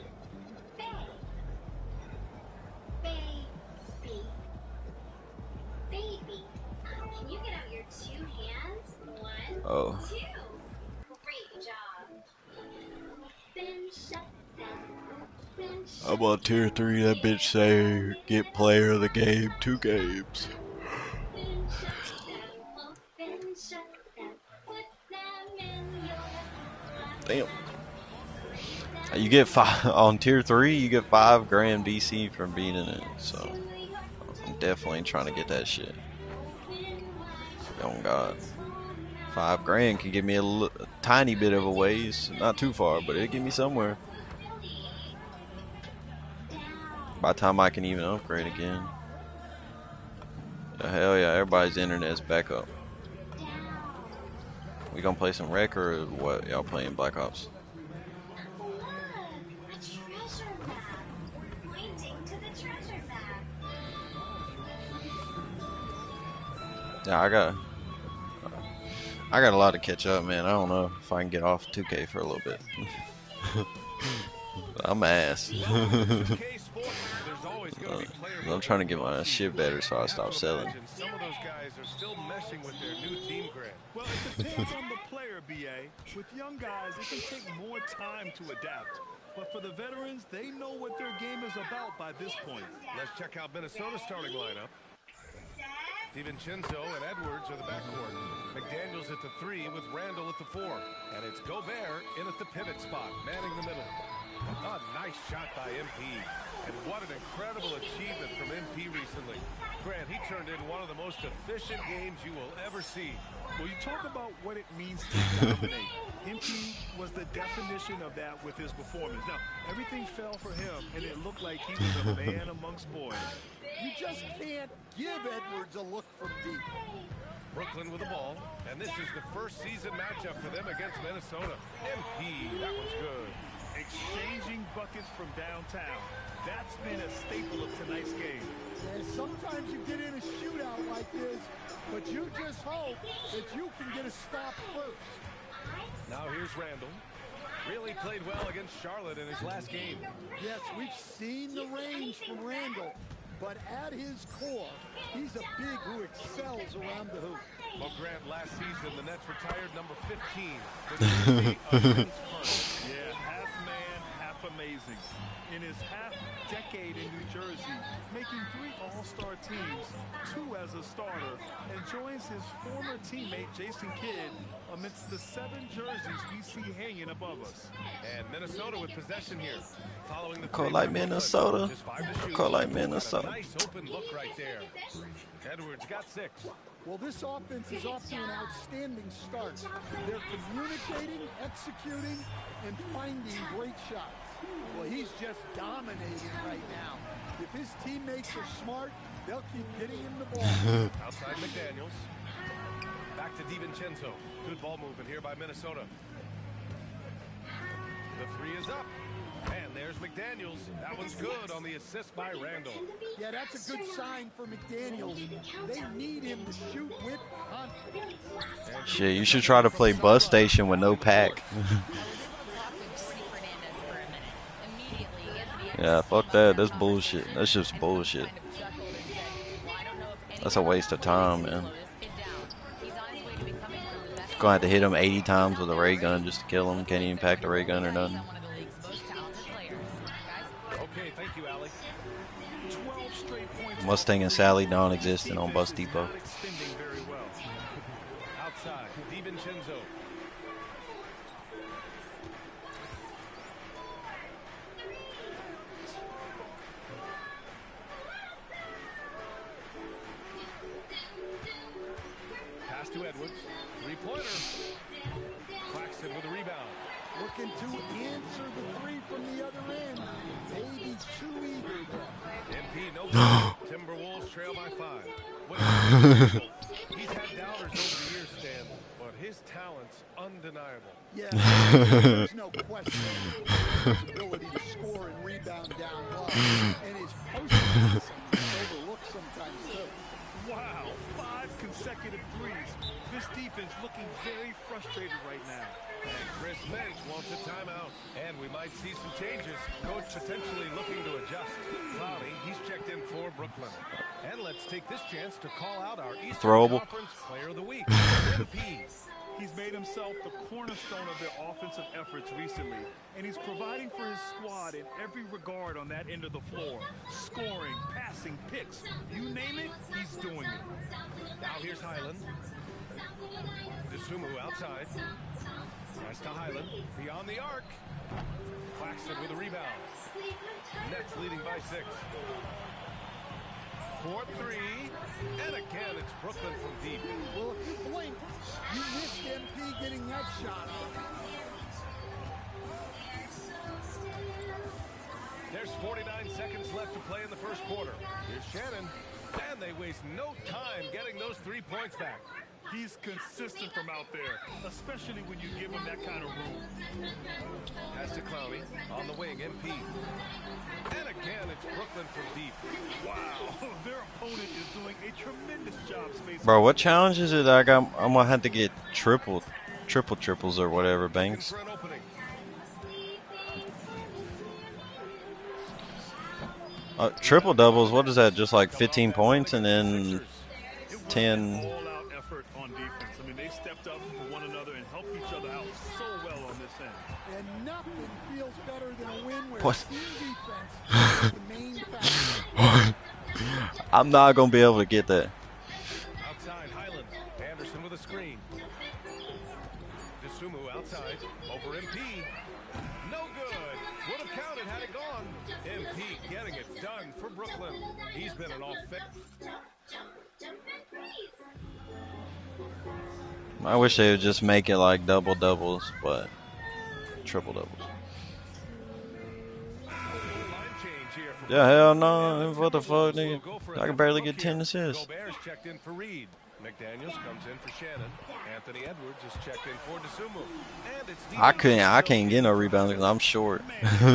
S3: Can you get out your 2 hands? 1,
S5: Oh.
S3: 2. Great job. Then shut down. Then shut
S5: I'm on tier 3, that bitch say get player of the game 2 games.
S3: Then shut down. Open, shut down. Put them in your
S5: Damn. You get 5 on tier 3. You get 5 grand BC from being in it. So I'm definitely trying to get that shit. Oh God, 5 grand can give me a tiny bit of a ways, not too far, but it'll get me somewhere. By the time I can even upgrade again. Hell yeah, everybody's internet's back up. We gonna play some rec or what? Y'all playing Black Ops? Yeah, I got a lot to catch up, man. I don't know if I can get off 2K for a little bit. I'm ass. I'm trying to get my shit better so I stop selling.
S2: Some of those guys are still meshing with their new team grid.
S23: Well, it depends on the player, BA. With young guys, it can take more time to adapt. But for the veterans, they know what their game is about by this point.
S2: Let's check out Minnesota's starting lineup. DiVincenzo and Edwards are the backcourt. McDaniels at the 3 with Randall at the 4. And it's Gobert in at the pivot spot, manning the middle. A nice shot by MP. And what an incredible achievement from MP recently. Grant, he turned in one of the most efficient games you will ever see.
S23: Well, you talk about what it means to dominate. MP was the definition of that with his performance. Now, everything fell for him, and it looked like he was a man amongst boys.
S14: You just can't give Edwards a look from deep.
S2: Brooklyn with the ball, and this is the first season matchup for them against Minnesota. MP, that one's good.
S23: Exchanging buckets from downtown. That's been a staple of tonight's game.
S14: And sometimes you get in a shootout like this, but you just hope that you can get a stop first.
S2: Now here's Randall. Really played well against Charlotte in his last game.
S14: Yes, we've seen the range from Randall, but at his core, he's a big who excels around the hoop.
S2: Well, Grant, last season, the Nets retired number 15.
S23: Yeah, half man, half amazing. In his half-decade in New Jersey, making 3 All-Star teams, 2 as a starter, and joins his former teammate Jason Kidd amidst the 7 jerseys we see hanging above us.
S2: And Minnesota with possession here. Following the
S5: Call like Minnesota. Call like Minnesota.
S2: Nice open look right there. Edwards got 6.
S14: Well, this offense is off to an outstanding start. They're communicating, executing, and finding great shots. Well, he's just dominating right now. If his teammates are smart, they'll keep getting him the ball.
S2: Outside McDaniels. Back to DiVincenzo. Good ball movement here by Minnesota. The 3 is up. And there's McDaniels. That one's good on the assist by Randall.
S14: Yeah, that's a good sign for McDaniels. They need him to shoot with confidence.
S5: Shit, you should try to play Bus Station with no pack. Yeah, fuck that. That's bullshit. That's just bullshit. That's a waste of time, man. Gonna have to hit him 80 times with a ray gun just to kill him. Can't even pack the ray gun or nothing.
S2: Okay, thank you, Alec.
S5: Mustang and Sally non-existent on Bus Depot.
S2: Outside, DiVincenzo. Pass to Edwards. 3-pointer. Claxton with a rebound.
S14: Looking to answer the 3 from the other end. Maybe too eager there.
S2: MP, no good. Timberwolves trail by 5. He's had doubters over the years, Stan, but his talent's undeniable.
S14: Yeah, there's no question. His ability to score and rebound down low. And his post overlooked sometimes, too.
S23: Wow, 5 consecutive threes. This defense looking very frustrated right now.
S2: And Chris Mensch wants a timeout. And we might see some changes. Coach potentially looking to adjust. Clowney, he's checked in for Brooklyn. And let's take this chance to call out our Eastern Conference Player of the Week, MP.
S23: He's made himself the cornerstone of their offensive efforts recently, and he's providing for his squad in every regard on that end of the floor. Scoring, passing, picks, you name it, he's doing it.
S2: Now here's Highland. Dosunmu outside. Pass to Highland. Beyond the arc. Claxton with a rebound. Nets leading by 6. 4-3. And again, it's Brooklyn from deep.
S14: Well, if you blink, you missed MP getting that shot off.
S2: There's 49 seconds left to play in the first quarter. Here's Shannon. And they waste no time getting those 3 points back.
S23: He's consistent from out there, especially when you give him that kind of room.
S2: Pass to Clowney. On the wing, MP. And again, it's Brooklyn from deep.
S23: Wow, their opponent is doing a tremendous job spacing.
S5: Bro, what challenge is it? I'm gonna have to get triple triples or whatever, Banks. Triple doubles, what is that? Just like 15 points and then 10.
S23: All-out effort on defense. I mean, they stepped up for one another and helped each other out so well on this end.
S14: And nothing feels better than a win where
S5: What?
S14: team defense is the main factor.
S5: I'm not gonna be able to get that.
S2: Outside, Highland. Anderson with a screen. Dosunmu outside. Over MP. No good. Would have counted had it gone. MP getting it done for Brooklyn. He's been an offense.
S5: I wish they would just make it like double doubles, but triple doubles. Yeah, hell no. What the fuck, nigga? I can barely get 10 assists.
S2: Gobert's checked in for Reed. McDaniels comes in for Shannon. Anthony Edwards is checked in for Dosunmu. And it's
S5: I can't get no rebounds because I'm short.
S2: That's 3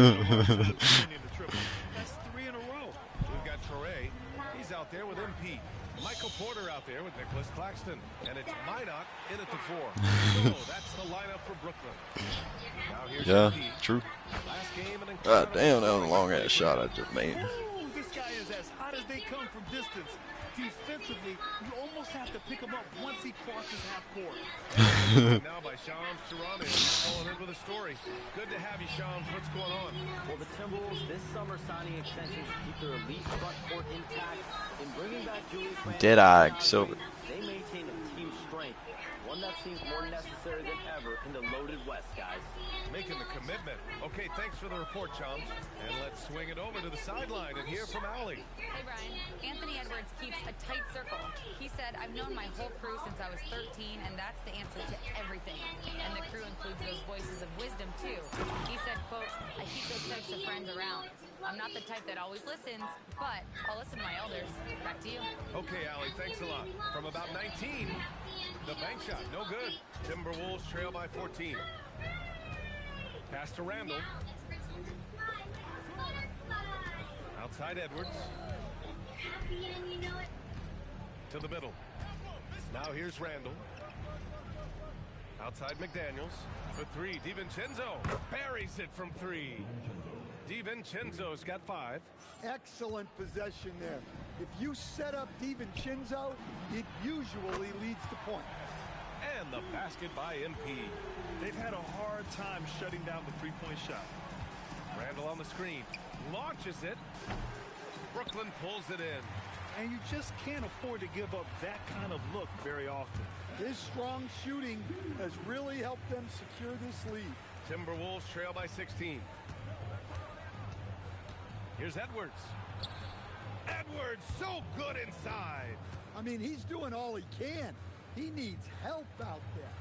S2: in a row. We've got Torrey. He's out there with MP. Michael Porter out there with Nicholas Claxton. And it's Minot in at the 4. So that's the lineup for Brooklyn. Now here's
S5: Yeah,
S2: MP.
S5: true.
S2: Last game, an
S5: God damn, that was a long ass shot I just made.
S23: Ooh, this guy is as hot as they come from distance. Defensively, you almost have to pick him up once he crosses half court.
S2: Now by Shams Charania, calling in with a story. Good to have you, Shams. What's going on?
S19: Well, the Timberwolves this summer signing extensions to keep their elite front court intact and bringing back Julius Randle.
S5: Dead-eye Silver.
S19: They maintain a team strength, one that seems more necessary than ever in the loaded West, guys.
S2: Making the commitment. Okay, thanks for the report, Shams. And let's swing it over to the sideline and hear from Allie.
S20: Hey, Brian. Anthony Edwards keeps a tight circle. He said, I've known my whole crew since I was 13, and that's the answer to everything. And the crew includes those voices of wisdom, too. He said, quote, I keep those types of friends around. I'm not the type that always listens, but I'll listen to my elders. Back to you.
S2: Okay, Allie, thanks a lot. From about 19, the bank shot, no good. Timberwolves trail by 14. Pass to Randall. Outside Edwards. To the middle. Now here's Randall. Outside McDaniels. For 3, DiVincenzo buries it from 3. DiVincenzo's got 5.
S14: Excellent possession there. If you set up DiVincenzo, it usually leads to points.
S2: And the basket by MP.
S23: They've had a hard time shutting down the three-point shot.
S2: Randall on the screen. Launches it. Brooklyn pulls it in.
S23: And you just can't afford to give up that kind of look very often.
S14: His strong shooting has really helped them secure this lead.
S2: Timberwolves trail by 16. Here's Edwards. Edwards so good inside.
S14: I mean, he's doing all he can. He needs help out there.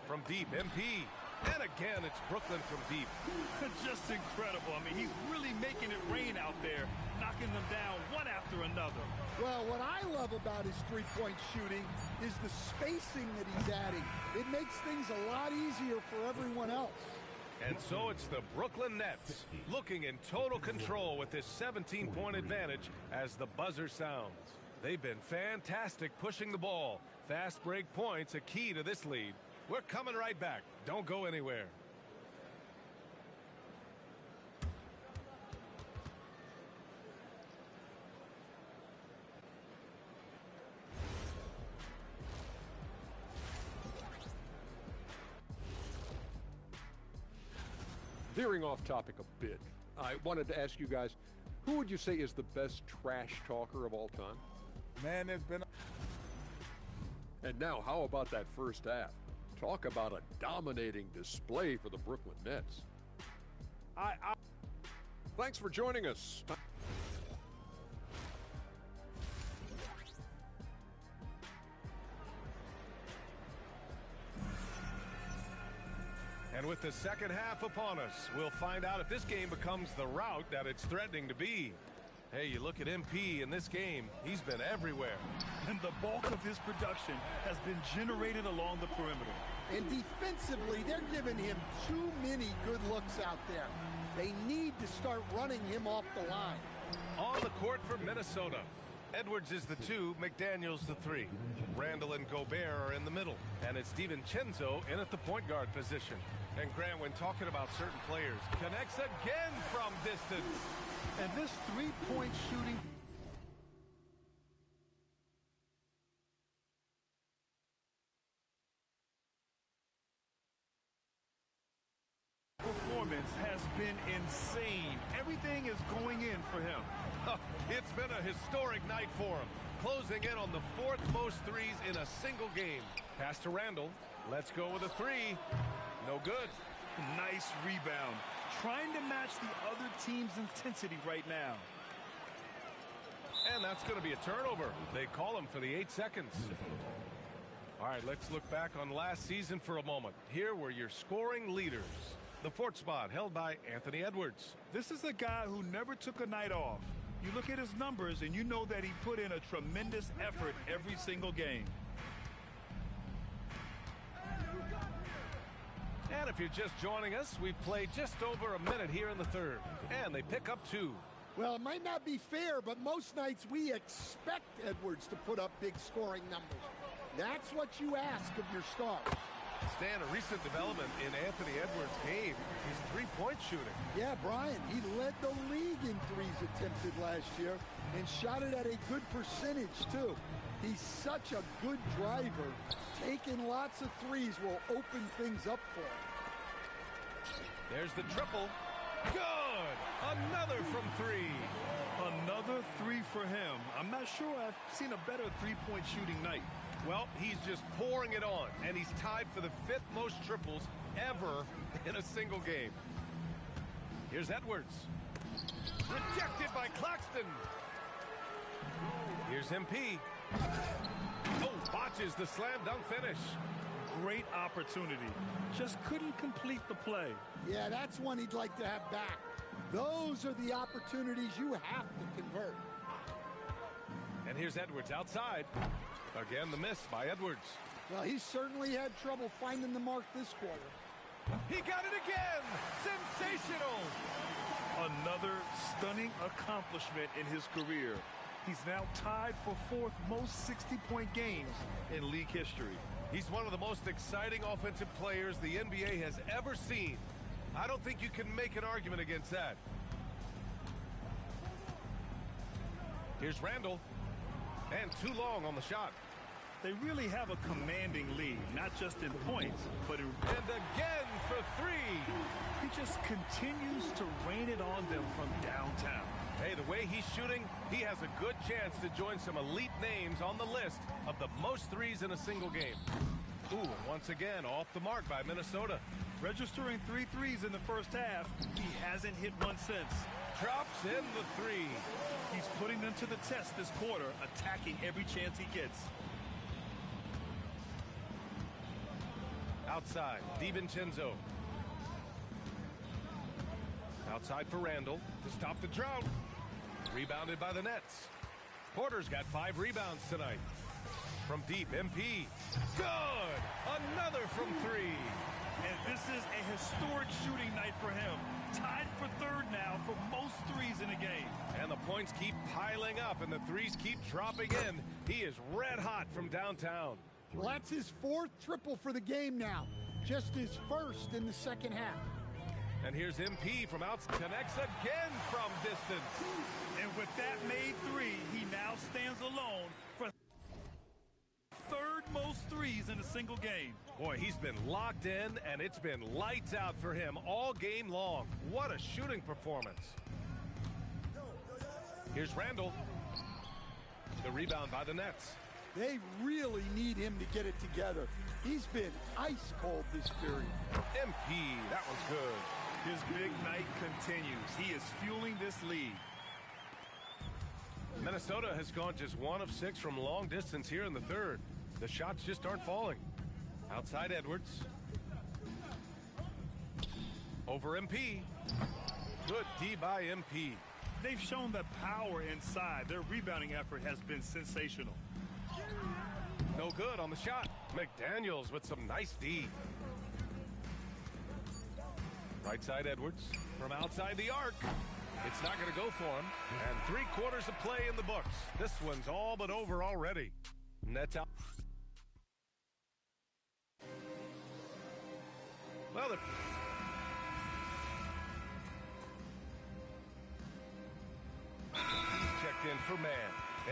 S2: From deep, MP. And again, it's Brooklyn from deep.
S23: Just incredible. I mean, he's really making it rain out there, knocking them down one after another.
S14: Well, what I love about his three-point shooting is the spacing that he's adding. It makes things a lot easier for everyone else.
S2: And so it's the Brooklyn Nets looking in total control with this 17-point advantage as the buzzer sounds. They've been fantastic pushing the ball. Fast break points a key to this lead. We're coming right back. Don't go anywhere.
S21: Veering off topic a bit, I wanted to ask you guys, who would you say is the best trash talker of all time?
S8: Man, there's been...
S21: And now, how about that first half? Talk about a dominating display for the Brooklyn Nets. Thanks for joining us.
S2: And with the second half upon us, we'll find out if this game becomes the rout that it's threatening to be. Hey, you look at MP in this game, he's been everywhere.
S23: And the bulk of his production has been generated along the perimeter.
S14: And defensively, they're giving him too many good looks out there. They need to start running him off the line.
S2: On the court for Minnesota. Edwards is the 2, McDaniels the 3. Randall and Gobert are in the middle. And it's DiVincenzo in at the point guard position. And Grant, when talking about certain players, connects again from distance.
S23: And this three-point shooting performance has been insane. Everything is going in for him.
S2: It's been a historic night for him. Closing in on the 4th most threes in a single game. Pass to Randall. Let's go with a 3. No good.
S23: Nice rebound. Trying to match the other team's intensity right now.
S2: And that's going to be a turnover. They call him for the 8 seconds. All right, let's look back on last season for a moment. Here were your scoring leaders. The 4th spot held by Anthony Edwards.
S23: This is a guy who never took a night off. You look at his numbers, and you know that he put in a tremendous effort every single game.
S2: And if you're just joining us, we've played just over a minute here in the third. And they pick up 2.
S14: Well, it might not be fair, but most nights we expect Edwards to put up big scoring numbers. That's what you ask of your stars.
S2: Stan, a recent development in Anthony Edwards' game is three-point shooting.
S14: Yeah, Brian, he led the league in threes attempted last year and shot it at a good percentage, too. He's such a good driver. Taking lots of threes will open things up for him.
S2: There's the triple. Good! Another from 3.
S23: Another 3 for him. I'm not sure I've seen a better three-point shooting night.
S2: Well, he's just pouring it on, and he's tied for the 5th most triples ever in a single game. Here's Edwards. Rejected by Claxton. Here's MP. Oh, botches the slam dunk finish.
S23: Great opportunity. Just couldn't complete the play.
S14: Yeah, that's one he'd like to have back. Those are the opportunities you have to convert.
S2: And here's Edwards outside. Again, the miss by Edwards.
S14: Well, he certainly had trouble finding the mark this quarter.
S2: He got it again! Sensational!
S23: Another stunning accomplishment in his career. He's now tied for 4th most 60-point games in league history.
S2: He's one of the most exciting offensive players the NBA has ever seen. I don't think you can make an argument against that. Here's Randall. And too long on the shot.
S23: They really have a commanding lead, not just in points, but in...
S2: And again for 3.
S23: He just continues to rain it on them from downtown.
S2: Hey, the way he's shooting, he has a good chance to join some elite names on the list of the most threes in a single game. Ooh, and once again, off the mark by Minnesota.
S23: Registering 3 threes in the first half, he hasn't hit one since.
S2: Drops in the 3.
S23: He's putting them to the test this quarter, attacking every chance he gets.
S2: Outside, DiVincenzo. Outside for Randall to stop the drought. Rebounded by the Nets. Porter's got 5 rebounds tonight. From deep, MP. Good! Another from 3.
S23: And this is a historic shooting night for him. Tied for 3rd now for most threes in a game.
S2: And the points keep piling up and the threes keep dropping in. He is red hot from downtown.
S14: Well, that's his 4th triple for the game now. Just his 1st in the second half.
S2: And here's MP from outside. Connects again from distance.
S23: And with that made 3, he now stands alone for 3rd most threes in a single game.
S2: Boy, he's been locked in, and it's been lights out for him all game long. What a shooting performance. Here's Randall. The rebound by the Nets.
S14: They really need him to get it together. He's been ice cold this period.
S2: MP, that one's good.
S23: His big night continues. He is fueling this lead.
S2: Minnesota has gone just 1 of 6 from long distance here in the 3rd. The shots just aren't falling. Outside Edwards. Over MP. Good D by MP.
S23: They've shown the power inside. Their rebounding effort has been sensational.
S2: No good on the shot. McDaniels with some nice D. Right side Edwards. From outside the arc. It's not going to go for him. And 3/4 of play in the books. This one's all but over already. Nets out. Well, he's checked in for man.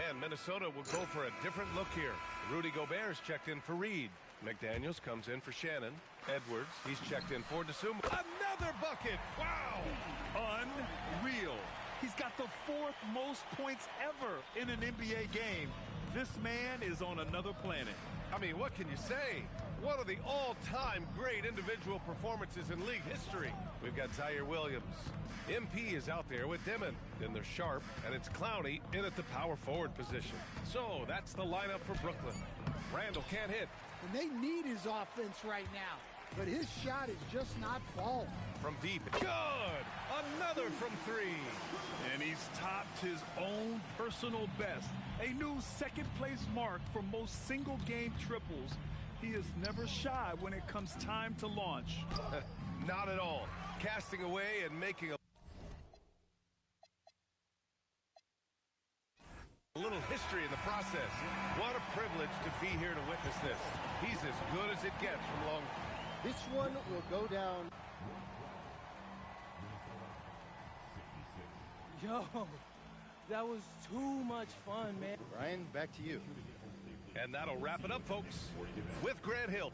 S2: And Minnesota will go for a different look here. Rudy Gobert's checked in for Reed. McDaniels comes in for Shannon. Edwards, he's checked in for DeSumo. Another bucket! Wow!
S23: Unreal. He's got the 4th most points ever in an NBA game. This man is on another planet.
S2: I mean, what can you say? One of the all-time great individual performances in league history. We've got Zaire Williams. MP is out there with Dimon. Then there's Sharp, and it's Clowney in at the power forward position. So that's the lineup for Brooklyn. Randall can't hit.
S14: And they need his offense right now. but his shot is just not falling.
S2: From deep. Good! Another from three.
S23: And he's topped his own personal best. A new second-place mark for most single-game triples. He is never shy when it comes time to launch.
S2: Not at all. Casting away and making a little history in the process. What a privilege to be here to witness this. He's as good as it gets from long.
S12: This one will go down.
S6: Yo, that was too much fun, man.
S12: Ryan, back to you.
S2: And that'll wrap it up, folks, with Grant Hill.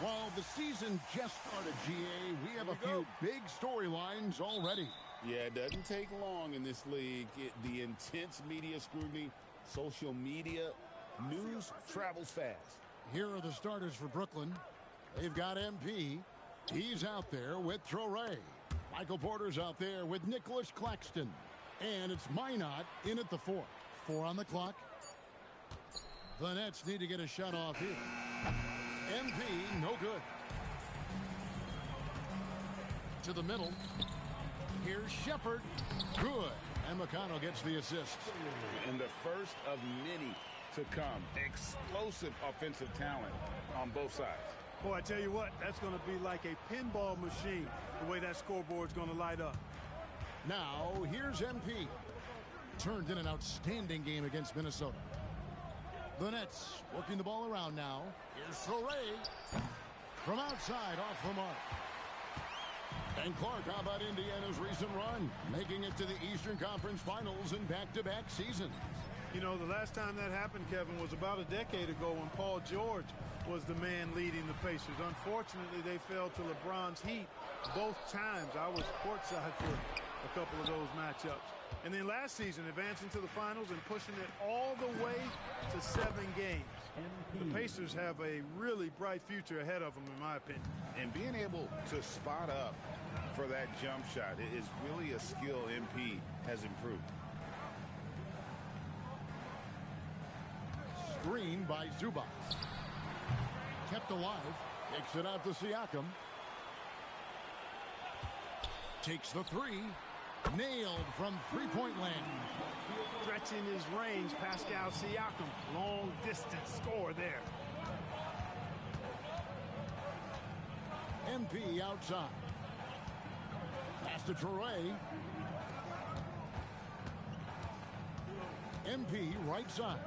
S16: Well, the season just started, GA. We have a few big storylines already.
S10: Yeah, it doesn't take long in this league. The intense media scrutiny, social media, news travels fast.
S16: Here are the starters for Brooklyn. They've got MP. He's out there with Traore. Michael Porter's out there with Nicholas Claxton. And it's Minot in at the 4. 4 on the clock. The Nets need to get a shot off here. MP, no good. To the middle. Here's Shepard. Good. And McConnell gets the assist.
S10: And the first of many to come. Explosive offensive talent on both sides.
S23: Boy, I tell you what, that's going to be like a pinball machine, the way that scoreboard's going to light up.
S16: Now, here's MP. Turned in an outstanding game against Minnesota. The Nets working the ball around now. Here's Traore. From outside, off the mark. And Clark, how about Indiana's recent run? Making it to the Eastern Conference Finals in back-to-back seasons.
S23: You know, the last time that happened, Kevin, was about a decade ago when Paul George was the man leading the Pacers. Unfortunately, they fell to LeBron's Heat both times. I was courtside for a couple of those matchups. And then last season, advancing to the finals and pushing it all the way to 7 games. The Pacers have a really bright future ahead of them, in my opinion.
S10: And being able to spot up for that jump shot is really a skill MP has improved.
S16: Screen by Zubac. Kept alive. Kicks it out to Siakam. Takes the 3. Nailed from three-point land.
S23: Stretching his range, Pascal Siakam. Long distance score there.
S16: MP outside. Pass to Traore. MP right side.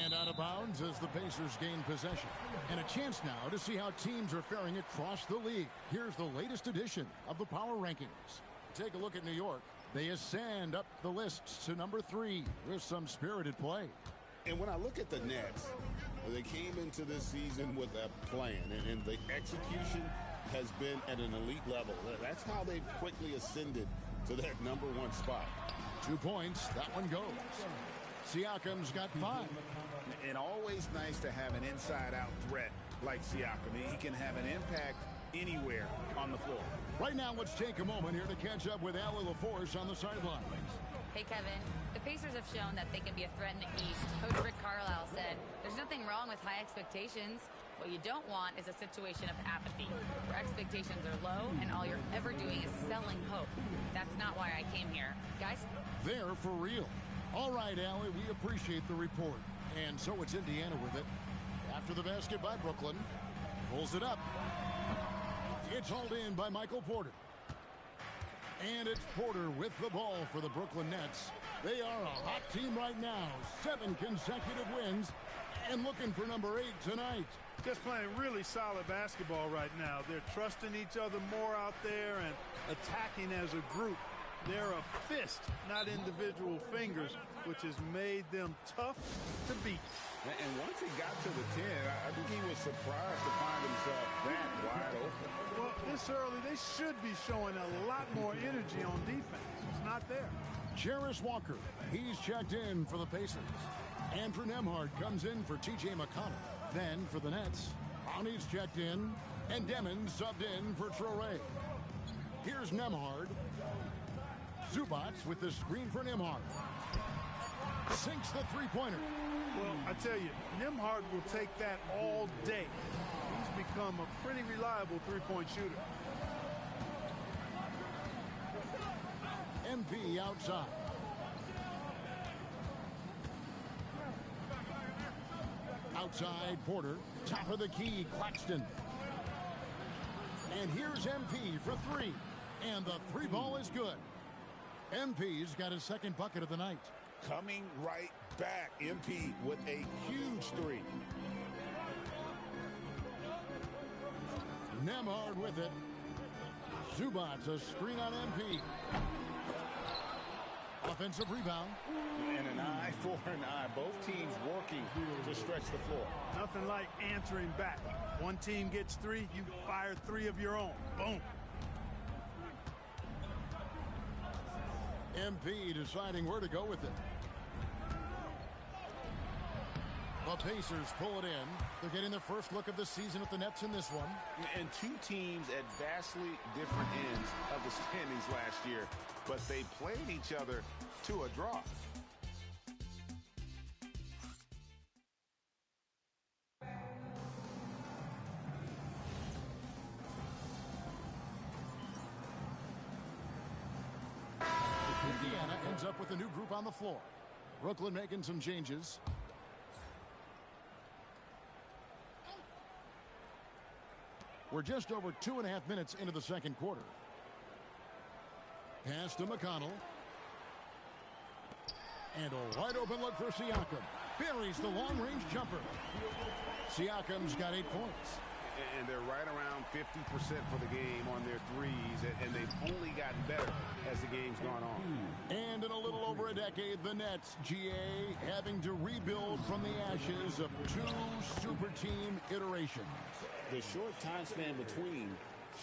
S16: And out of bounds as the Pacers gain possession. And a chance now to see how teams are faring across the league. Here's the latest edition of the Power Rankings. Take a look at New York. They ascend up the lists to number 3 with some spirited play.
S10: And when I look at the Nets, they came into this season with a plan, and the execution has been at an elite level. That's how they've quickly ascended to that number 1 spot.
S16: 2 points, that one goes. Siakam's got 5.
S10: And always nice to have an inside-out threat like Siakam. He can have an impact anywhere on the floor.
S16: Right now, let's take a moment here to catch up with Allie LaForce on the sidelines.
S20: Hey, Kevin. The Pacers have shown that they can be a threat in the East. Coach Rick Carlisle said, there's nothing wrong with high expectations. What you don't want is a situation of apathy, where expectations are low and all you're ever doing is selling hope. That's not why I came here. Guys?
S16: They're for real. All right, Allie, we appreciate the report. And so it's Indiana with it. After the basket by Brooklyn. Pulls it up. It's hauled in by Michael Porter. And it's Porter with the ball for the Brooklyn Nets. They are a hot team right now. 7 consecutive wins. And looking for number 8 tonight.
S23: Just playing really solid basketball right now. They're trusting each other more out there and attacking as a group. They're a fist, not individual fingers, which has made them tough to beat.
S10: And once he got to the 10, I think he was surprised to find himself that wide open.
S23: Well, this early, they should be showing a lot more energy on defense. It's not there.
S16: Jarris Walker, he's checked in for the Pacers. Andrew Nembhard comes in for T.J. McConnell. Then for the Nets, Brownie's checked in, and Demon subbed in for Traore. Here's Nembhard. Zubac with the screen for Nembhard. Sinks the three-pointer.
S23: Well, I tell you, Nembhard will take that all day. He's become a pretty reliable three-point shooter.
S16: MP outside. Outside, Porter. Top of the key, Claxton. And here's MP for 3. And the 3 ball is good. MP's got his second bucket of the night.
S10: Coming right back. MP with a huge 3.
S16: Nembhard with it. Zubac a screen on MP. Off offensive rebound.
S18: And an eye for an eye. Both teams working to stretch the floor.
S23: Nothing like answering back. One team gets 3, you fire 3 of your own. Boom.
S16: MP deciding where to go with it. The Pacers pull it in. They're getting their first look of the season at the Nets in this one.
S10: And two teams at vastly different ends of the standings last year, but they played each other to a draw.
S16: Indiana ends up with a new group on the floor. Brooklyn making some changes. We're just over 2.5 minutes into the second quarter. Pass to McConnell. And a wide open look for Siakam. Buries the long-range jumper. Siakam's got 8 points.
S10: And they're right around 50% for the game on their threes, and they've only gotten better as the game's gone on.
S16: And in a little over a decade, the Nets, GA, having to rebuild from the ashes of 2 super team iterations.
S10: The short time span between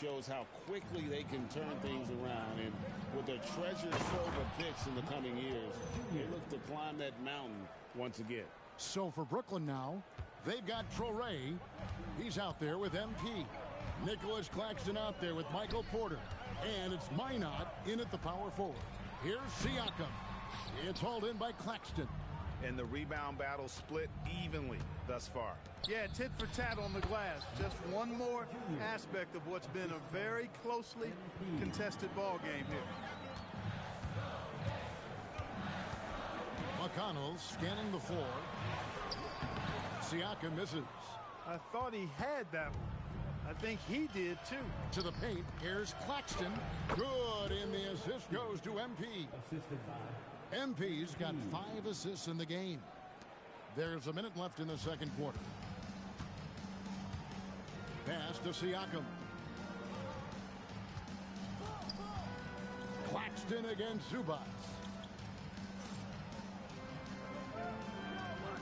S10: shows how quickly they can turn things around, and with their treasure trove of picks in the coming years, they look to climb that mountain once again.
S16: So for Brooklyn now, they've got Traoré. He's out there with MP. Nicholas Claxton out there with Michael Porter. And it's Minot in at the power forward. Here's Siakam. It's hauled in by Claxton.
S10: And the rebound battle split evenly thus far.
S23: Yeah, tit for tat on the glass. Just one more aspect of what's been a very closely contested ball game here.
S16: McConnell scanning the floor. Siakam misses.
S23: I thought he had that one. I think he did too.
S16: To the paint, here's Claxton. Good, and the assist goes to MP. MP's got 5 assists in the game. There's a minute left in the second quarter. Pass to Siakam. Claxton against Zubats.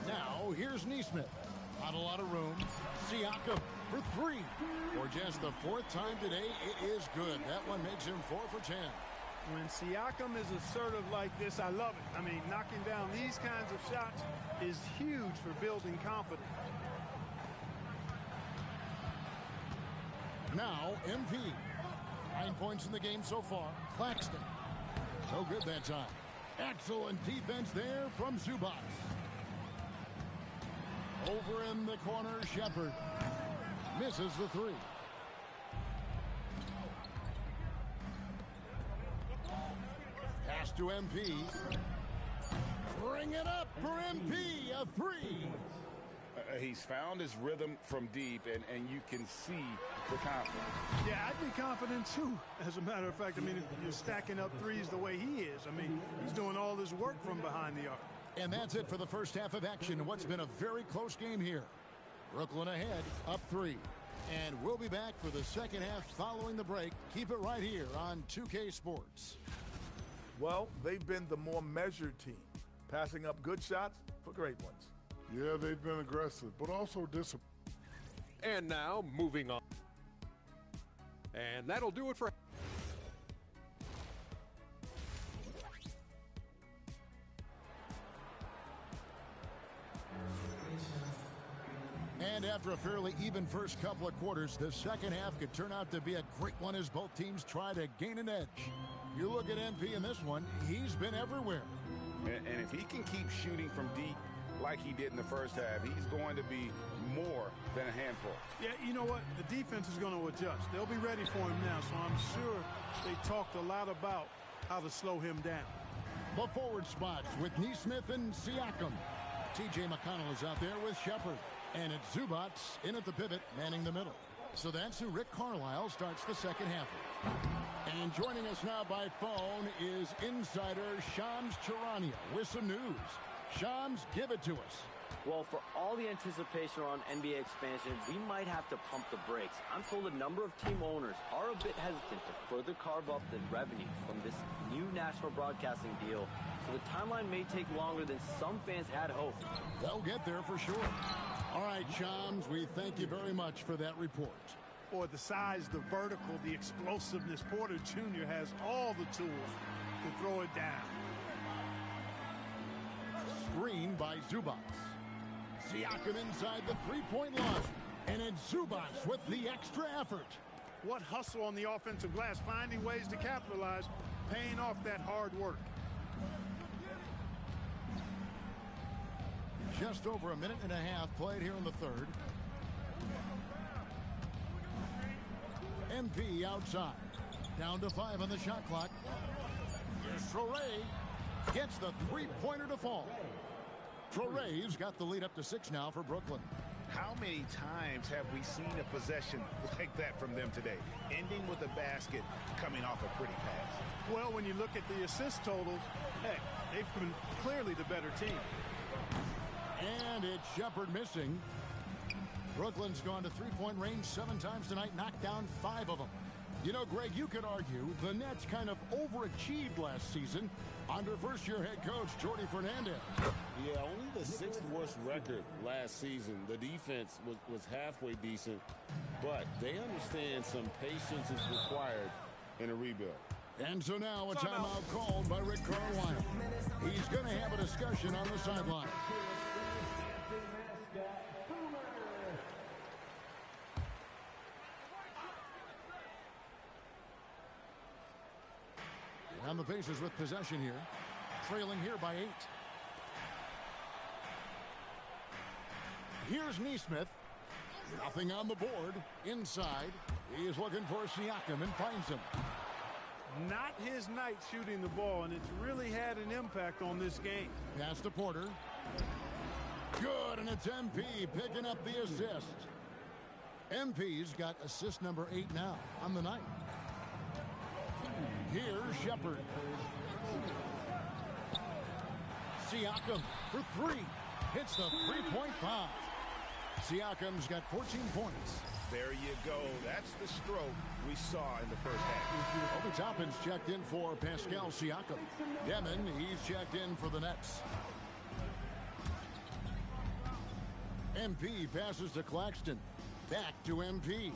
S16: Now, here's Nesmith. Not a lot of room. Siakam for 3. For just the 4th time today, it is good. That one makes him 4 for 10.
S23: When Siakam is assertive like this, I love it. I mean, knocking down these kinds of shots is huge for building confidence.
S16: Now, MP. 9 points in the game so far. Claxton. No good that time. Excellent defense there from Zubats. Over in the corner, Shepard. Misses the 3. Pass to MP. Bring it up for MP. A 3.
S10: He's found his rhythm from deep, and you can see the confidence.
S23: Yeah, I'd be confident too. As a matter of fact, I mean, if you're stacking up threes the way he is, I mean, he's doing all this work from behind the arc.
S16: And that's it for the first half of action. What's been a very close game here. Brooklyn ahead, up 3. And we'll be back for the second half following the break. Keep it right here on 2K Sports.
S8: Well, they've been the more measured team, passing up good shots for great ones.
S7: Yeah, they've been aggressive, but also disciplined.
S21: And now, moving on. And that'll do it for...
S16: And after a fairly even first couple of quarters, the second half could turn out to be a great one as both teams try to gain an edge. You look at MP in this one, he's been everywhere.
S10: And if he can keep shooting from deep like he did in the first half, he's going to be more than a handful.
S23: Yeah, you know what? The defense is going to adjust. They'll be ready for him now, so I'm sure they talked a lot about how to slow him down.
S16: The forward spots with Nesmith and Siakam. T.J. McConnell is out there with Shepard. And it's Zubats in at the pivot, manning the middle. So that's who Rick Carlisle starts the second half with. And joining us now by phone is insider Shams Charania with some news. Shams, give it to us.
S19: Well, for all the anticipation around NBA expansion, we might have to pump the brakes. I'm told a number of team owners are a bit hesitant to further carve up the revenue from this new national broadcasting deal, so the timeline may take longer than some fans had hoped.
S16: They'll get there for sure. All right, Shams, we thank you very much for that report.
S23: Boy, the size, the vertical, the explosiveness, Porter Jr. has all the tools to throw it down.
S16: Screen by Zubac. Siakam inside the three-point line. And it's Zubac with the extra effort.
S23: What hustle on the offensive glass, finding ways to capitalize, paying off that hard work.
S16: Just over a minute and a half played here in the third. MP outside. Down to 5 on the shot clock. Here's Traoré. Gets the three-pointer to fall. Traoré's got the lead up to 6 now for Brooklyn.
S10: How many times have we seen a possession like that from them today? Ending with a basket, coming off a pretty pass.
S23: Well, when you look at the assist totals, heck, they've been clearly the better team.
S16: And it's Shepherd missing. Brooklyn's gone to three-point range 7 times tonight, knocked down 5 of them. You know, Greg, you could argue the Nets kind of overachieved last season under first-year head coach Jordi Fernandez.
S10: Yeah, only the 6th worst record last season. The defense was halfway decent, but they understand some patience is required in a rebuild.
S16: And so now a timeout called by Rick Carlisle. He's going to have a discussion on the sideline. And the Pacers with possession here. Trailing here by 8. Here's Nesmith. Nothing on the board. Inside. He is looking for Siakam and finds him.
S23: Not his night shooting the ball, and it's really had an impact on this game.
S16: Pass to Porter. Good, and it's MP picking up the assist. MP's got assist number 8 now on the night. Here's Shepherd. Siakam for 3. Hits the three-point bomb. Siakam's got 14 points.
S10: There you go. That's the stroke we saw in the first half.
S16: Obi Toppin's checked in for Pascal Siakam. Demon, he's checked in for the Nets. MP passes to Claxton. Back to MP.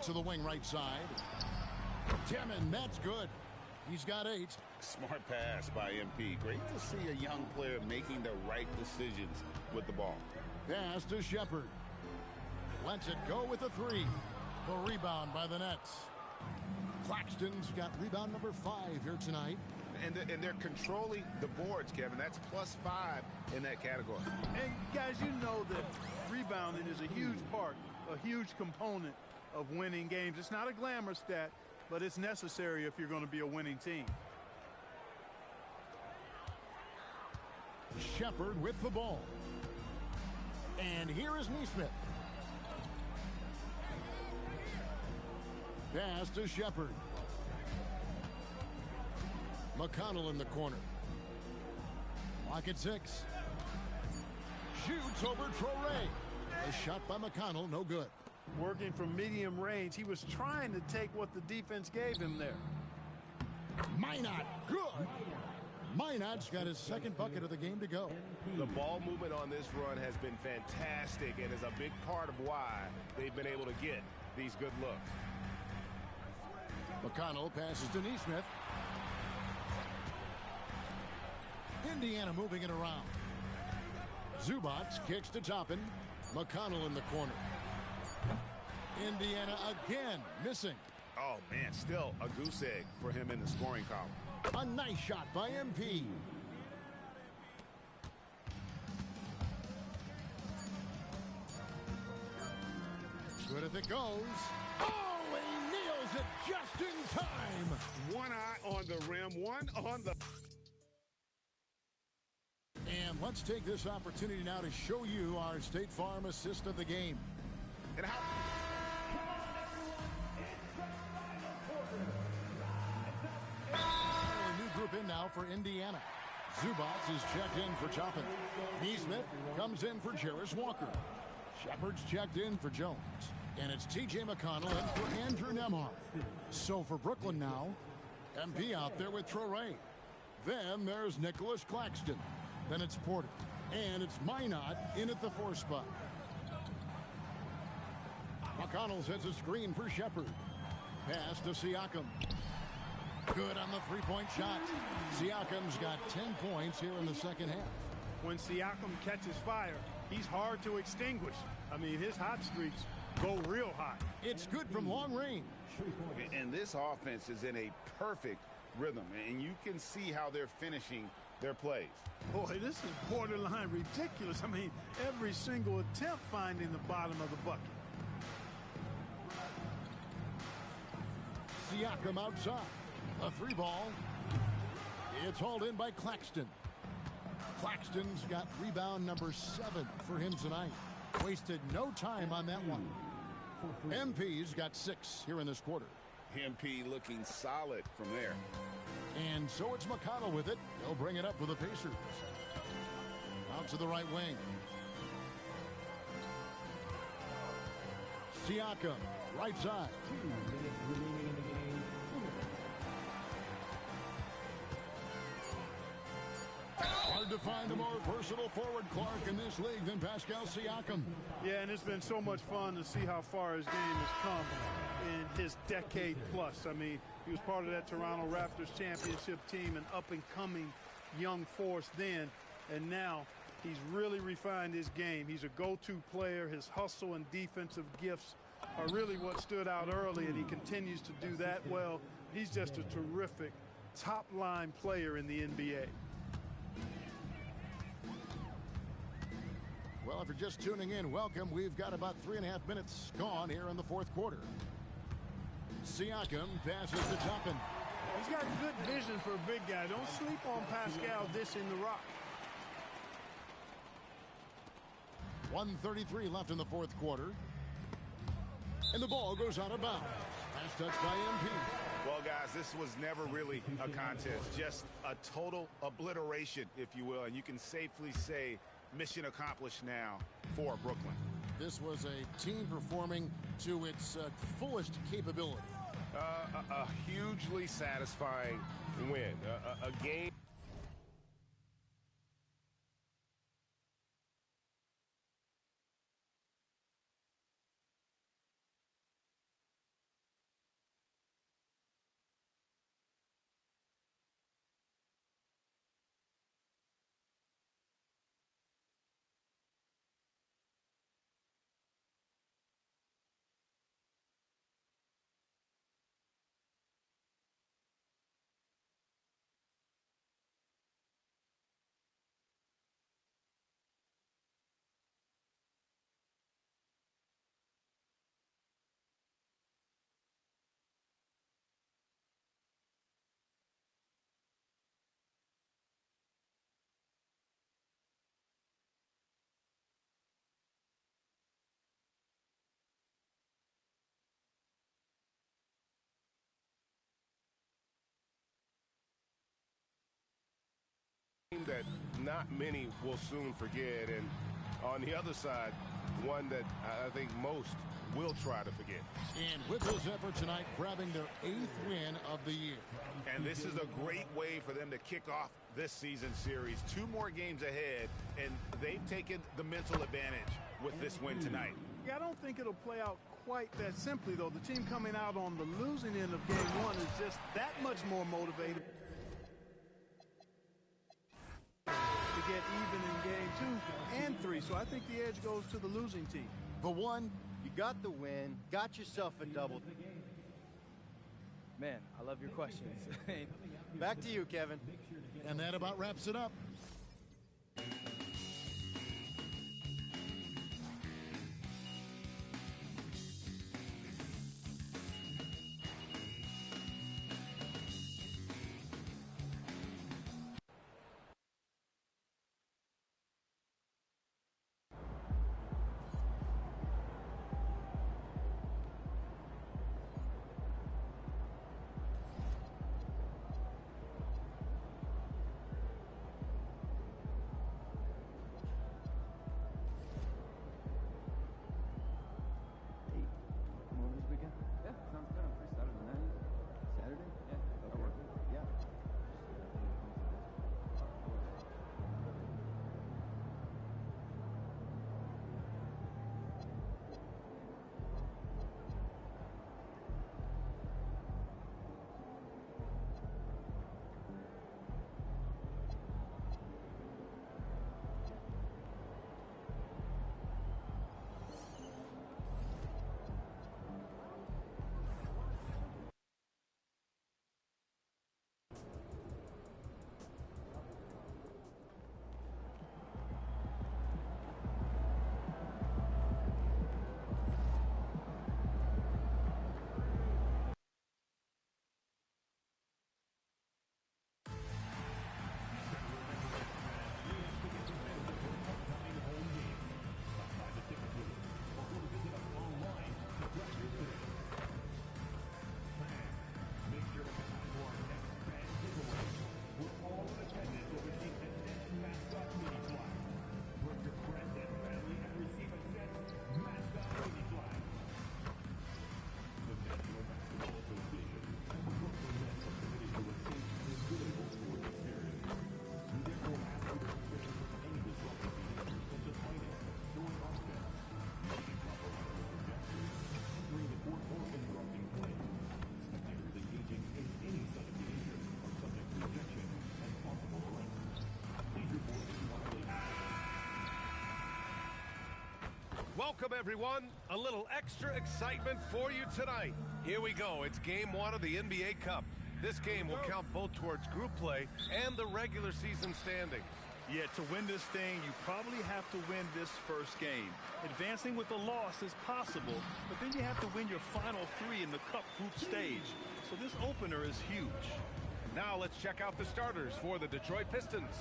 S16: To the wing right side. Demon, that's good. He's got 8.
S10: Smart pass by MP. Great to see a young player making the right decisions with the ball.
S16: Pass to Shepherd. Lets it go with a 3. The rebound by the Nets. Claxton's got rebound number 5 here tonight.
S10: And they're controlling the boards, Kevin. That's +5 in that category.
S23: And guys, you know that rebounding is a huge part, a huge component of winning games. It's not a glamour stat, but it's necessary if you're going to be a winning team.
S16: Shepherd with the ball. And here is Nesmith. Pass to Shepherd. McConnell in the corner. Lock at 6. Shoots over Traoré. A shot by McConnell, no good.
S23: Working from medium range, he was trying to take what the defense gave him there.
S16: Minot, good. Minot's got his 2nd bucket of the game to go.
S10: The ball movement on this run has been fantastic and is a big part of why they've been able to get these good looks.
S16: McConnell passes to Nesmith. Indiana moving it around. Zubac kicks to Toppin. McConnell in the corner. Indiana again missing.
S10: Oh, man, still a goose egg for him in the scoring column.
S16: A nice shot by MP. Good if it goes. Oh, he nails it just in time.
S10: One eye on the rim, one on the...
S16: And let's take this opportunity now to show you our State Farm assist of the game.
S10: And how...
S16: A new group in now for Indiana. Zubats is checked in for Toppin. Neesmith comes in for Jarris Walker. Shepard's checked in for Jones. And it's T.J. McConnell in for Andrew Nembhard. So for Brooklyn now, MP out there with Traore. Then there's Nicholas Claxton. Then it's Porter. And it's Minot in at the 4 spot. McConnell sets a screen for Shepard. Pass to Siakam. Good on the three-point shot. Siakam's got 10 points here in the second half.
S23: When Siakam catches fire, he's hard to extinguish. I mean, his hot streaks go real hot.
S16: It's good from long range.
S10: And this offense is in a perfect rhythm, and you can see how they're finishing their plays.
S23: Boy, this is borderline ridiculous. I mean, every single attempt finding the bottom of the bucket.
S16: Siakam outside. A 3 ball. It's hauled in by Claxton. Claxton's got rebound number 7 for him tonight. Wasted no time on that one. MP's got 6 here in this quarter.
S10: MP looking solid from there.
S16: And so it's McConnell with it. He'll bring it up for the Pacers. Out to the right wing. Siakam, right side.
S9: 2 minutes remaining in the game.
S16: Hard to find a more versatile forward, Clark, in this league than Pascal Siakam.
S23: Yeah, and it's been so much fun to see how far his game has come in his decade plus. I mean, he was part of that Toronto Raptors championship team, an up-and-coming young force then, and now he's really refined his game. He's a go-to player. His hustle and defensive gifts are really what stood out early, and he continues to do that well. He's just a terrific top-line player in the NBA.
S16: Well, if you're just tuning in, welcome. We've got about 3.5 minutes gone here in the fourth quarter. Siakam passes to Toppin.
S23: He's got good vision for a big guy. Don't sleep on Pascal dishing the rock.
S16: 1:33 left in the fourth quarter. And the ball goes out of bounds. Pass touch by MP.
S10: Well, guys, this was never really a contest. Just a total obliteration, if you will. And you can safely say mission accomplished now for Brooklyn.
S16: This was a team performing to its fullest capability.
S2: A hugely satisfying win. A game. That not many will soon forget, and on the other side, one that I think most will try to forget.
S16: And with this effort tonight, grabbing their 8th win of the year.
S10: And this is a great way for them to kick off this season series. 2 more games ahead, and they've taken the mental advantage with this win tonight.
S23: Yeah, I don't think it'll play out quite that simply, though. The team coming out on the losing end of game 1 is just that much more motivated to get even in game 2 and 3. So I think the edge goes to the losing team.
S12: The one, you got the win, got yourself a double.
S6: Man, I love your questions.
S12: Back to you, Kevin.
S16: And that about wraps it up.
S2: Welcome, everyone. A little extra excitement for you tonight. Here we go. It's game 1 of the NBA Cup. This game will count both towards group play and the regular season standings.
S23: Yeah, to win this thing, you probably have to win this first game. Advancing with a loss is possible, but then you have to win your final 3 in the Cup group stage. So this opener is huge.
S2: Now let's check out the starters for the Detroit Pistons.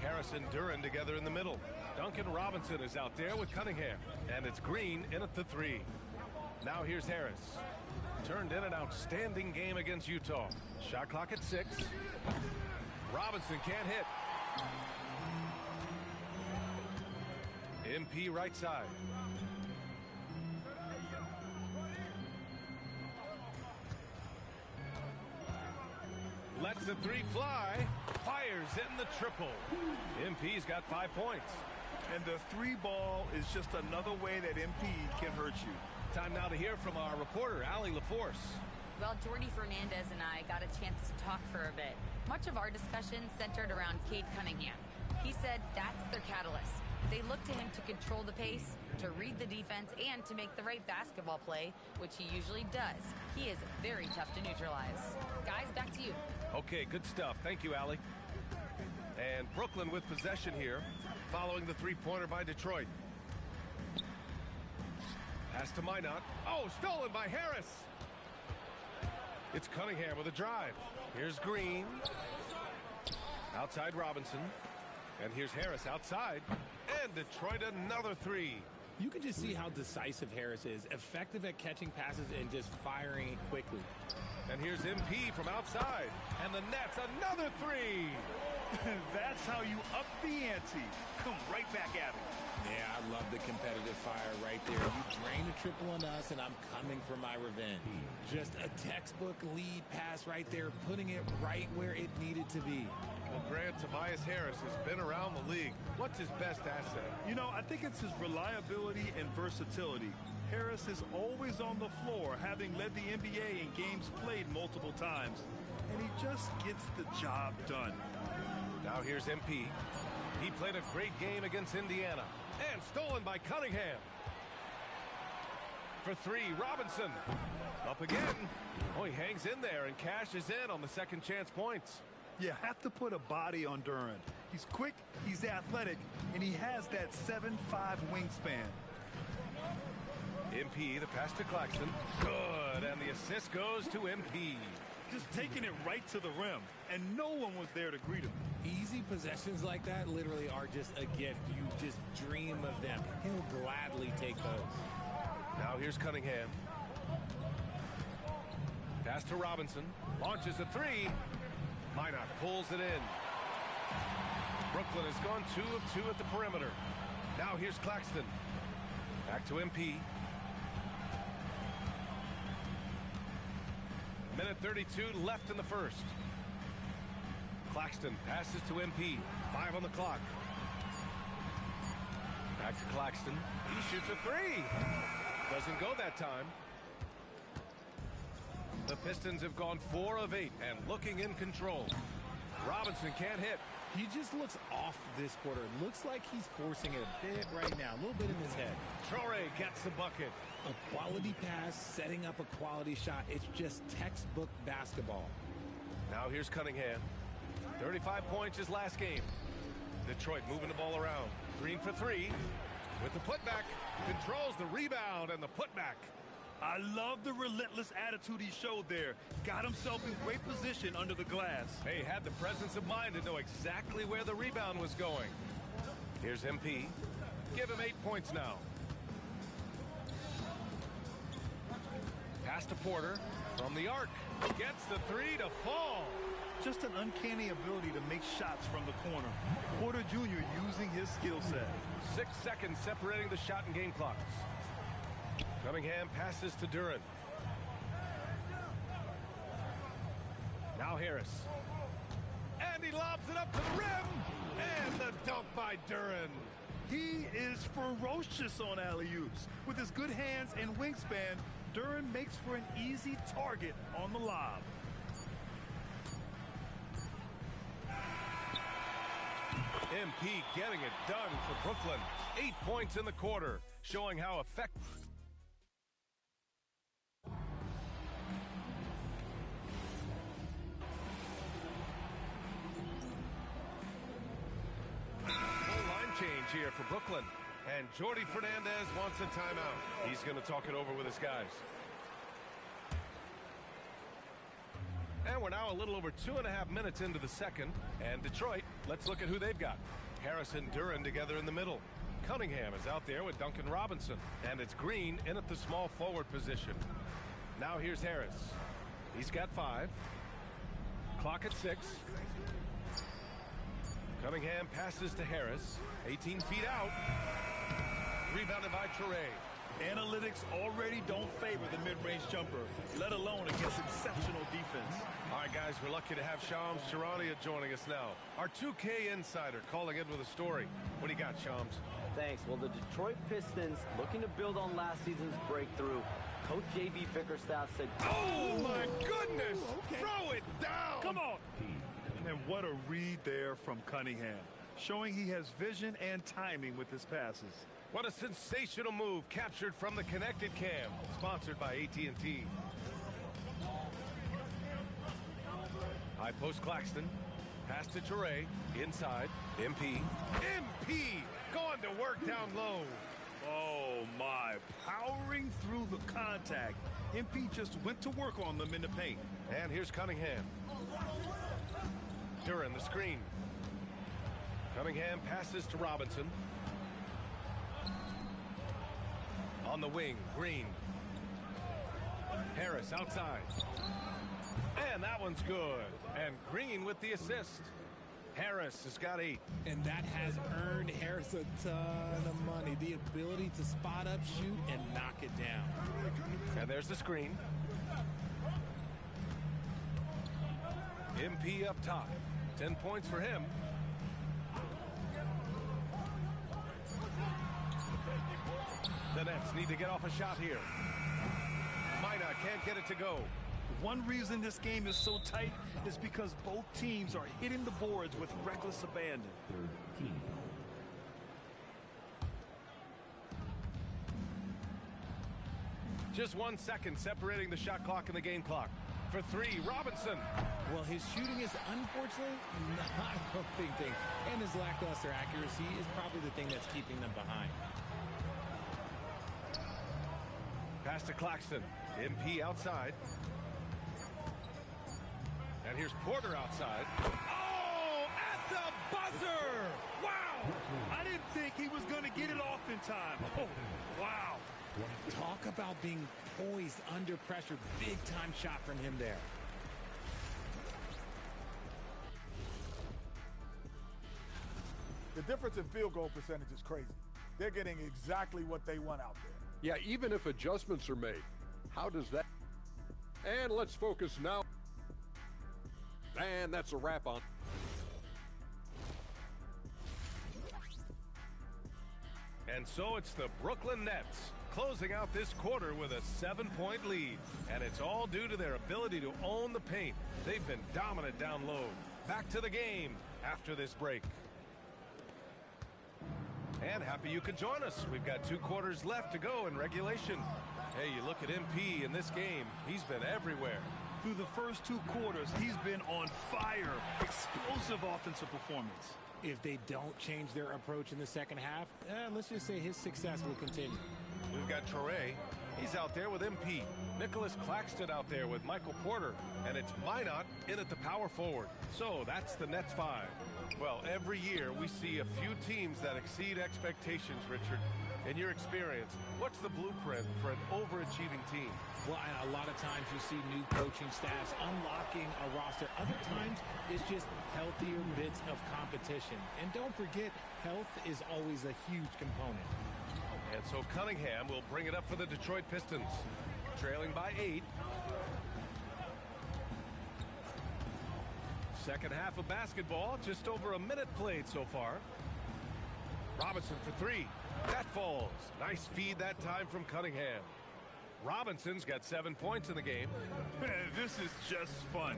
S2: Harris and Duren together in the middle. Duncan Robinson is out there with Cunningham. And it's Green in at the 3. Now here's Harris. Turned in an outstanding game against Utah. Shot clock at 6. Robinson can't hit. MP right side. Lets the 3 fly. Fires in the triple. MP's got 5 points.
S23: And the 3 ball is just another way that MP can hurt you.
S2: Time now to hear from our reporter, Allie LaForce.
S20: Well, Jordy Fernandez and I got a chance to talk for a bit. Much of our discussion centered around Cade Cunningham. He said that's their catalyst. They look to him to control the pace, to read the defense, and to make the right basketball play, which he usually does. He is very tough to neutralize. Guys, back to you.
S2: Okay, good stuff. Thank you, Allie. And Brooklyn with possession here, following the 3-pointer by Detroit. Pass to Minot. Oh, stolen by Harris. It's Cunningham with a drive. Here's Green. Outside Robinson. And here's Harris outside. And Detroit another 3.
S13: You can just see how decisive Harris is, effective at catching passes and just firing quickly.
S2: And here's MP from outside. And the Nets another 3.
S23: That's how you up the ante. Come right back at it.
S13: Yeah, I love the competitive fire right there. You drain the triple on us, and I'm coming for my revenge. Just a textbook lead pass right there, putting it right where it needed to be.
S2: Well, Grant, Tobias Harris has been around the league. What's his best asset?
S23: You know, I think it's his reliability and versatility. Harris is always on the floor, having led the NBA in games played multiple times. And he just gets the job done.
S2: Now here's MP. He played a great game against Indiana. And stolen by Cunningham. For 3, Robinson. Up again. Oh, he hangs in there and cashes in on the second chance points.
S23: You have to put a body on Duren. He's quick, he's athletic, and he has that 7'5" wingspan.
S2: MP, the pass to Claxton. Good, and the assist goes to MP.
S23: Just taking it right to the rim, and no one was there to greet him.
S13: Easy possessions like that literally are just a gift. You just dream of them. He'll gladly take those.
S2: Now here's Cunningham. Pass to Robinson. Launches a 3. Minot pulls it in. Brooklyn has gone 2 of 2 at the perimeter. Now here's Claxton. Back to MP. Minute 32 left in the first. Claxton passes to MP. 5 on the clock. Back to Claxton. He shoots a 3. Doesn't go that time. The Pistons have gone 4 of 8 and looking in control. Robinson can't hit.
S13: He just looks off this quarter. It looks like he's forcing it a bit right now, a little bit in his head.
S2: Traore gets the bucket.
S13: A quality pass, setting up a quality shot. It's just textbook basketball.
S2: Now here's Cunningham. 35 points his last game. Detroit moving the ball around. Green for 3. With the putback. Controls the rebound and the putback.
S23: I love the relentless attitude he showed there. Got himself in great position under the glass.
S2: He had the presence of mind to know exactly where the rebound was going. Here's MP. Give him 8 points now. Pass to Porter from the arc. Gets the 3 to fall.
S23: Just an uncanny ability to make shots from the corner. Porter Jr. using his skill set.
S2: 6 seconds separating the shot and game clocks. Cunningham passes to Duren. Now Harris. And he lobs it up to the rim. And the dunk by Duren.
S23: He is ferocious on alley-oops. With his good hands and wingspan, Duren makes for an easy target on the lob.
S2: MP getting it done for Brooklyn. 8 points in the quarter. showing how effective. Full line change here for Brooklyn. And Jordi Fernandez wants a timeout. He's going to talk it over with his guys. And we're now a little over 2.5 minutes into the second. And Detroit, let's look at who they've got. Harris and Duren together in the middle. Cunningham is out there with Duncan Robinson. And it's Green in at the small forward position. Now here's Harris. He's got 5. Clock at 6. Cunningham passes to Harris. 18 feet out. Rebounded by Toure.
S23: Analytics already don't favor the mid-range jumper, let alone against exceptional defense.
S2: All right, guys, we're lucky to have Shams Charania joining us now. Our 2K insider calling in with a story. What do you got, Shams?
S19: Thanks. Well, the Detroit Pistons looking to build on last season's breakthrough. Coach J.B. Bickerstaff said,
S2: "Oh, my goodness! Throw it down!
S23: Come on!" And what a read there from Cunningham, showing he has vision and timing with his passes.
S2: What a sensational move captured from the Connected Cam, sponsored by AT&T. High post Claxton. Pass to Toure. Inside. MP. MP going to work down low.
S23: Oh, my. Powering through the contact. MP just went to work on them in the paint.
S2: And here's Cunningham. Duren the screen. Cunningham passes to Robinson. On the wing, Green. Harris outside. And that one's good. And Green with the assist. Harris has got 8.
S13: And that has earned Harris a ton of money. The ability to spot up, shoot, and knock it down.
S2: And there's the screen. MP up top. 10 points for him. The Nets need to get off a shot here. Mina can't get it to go.
S23: One reason this game is so tight is because both teams are hitting the boards with reckless abandon.
S2: Just 1 second separating the shot clock and the game clock. For 3, Robinson.
S13: Well, his shooting is unfortunately not a big thing. And his lackluster accuracy is probably the thing that's keeping them behind.
S2: Pass to Claxton. MP outside. And here's Porter outside. Oh, at the buzzer! Wow!
S23: I didn't think he was going to get it off in time. Oh, wow.
S13: Talk about being poised under pressure. Big time shot from him there.
S8: The difference in field goal percentage is crazy. They're getting exactly what they want out there.
S21: Yeah, even if adjustments are made, how does that? And let's focus now. And that's a wrap on.
S2: And so it's the Brooklyn Nets closing out this quarter with a 7-point lead. And it's all due to their ability to own the paint. They've been dominant down low. Back to the game after this break. And happy you could join us. We've got 2 quarters left to go in regulation. Hey, you look at MP in this game, he's been everywhere.
S23: Through the first 2 quarters, he's been on fire. Explosive offensive performance.
S13: If they don't change their approach in the second half, let's just say his success will continue.
S2: We've got Toure. He's out there with MP. Nicholas Claxton out there with Michael Porter. And it's Minot in at the power forward. So that's the Nets 5. Well, every year we see a few teams that exceed expectations, Richard. In your experience, what's the blueprint for an overachieving team?
S13: Well, and a lot of times you see new coaching staffs unlocking a roster. Other times it's just healthier bits of competition. And don't forget, health is always a huge component.
S2: And so Cunningham will bring it up for the Detroit Pistons. Trailing by 8. Second half of basketball, just over a minute played so far. Robinson for 3. That falls. Nice feed that time from Cunningham. Robinson's got 7 points in the game.
S23: Man, this is just fun.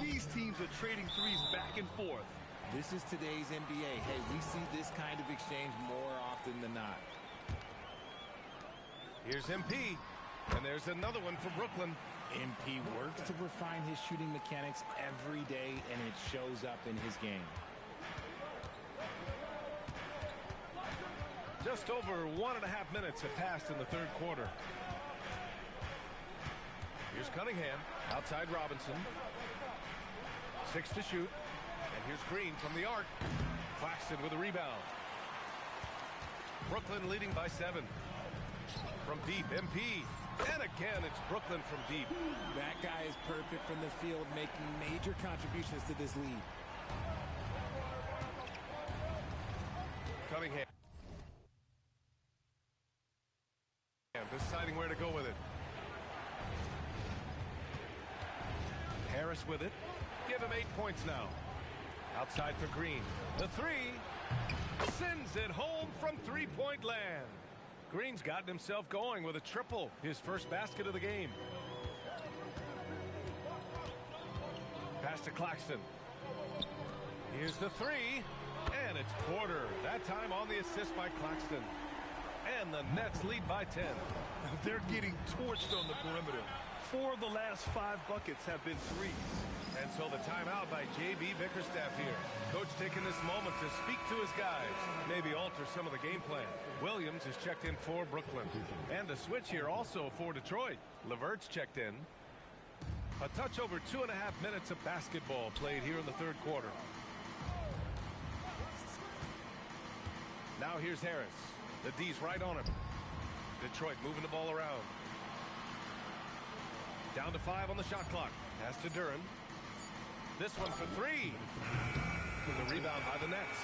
S23: These teams are trading threes back and forth.
S13: This is today's NBA. Hey, we see this kind of exchange more often than not.
S2: Here's MP. And there's another one for Brooklyn.
S13: MP works to refine his shooting mechanics every day, and it shows up in his game.
S2: Just over 1.5 minutes have passed in the third quarter. Here's Cunningham. Outside Robinson. 6 to shoot. And here's Green from the arc. Claxton with a rebound. Brooklyn leading by 7. From deep, MP. And again, it's Brooklyn from deep.
S13: That guy is perfect from the field, making major contributions to this lead.
S2: Cunningham. Deciding where to go with it. Harris with it. Give him 8 points now. Outside for Green. The 3. Sends it home from three-point land. Green's gotten himself going with a triple. His first basket of the game. Pass to Claxton. Here's the 3. And it's Porter. That time on the assist by Claxton. And the Nets lead by 10.
S23: They're getting torched on the perimeter. 4 of the last 5 buckets have been threes.
S2: And so the timeout by J.B. Bickerstaff here. Coach taking this moment to speak to his guys. Maybe alter some of the game plan. Williams is checked in for Brooklyn. And a switch here also for Detroit. LeVert's checked in. A touch over 2.5 minutes of basketball played here in the third quarter. Now here's Harris. The D's right on him. Detroit moving the ball around. Down to 5 on the shot clock. Pass to Duren. This one for 3. From the rebound by the Nets.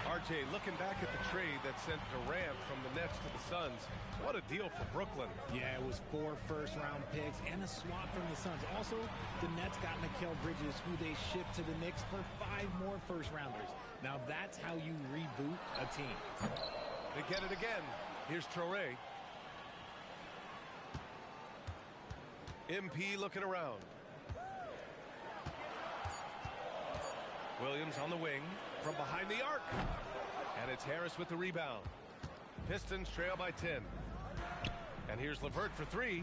S2: RJ looking back at the trade that sent Durant from the Nets to the Suns. What a deal for Brooklyn.
S13: Yeah, it was 4 first-round picks and a swap from the Suns. Also, the Nets got Mikal Bridges, who they shipped to the Knicks for 5 more first-rounders. Now that's how you reboot a team.
S2: They get it again. Here's Traore. MP looking around. Williams on the wing from behind the arc. And it's Harris with the rebound. Pistons trail by 10. And here's LeVert for 3.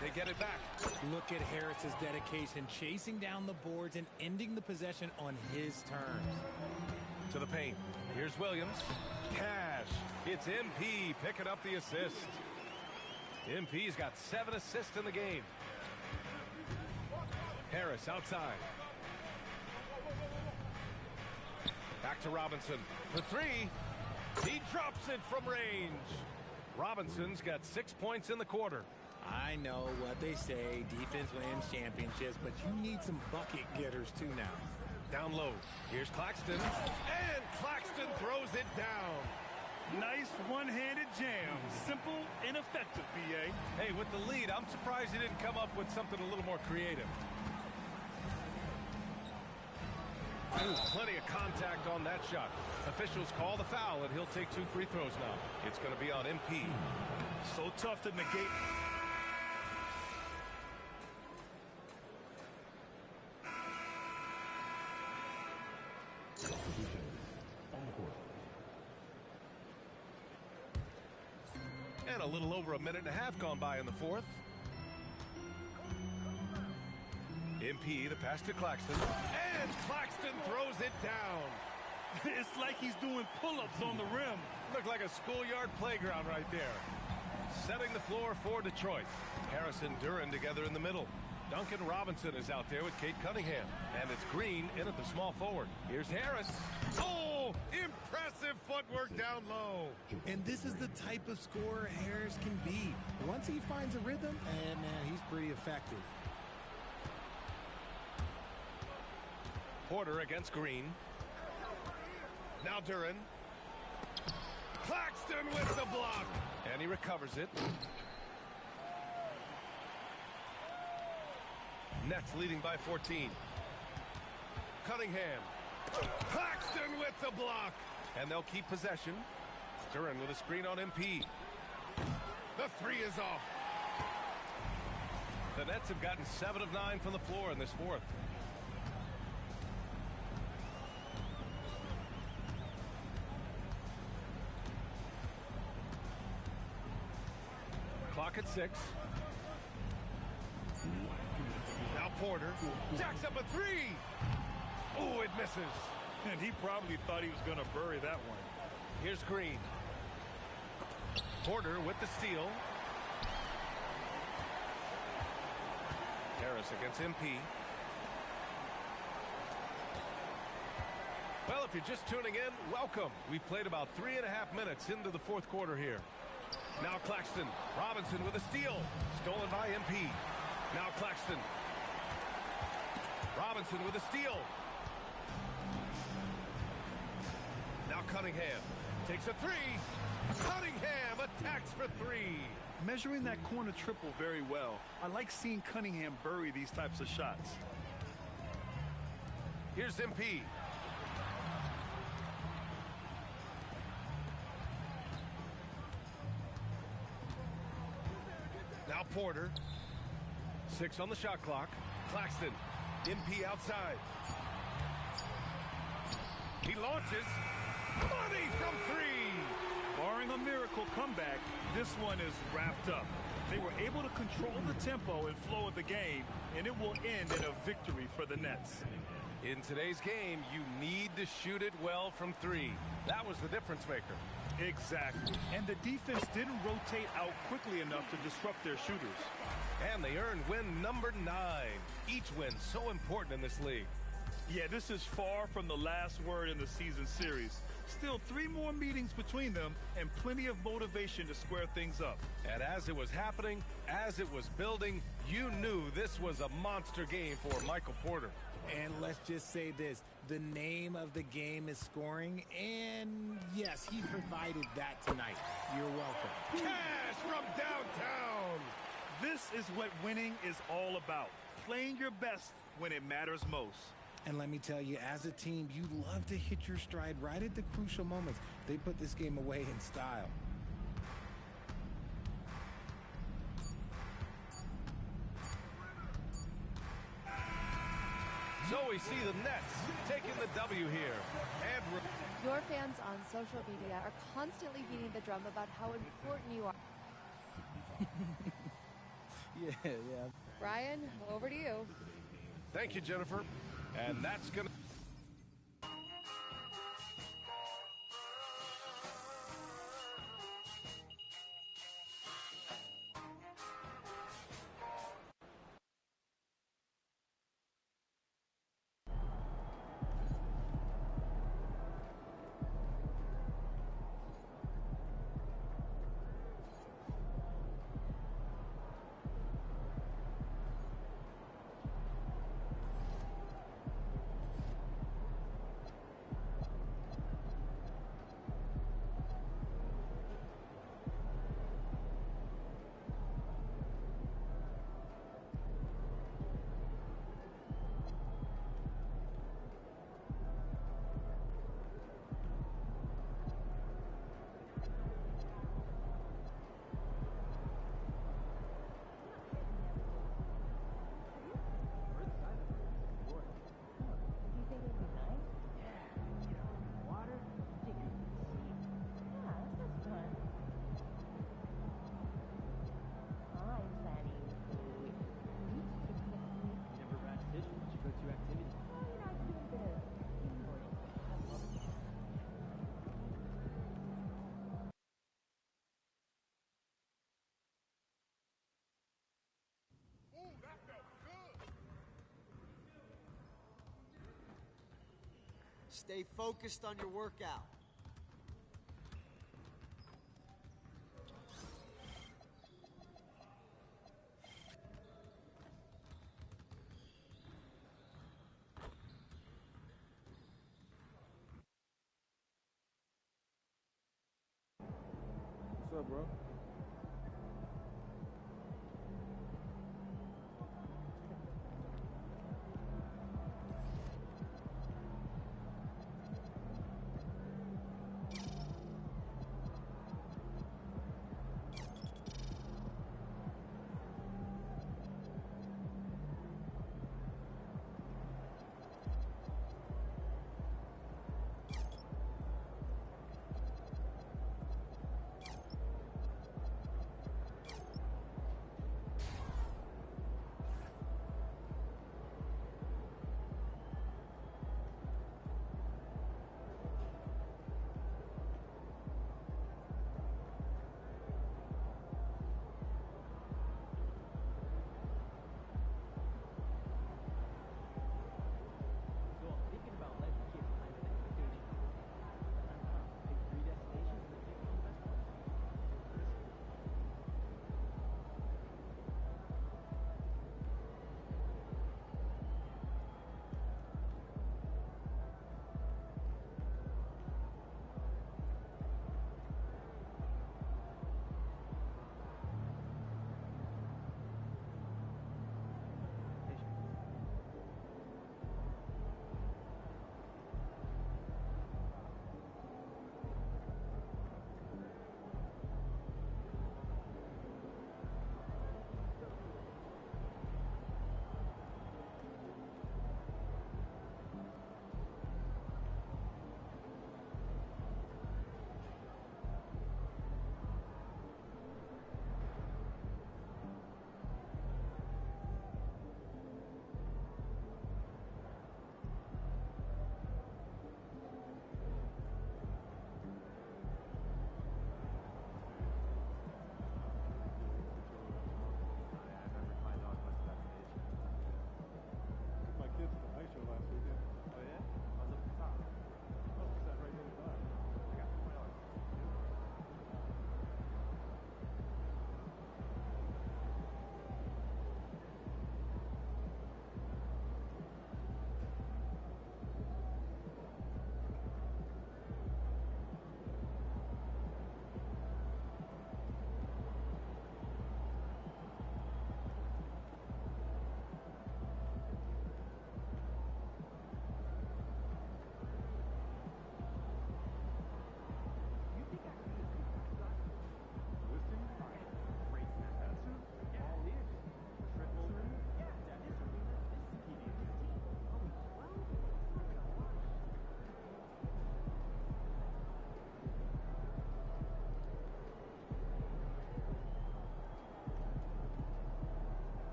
S2: They get it back.
S13: Look at Harris's dedication, chasing down the boards and ending the possession on his terms.
S2: To the paint. Here's Williams. Cash. It's MP picking up the assist. MP's got 7 assists in the game. Harris outside. Back to Robinson for 3. He drops it from range. Robinson's got 6 points in the quarter.
S13: I know what they say, defense wins championships, but you need some bucket getters too now.
S2: Down low. Here's Claxton. And Claxton throws it down.
S23: Nice one-handed jam. Simple and effective, B.A.
S2: Hey, with the lead, I'm surprised he didn't come up with something a little more creative. Plenty of contact on that shot. Officials call the foul, and he'll take 2 free throws now. It's going to be on MP.
S23: So tough to negate.
S2: And a little over 1.5 minutes gone by in the fourth. MP, the pass to Claxton. And Claxton throws it down.
S23: It's like he's doing pull-ups on the rim.
S2: Looked like a schoolyard playground right there. Setting the floor for Detroit. Harris and Duren together in the middle. Duncan Robinson is out there with Kate Cunningham. And it's Green in at the small forward. Here's Harris. Oh, impressive footwork down low.
S13: And this is the type of scorer Harris can be. Once he finds a rhythm, and man, he's pretty effective.
S2: Porter against Green. Now Duren. Claxton with the block. And he recovers it. Nets leading by 14. Cunningham. Claxton with the block. And they'll keep possession. Duren with a screen on MP. The 3 is off. The Nets have gotten 7 of 9 from the floor in this fourth. Clock at 6. Now Porter jacks up a 3. Oh, it misses.
S23: And he probably thought he was going to bury that one.
S2: Here's Green. Porter with the steal. Harris against MP. Well, if you're just tuning in, welcome. We've played about 3.5 minutes into the fourth quarter here. Now Claxton. Robinson with a steal. Stolen by MP. Now Claxton. Robinson with a steal. Now Cunningham takes a 3. Cunningham attacks for 3.
S23: Measuring that corner triple very well. I like seeing Cunningham bury these types of shots.
S2: Here's MP. Now Porter. 6 on the shot clock. Claxton. MP outside. He launches. Money from 3.
S23: Barring a miracle comeback, this one is wrapped up. They were able to control the tempo and flow of the game, and it will end in a victory for the Nets.
S2: In today's game, you need to shoot it well from 3. That was the difference maker.
S23: Exactly. And the defense didn't rotate out quickly enough to disrupt their shooters.
S2: And they earned win number 9. Each win so important in this league.
S23: Yeah, this is far from the last word in the season series. Still 3 more meetings between them and plenty of motivation to square things up.
S2: And as it was happening, as it was building, you knew this was a monster game for Michael Porter.
S13: And let's just say this, the name of the game is scoring, and yes, he provided that tonight. You're welcome.
S2: Cash from downtown!
S23: This is what winning is all about. Playing your best when it matters most.
S13: And let me tell you, as a team, you love to hit your stride right at the crucial moments. They put this game away in style.
S2: So we see the Nets taking the W here. And
S4: Your fans on social media are constantly beating the drum about how important you are.
S6: Yeah.
S4: Ryan, over to you.
S2: thank you, Jennifer. And that's going to...
S12: Stay focused on your workout.
S6: What's up, bro?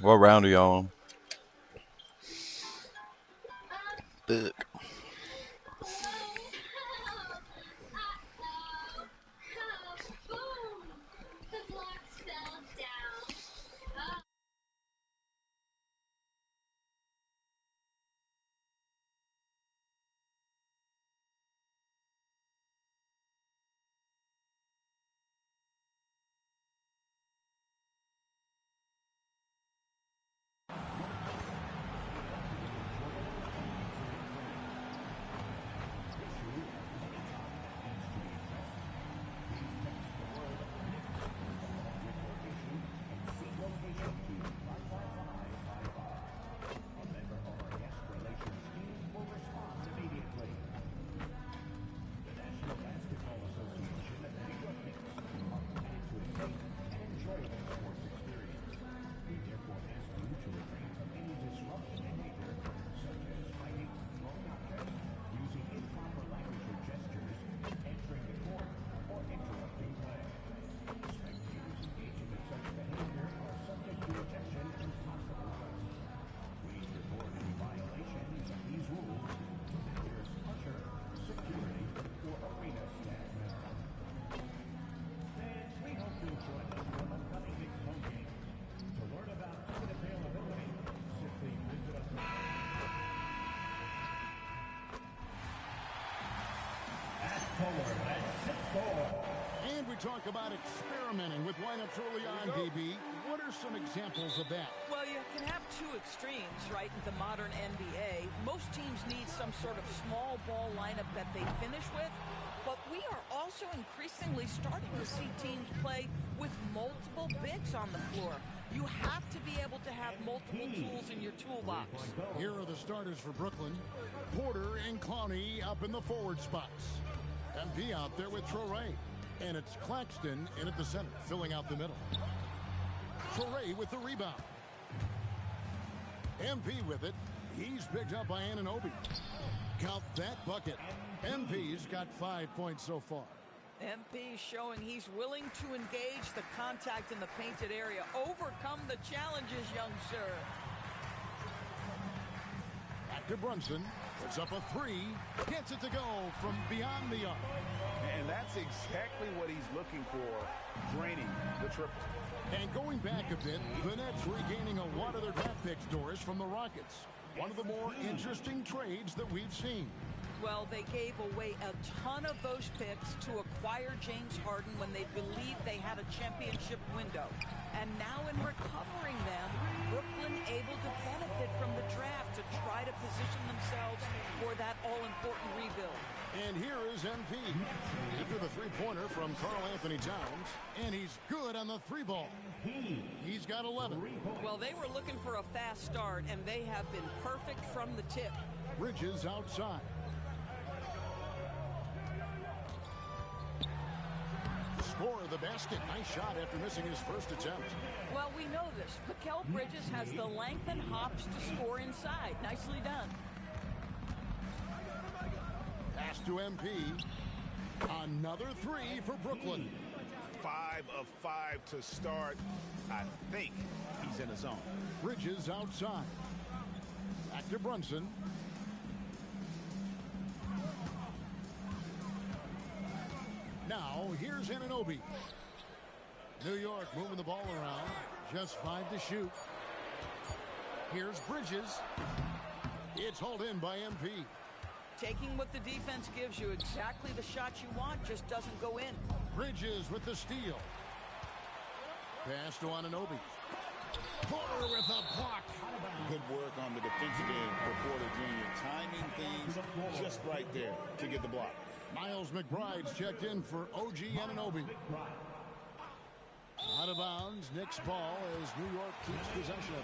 S5: What round are y'all on? Ugh.
S16: And we talk about experimenting with lineups early on, DB. What are some examples of that?
S11: Well, you can have two extremes, right, in the modern NBA. Most teams need some sort of small ball lineup that they finish with, but we are also increasingly starting to see teams play with multiple bigs on the floor. You have to be able to have multiple tools in your toolbox.
S16: Here are the starters for Brooklyn. Porter and Clowney up in the forward spots. MP out there with Traore. And it's Claxton in at the center, filling out the middle. Traore with the rebound. MP with it. He's picked up by Anunoby. Count that bucket. MP's got 5 points so far.
S11: MP showing he's willing to engage the contact in the painted area. Overcome the challenges, young sir.
S16: Back to Brunson. Puts up a three. Gets it to go from beyond the arc.
S18: And that's exactly what he's looking for, draining the triple.
S16: And going back a bit, the Nets regaining a lot of their draft picks, Doris, from the Rockets. One of the more interesting trades that we've seen.
S11: Well, they gave away a ton of those picks to acquire James Harden when they believed they had a championship window. And now in recovering them, Brooklyn able to benefit from the draft to try to position themselves for that all-important rebuild.
S16: And here is MP after the three-pointer from Karl Anthony Towns, and he's good on the three ball. He's got 11.
S11: Well, they were looking for a fast start, and they have been perfect from the tip.
S16: Bridges outside. Score of the basket. Nice shot after missing his first attempt.
S11: Well, we know this. Mikal Bridges has the length and hops to score inside. Nicely done.
S16: Pass to MP. Another three for Brooklyn.
S10: 5 of 5 to start. I think he's in the zone.
S16: Bridges outside. Back to Brunson. Now, here's Anunoby. New York moving the ball around. Just 5 to shoot. Here's Bridges. It's hauled in by MP.
S11: Taking what the defense gives you, exactly the shot you want, just doesn't go in.
S16: Bridges with the steal. Pass to Anunoby. Porter with a block.
S18: Good work on the defensive end for Porter Jr. Timing things just right there to get the block.
S16: Miles McBride's checked in for OG Anunoby. Out of bounds, Knicks ball as New York keeps possession.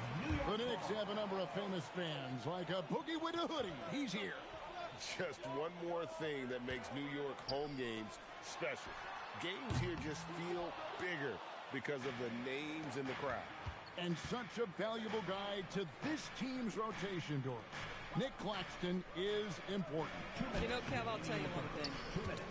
S16: The Knicks have a number of famous fans like a Boogie with a hoodie. He's here.
S10: Just one more thing that makes New York home games special. Games here just feel bigger because of the names in the crowd.
S16: And such a valuable guy to this team's rotation, Doris. Nick Claxton is important.
S11: You know, Kev, I'll tell you one thing.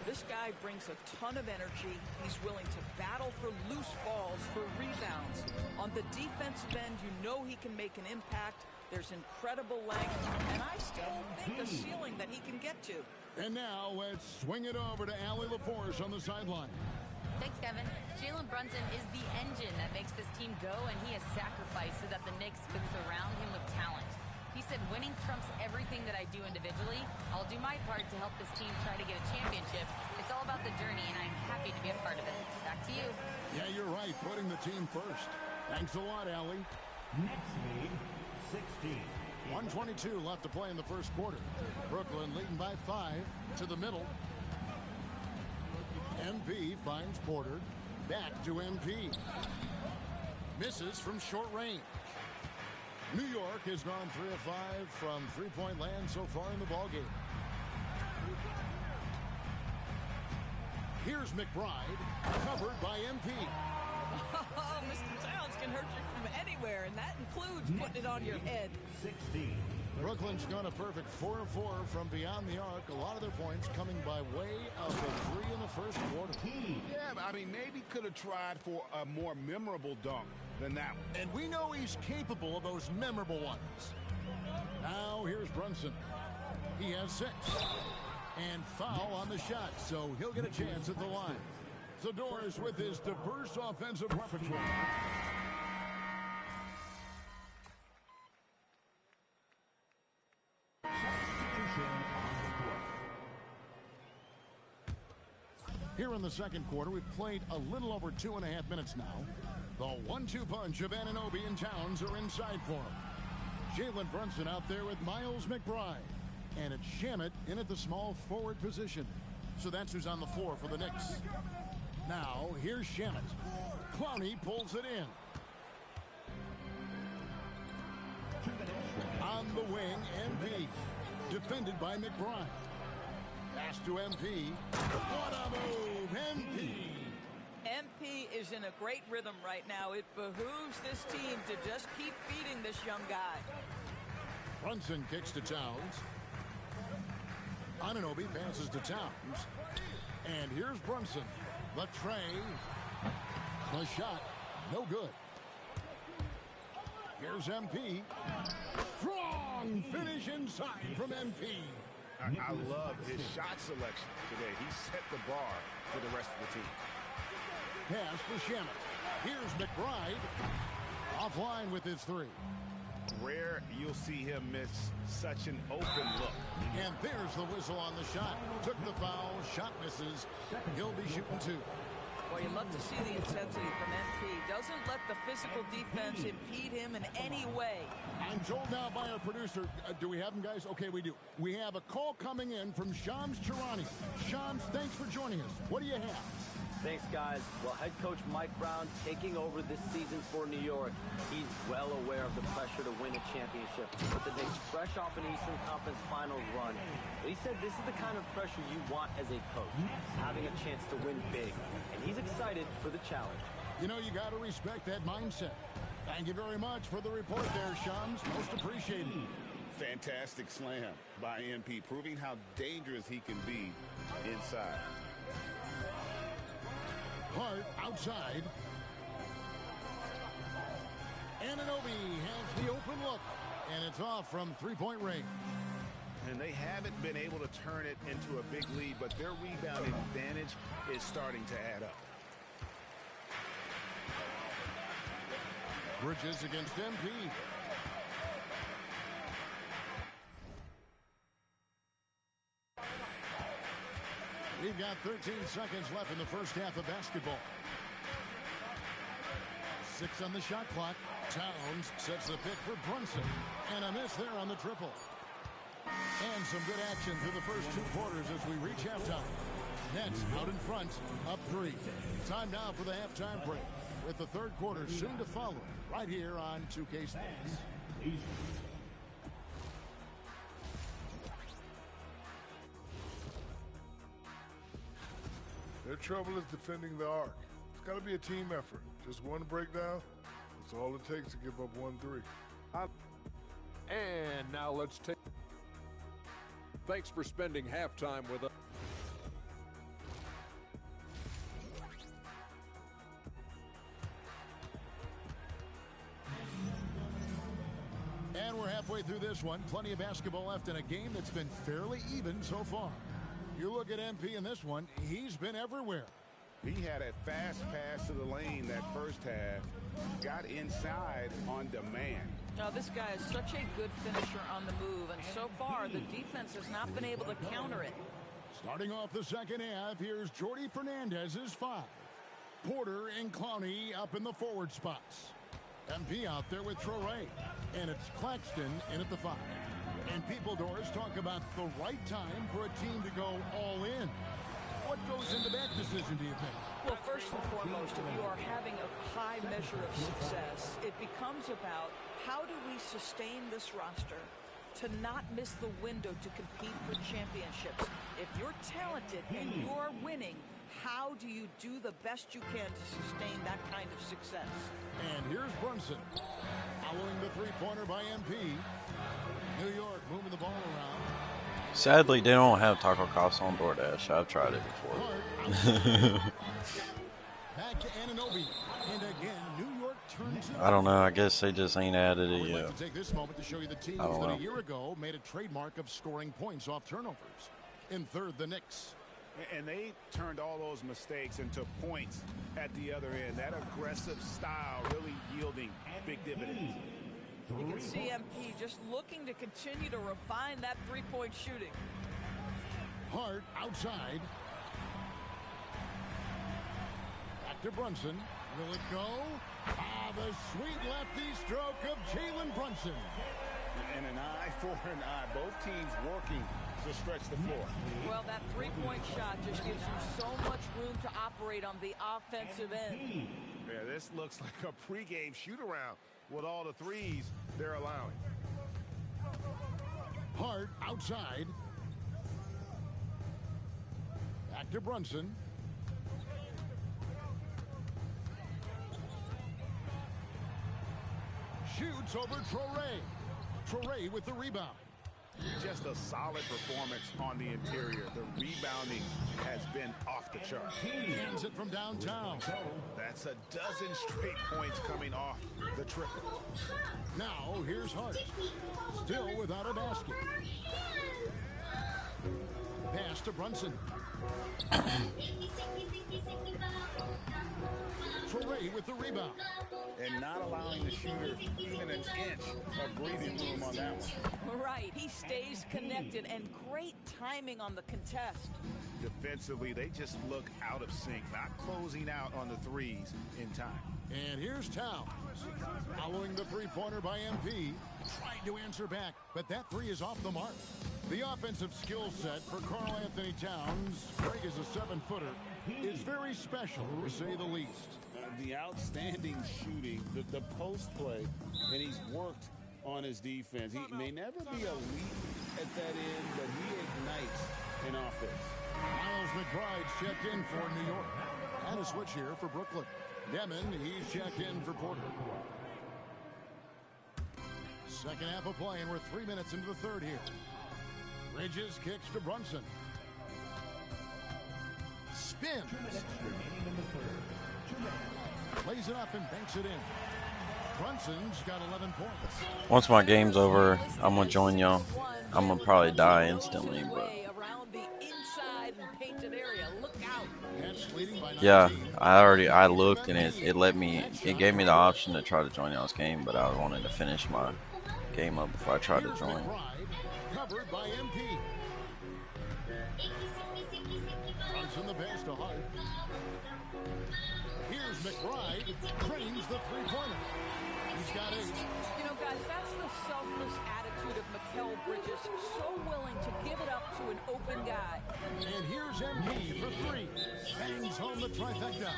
S11: This guy brings a ton of energy. He's willing to battle for loose balls, for rebounds. On the defensive end, you know he can make an impact. There's incredible length, and I still think a ceiling that he can get to.
S16: And now let's swing it over to Allie LaForce on the sideline.
S20: Thanks, Kevin. Jalen Brunson is the engine that makes this team go, and he has sacrificed so that the Knicks could surround him with talent. He said, winning trumps everything that I do individually. I'll do my part to help this team try to get a championship. It's all about the journey, and I'm happy to be a part of it. Back to you.
S16: Yeah, you're right, putting the team first. Thanks a lot, Allie.
S9: Next lead, 16.
S16: 1:22 left to play in the first quarter. Brooklyn leading by 5 to the middle. MP finds Porter. Back to MP. Misses from short range. New York has gone 3 of 5 from three-point land so far in the ballgame. Here's McBride, covered by MP.
S11: Oh, Mr. Towns can hurt you from anywhere, and that includes putting it on your head.
S9: 16.
S16: Brooklyn's gone a perfect 4 of 4 from beyond the arc. A lot of their points coming by way of the 3 in the first quarter.
S10: Yeah, I mean, maybe could have tried for a more memorable dunk than that one.
S16: And we know he's capable of those memorable ones. Now here's Brunson. He has 6. And foul on the shot, so he'll get a chance at the line. Zador's with his diverse offensive repertoire. Here in the second quarter, we've played a little over 2.5 minutes now. The 1-2 punch of Anunoby and Towns are inside for him. Jalen Brunson out there with Miles McBride. And it's Shamet in at the small forward position. So that's who's on the floor for the Knicks. Now, here's Shamet. Clowney pulls it in. On the wing, MP. Defended by McBride. Pass to MP. What a move, MP.
S11: MP is in a great rhythm right now. It behooves this team to just keep feeding this young guy.
S16: Brunson kicks to Towns. Anunoby passes to Towns. And here's Brunson. The tray. The shot. No good. Here's MP. Strong finish inside from MP.
S10: I love his shot selection today. He set the bar for the rest of the team.
S16: Pass for Shamet. Here's McBride. Offline with his 3.
S10: Rare you'll see him miss such an open look.
S16: And there's the whistle on the shot. Took the foul. Shot misses. He'll be shooting 2.
S11: Well, you love to see the intensity from MP. Doesn't let the physical defense impede him in any way.
S16: I'm told now by our producer, do we have him, guys? Okay, we do. We have a call coming in from Shams Charania. Shams, thanks for joining us. What do you have?
S19: Thanks, guys. Well, head coach Mike Brown taking over this season for New York. He's well aware of the pressure to win a championship. But the Knicks fresh off an Eastern Conference Finals run. But he said this is the kind of pressure you want as a coach, having a chance to win big. And he's excited for the challenge.
S16: You know, you got to respect that mindset. Thank you very much for the report there, Shams. Most appreciated.
S10: Fantastic slam by MP, proving how dangerous he can be inside.
S16: Hart outside. Anunoby has the open look, and it's off from three-point range.
S10: And they haven't been able to turn it into a big lead, but their rebounding advantage is starting to add up.
S16: Bridges against MP. We've got 13 seconds left in the first half of basketball. 6 on the shot clock. Towns sets the pick for Brunson. And a miss there on the triple. And some good action through the first 2 quarters as we reach halftime. Nets out in front, up 3. Time now for the halftime break, with the third quarter soon to follow, right here on 2K Sports.
S7: Their trouble is defending the arc. It's got to be a team effort. Just one breakdown, that's all it takes to give up 1 3.
S21: And now let's take... thanks for spending halftime with us.
S16: And we're halfway through this one. Plenty of basketball left in a game that's been fairly even so far. You look at MP in this one, he's been everywhere.
S10: He had a fast pass to the lane that first half. Got inside on demand.
S11: Now, this guy is such a good finisher on the move, and so far the defense has not been able to counter it.
S16: Starting off the second half, here's Jordy Fernandez's 5. Porter and Clowney up in the forward spots. MP out there with Traore. And it's Claxton in at the 5. And people, Doris, talk about the right time for a team to go all in. What goes into that decision, do you think?
S11: Well, first and foremost, if you are having a high measure of success, it becomes about how do we sustain this roster to not miss the window to compete for championships. If you're talented and you're winning, how do you do the best you can to sustain that kind of success?
S16: And here's Brunson. Following the three-pointer by MP. New York moving the ball around.
S5: Sadly, they don't have taco casa on DoorDash. I've tried it before.
S16: Back to Anunoby. And again, New York turns it.
S5: I don't know. I guess they just ain't added it
S16: We'd
S5: yet.
S16: like to take this moment to show you the teams that a year ago made a trademark of scoring points off turnovers. In third, the Knicks.
S10: And they turned all those mistakes into points at the other end. That aggressive style really yielding big dividends.
S11: You can see MP just looking to continue to refine that three-point shooting.
S16: Hart outside. Back to Brunson. Will it go? Ah, the sweet lefty stroke of Jalen Brunson.
S10: And an eye for an eye. Both teams working to stretch the floor.
S11: Well, that three-point shot just gives you so much room to operate on the offensive end.
S2: Yeah, this looks like a pregame shoot-around with all the threes they're allowing.
S16: Hart outside. Back to Brunson. Shoots over Traore. Traore with the rebound.
S10: Just a solid performance on the interior. The rebounding has been off the chart.
S16: Hands it from downtown.
S10: That's a dozen straight points coming off the triple.
S16: Now here's Hart. Still without a basket. Pass to Brunson. Traore with the rebound.
S10: And not allowing the shooter even an inch of breathing room on that one.
S11: Right. He stays connected, and great timing on the contest.
S10: Defensively, they just look out of sync, not closing out on the threes in time.
S16: And here's Towns. Following the three-pointer by MP. Trying to answer back, but that three is off the mark. The offensive skill set for Karl Anthony Towns, Greg is a 7-footer, is very special, to say the least.
S10: The outstanding shooting, the post play, and he's worked on his defense. He may never be elite at that end, but he ignites an offense.
S16: Miles McBride's checked in for New York. And a switch here for Brooklyn. Demon, he's checked in for Porter. Second half of play, and we're 3 minutes into the third here. Bridges kicks to Brunson. Spins. Plays it up and banks it in. Brunson's got 11 points.
S5: Once my game's over, I'm gonna join y'all. I'm gonna probably die instantly, but yeah, I looked and it gave me the option to try to join y'all's game, but I wanted to finish my game up before I tried to join.
S16: Covered by MP. Brunson the pass to Hart. Here's McBride, trains the three-pointer. He's got 8.
S11: You know, guys, that's the selfless attitude of Mikal Bridges. So willing to give it up to an open guy.
S16: And here's MP for 3. Bangs home the trifecta.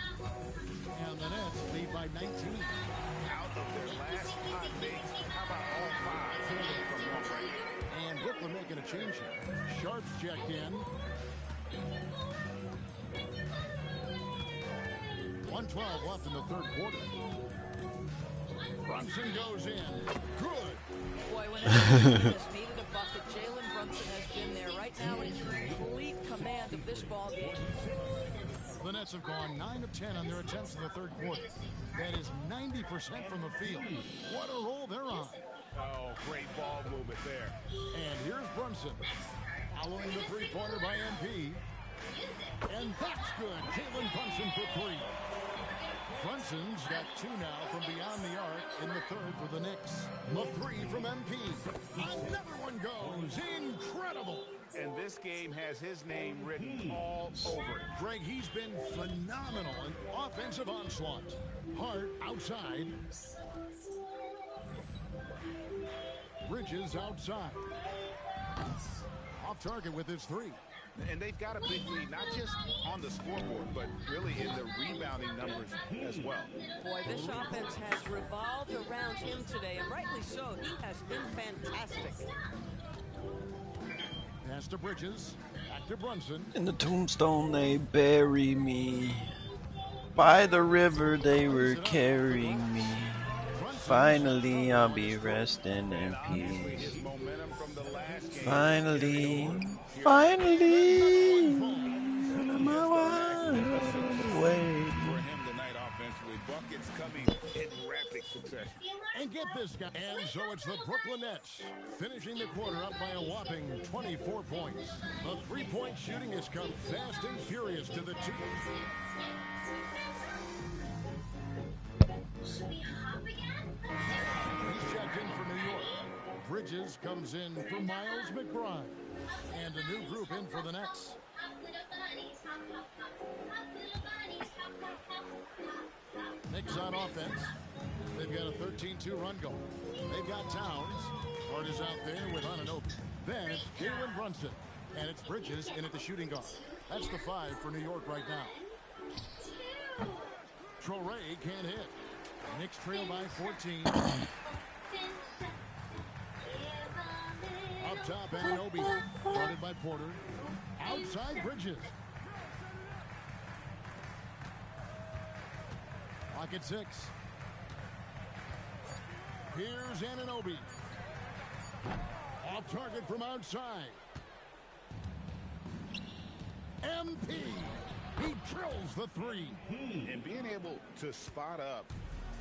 S16: And the Nets lead by 19.
S10: Out of their last 5 days, how about all 5 from long range?
S16: And Brooklyn making a change here. Sharp's checked in. 1:12 left in the third quarter. Brunson goes in. Good.
S11: Boy, whenever he's needed a bucket, Jalen Brunson has been there right now in complete command of this ball game.
S16: The Nets have gone 9 of 10 on their attempts in the third quarter. That is 90% from the field. What a roll they're on.
S10: Oh, great ball movement there.
S16: And here's Brunson. Following the three-pointer by MP. And that's good. Jalen Brunson for three. Brunson's got two now from beyond the arc in the third for the Knicks. The three from MP. Another one goes. Incredible.
S10: And this game has his name written all over it.
S16: Greg, he's been phenomenal in offensive onslaught. Hart outside. Bridges outside. Off target with his three.
S10: And they've got a big lead, not just on the scoreboard, but really in the rebounding numbers as well.
S11: Boy, this offense has revolved around him today, and rightly so. He has been fantastic.
S16: Pass to Bridges. Back to Brunson.
S5: In the tombstone they bury me. By the river they were carrying me. Finally I'll be resting in peace. Finally. Finally. My way.
S10: For him tonight offensively, buckets coming in rapid succession.
S16: And get this guy. And so it's the Brooklyn Nets finishing the quarter up by a whopping 24 points. The three-point shooting has come fast and furious to the two.
S3: Should we hop again?
S16: He's checked in for New York. Bridges comes in for Miles McBride. And a new group in for the Nets. Knicks on offense. They've got a 13-2 run going. They've got Towns. Hart is out there with Anunoby. Then it's Jalen Brunson. And it's Bridges in at the shooting guard. That's the 5 for New York right now. Traore can't hit. Knicks trail by 14. Up top, Anunoby. Guarded by Porter. Outside, Bridges. Pocket 6. Here's Anunoby. Off target from outside. MP. He drills the three.
S10: And being able to spot up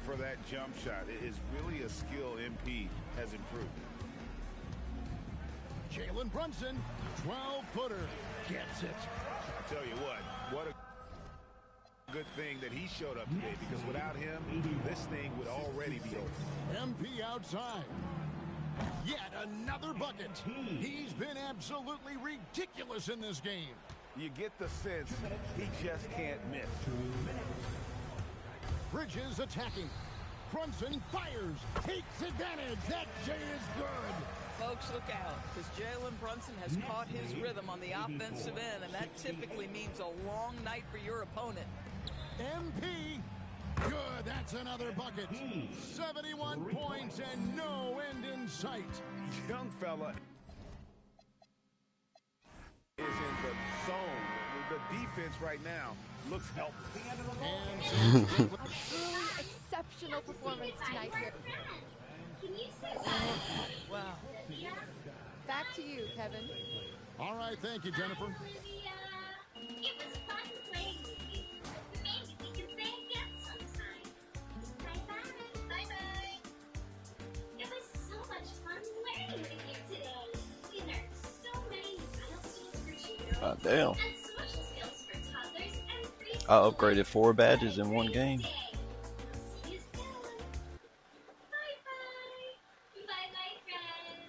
S10: for that jump shot is really a skill MP has improved.
S16: Jalen Brunson, 12-footer, gets it.
S10: I tell you what a good thing that he showed up today, because without him, this thing would already be over.
S16: MP outside. Yet another bucket. He's been absolutely ridiculous in this game.
S10: You get the sense he just can't miss.
S16: Bridges attacking. Brunson fires. Takes advantage. That J is good.
S11: Folks, look out, because Jalen Brunson has caught his rhythm on the offensive end, and that typically means a long night for your opponent.
S16: MP. Good. That's another bucket. 71 points and no end in sight.
S10: Young fella is in the zone. The defense right now looks healthy.
S4: Really exceptional performance tonight here.
S11: Wow.
S4: Back to you, Kevin.
S16: All right, thank you, Jennifer.
S3: It was fun playing with you. Maybe we can play again sometime. Bye-bye. Bye-bye. It was so much fun learning with you today. We learned so many milestones for judo
S5: God damn.
S3: and social skills for toddlers and preschool.
S5: I upgraded 4 badges in one game.
S3: See you soon. Bye-bye. Bye-bye, friends.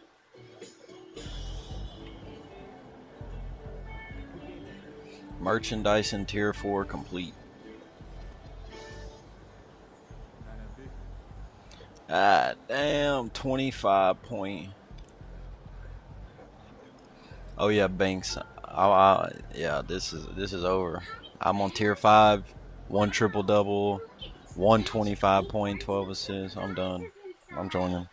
S5: Merchandise in Tier 4 complete. Ah, damn, 25 point. Oh yeah, Banks. Yeah, this is over. I'm on Tier 5, 1 triple double, 1 25 point, 12 assists. I'm done. I'm joining.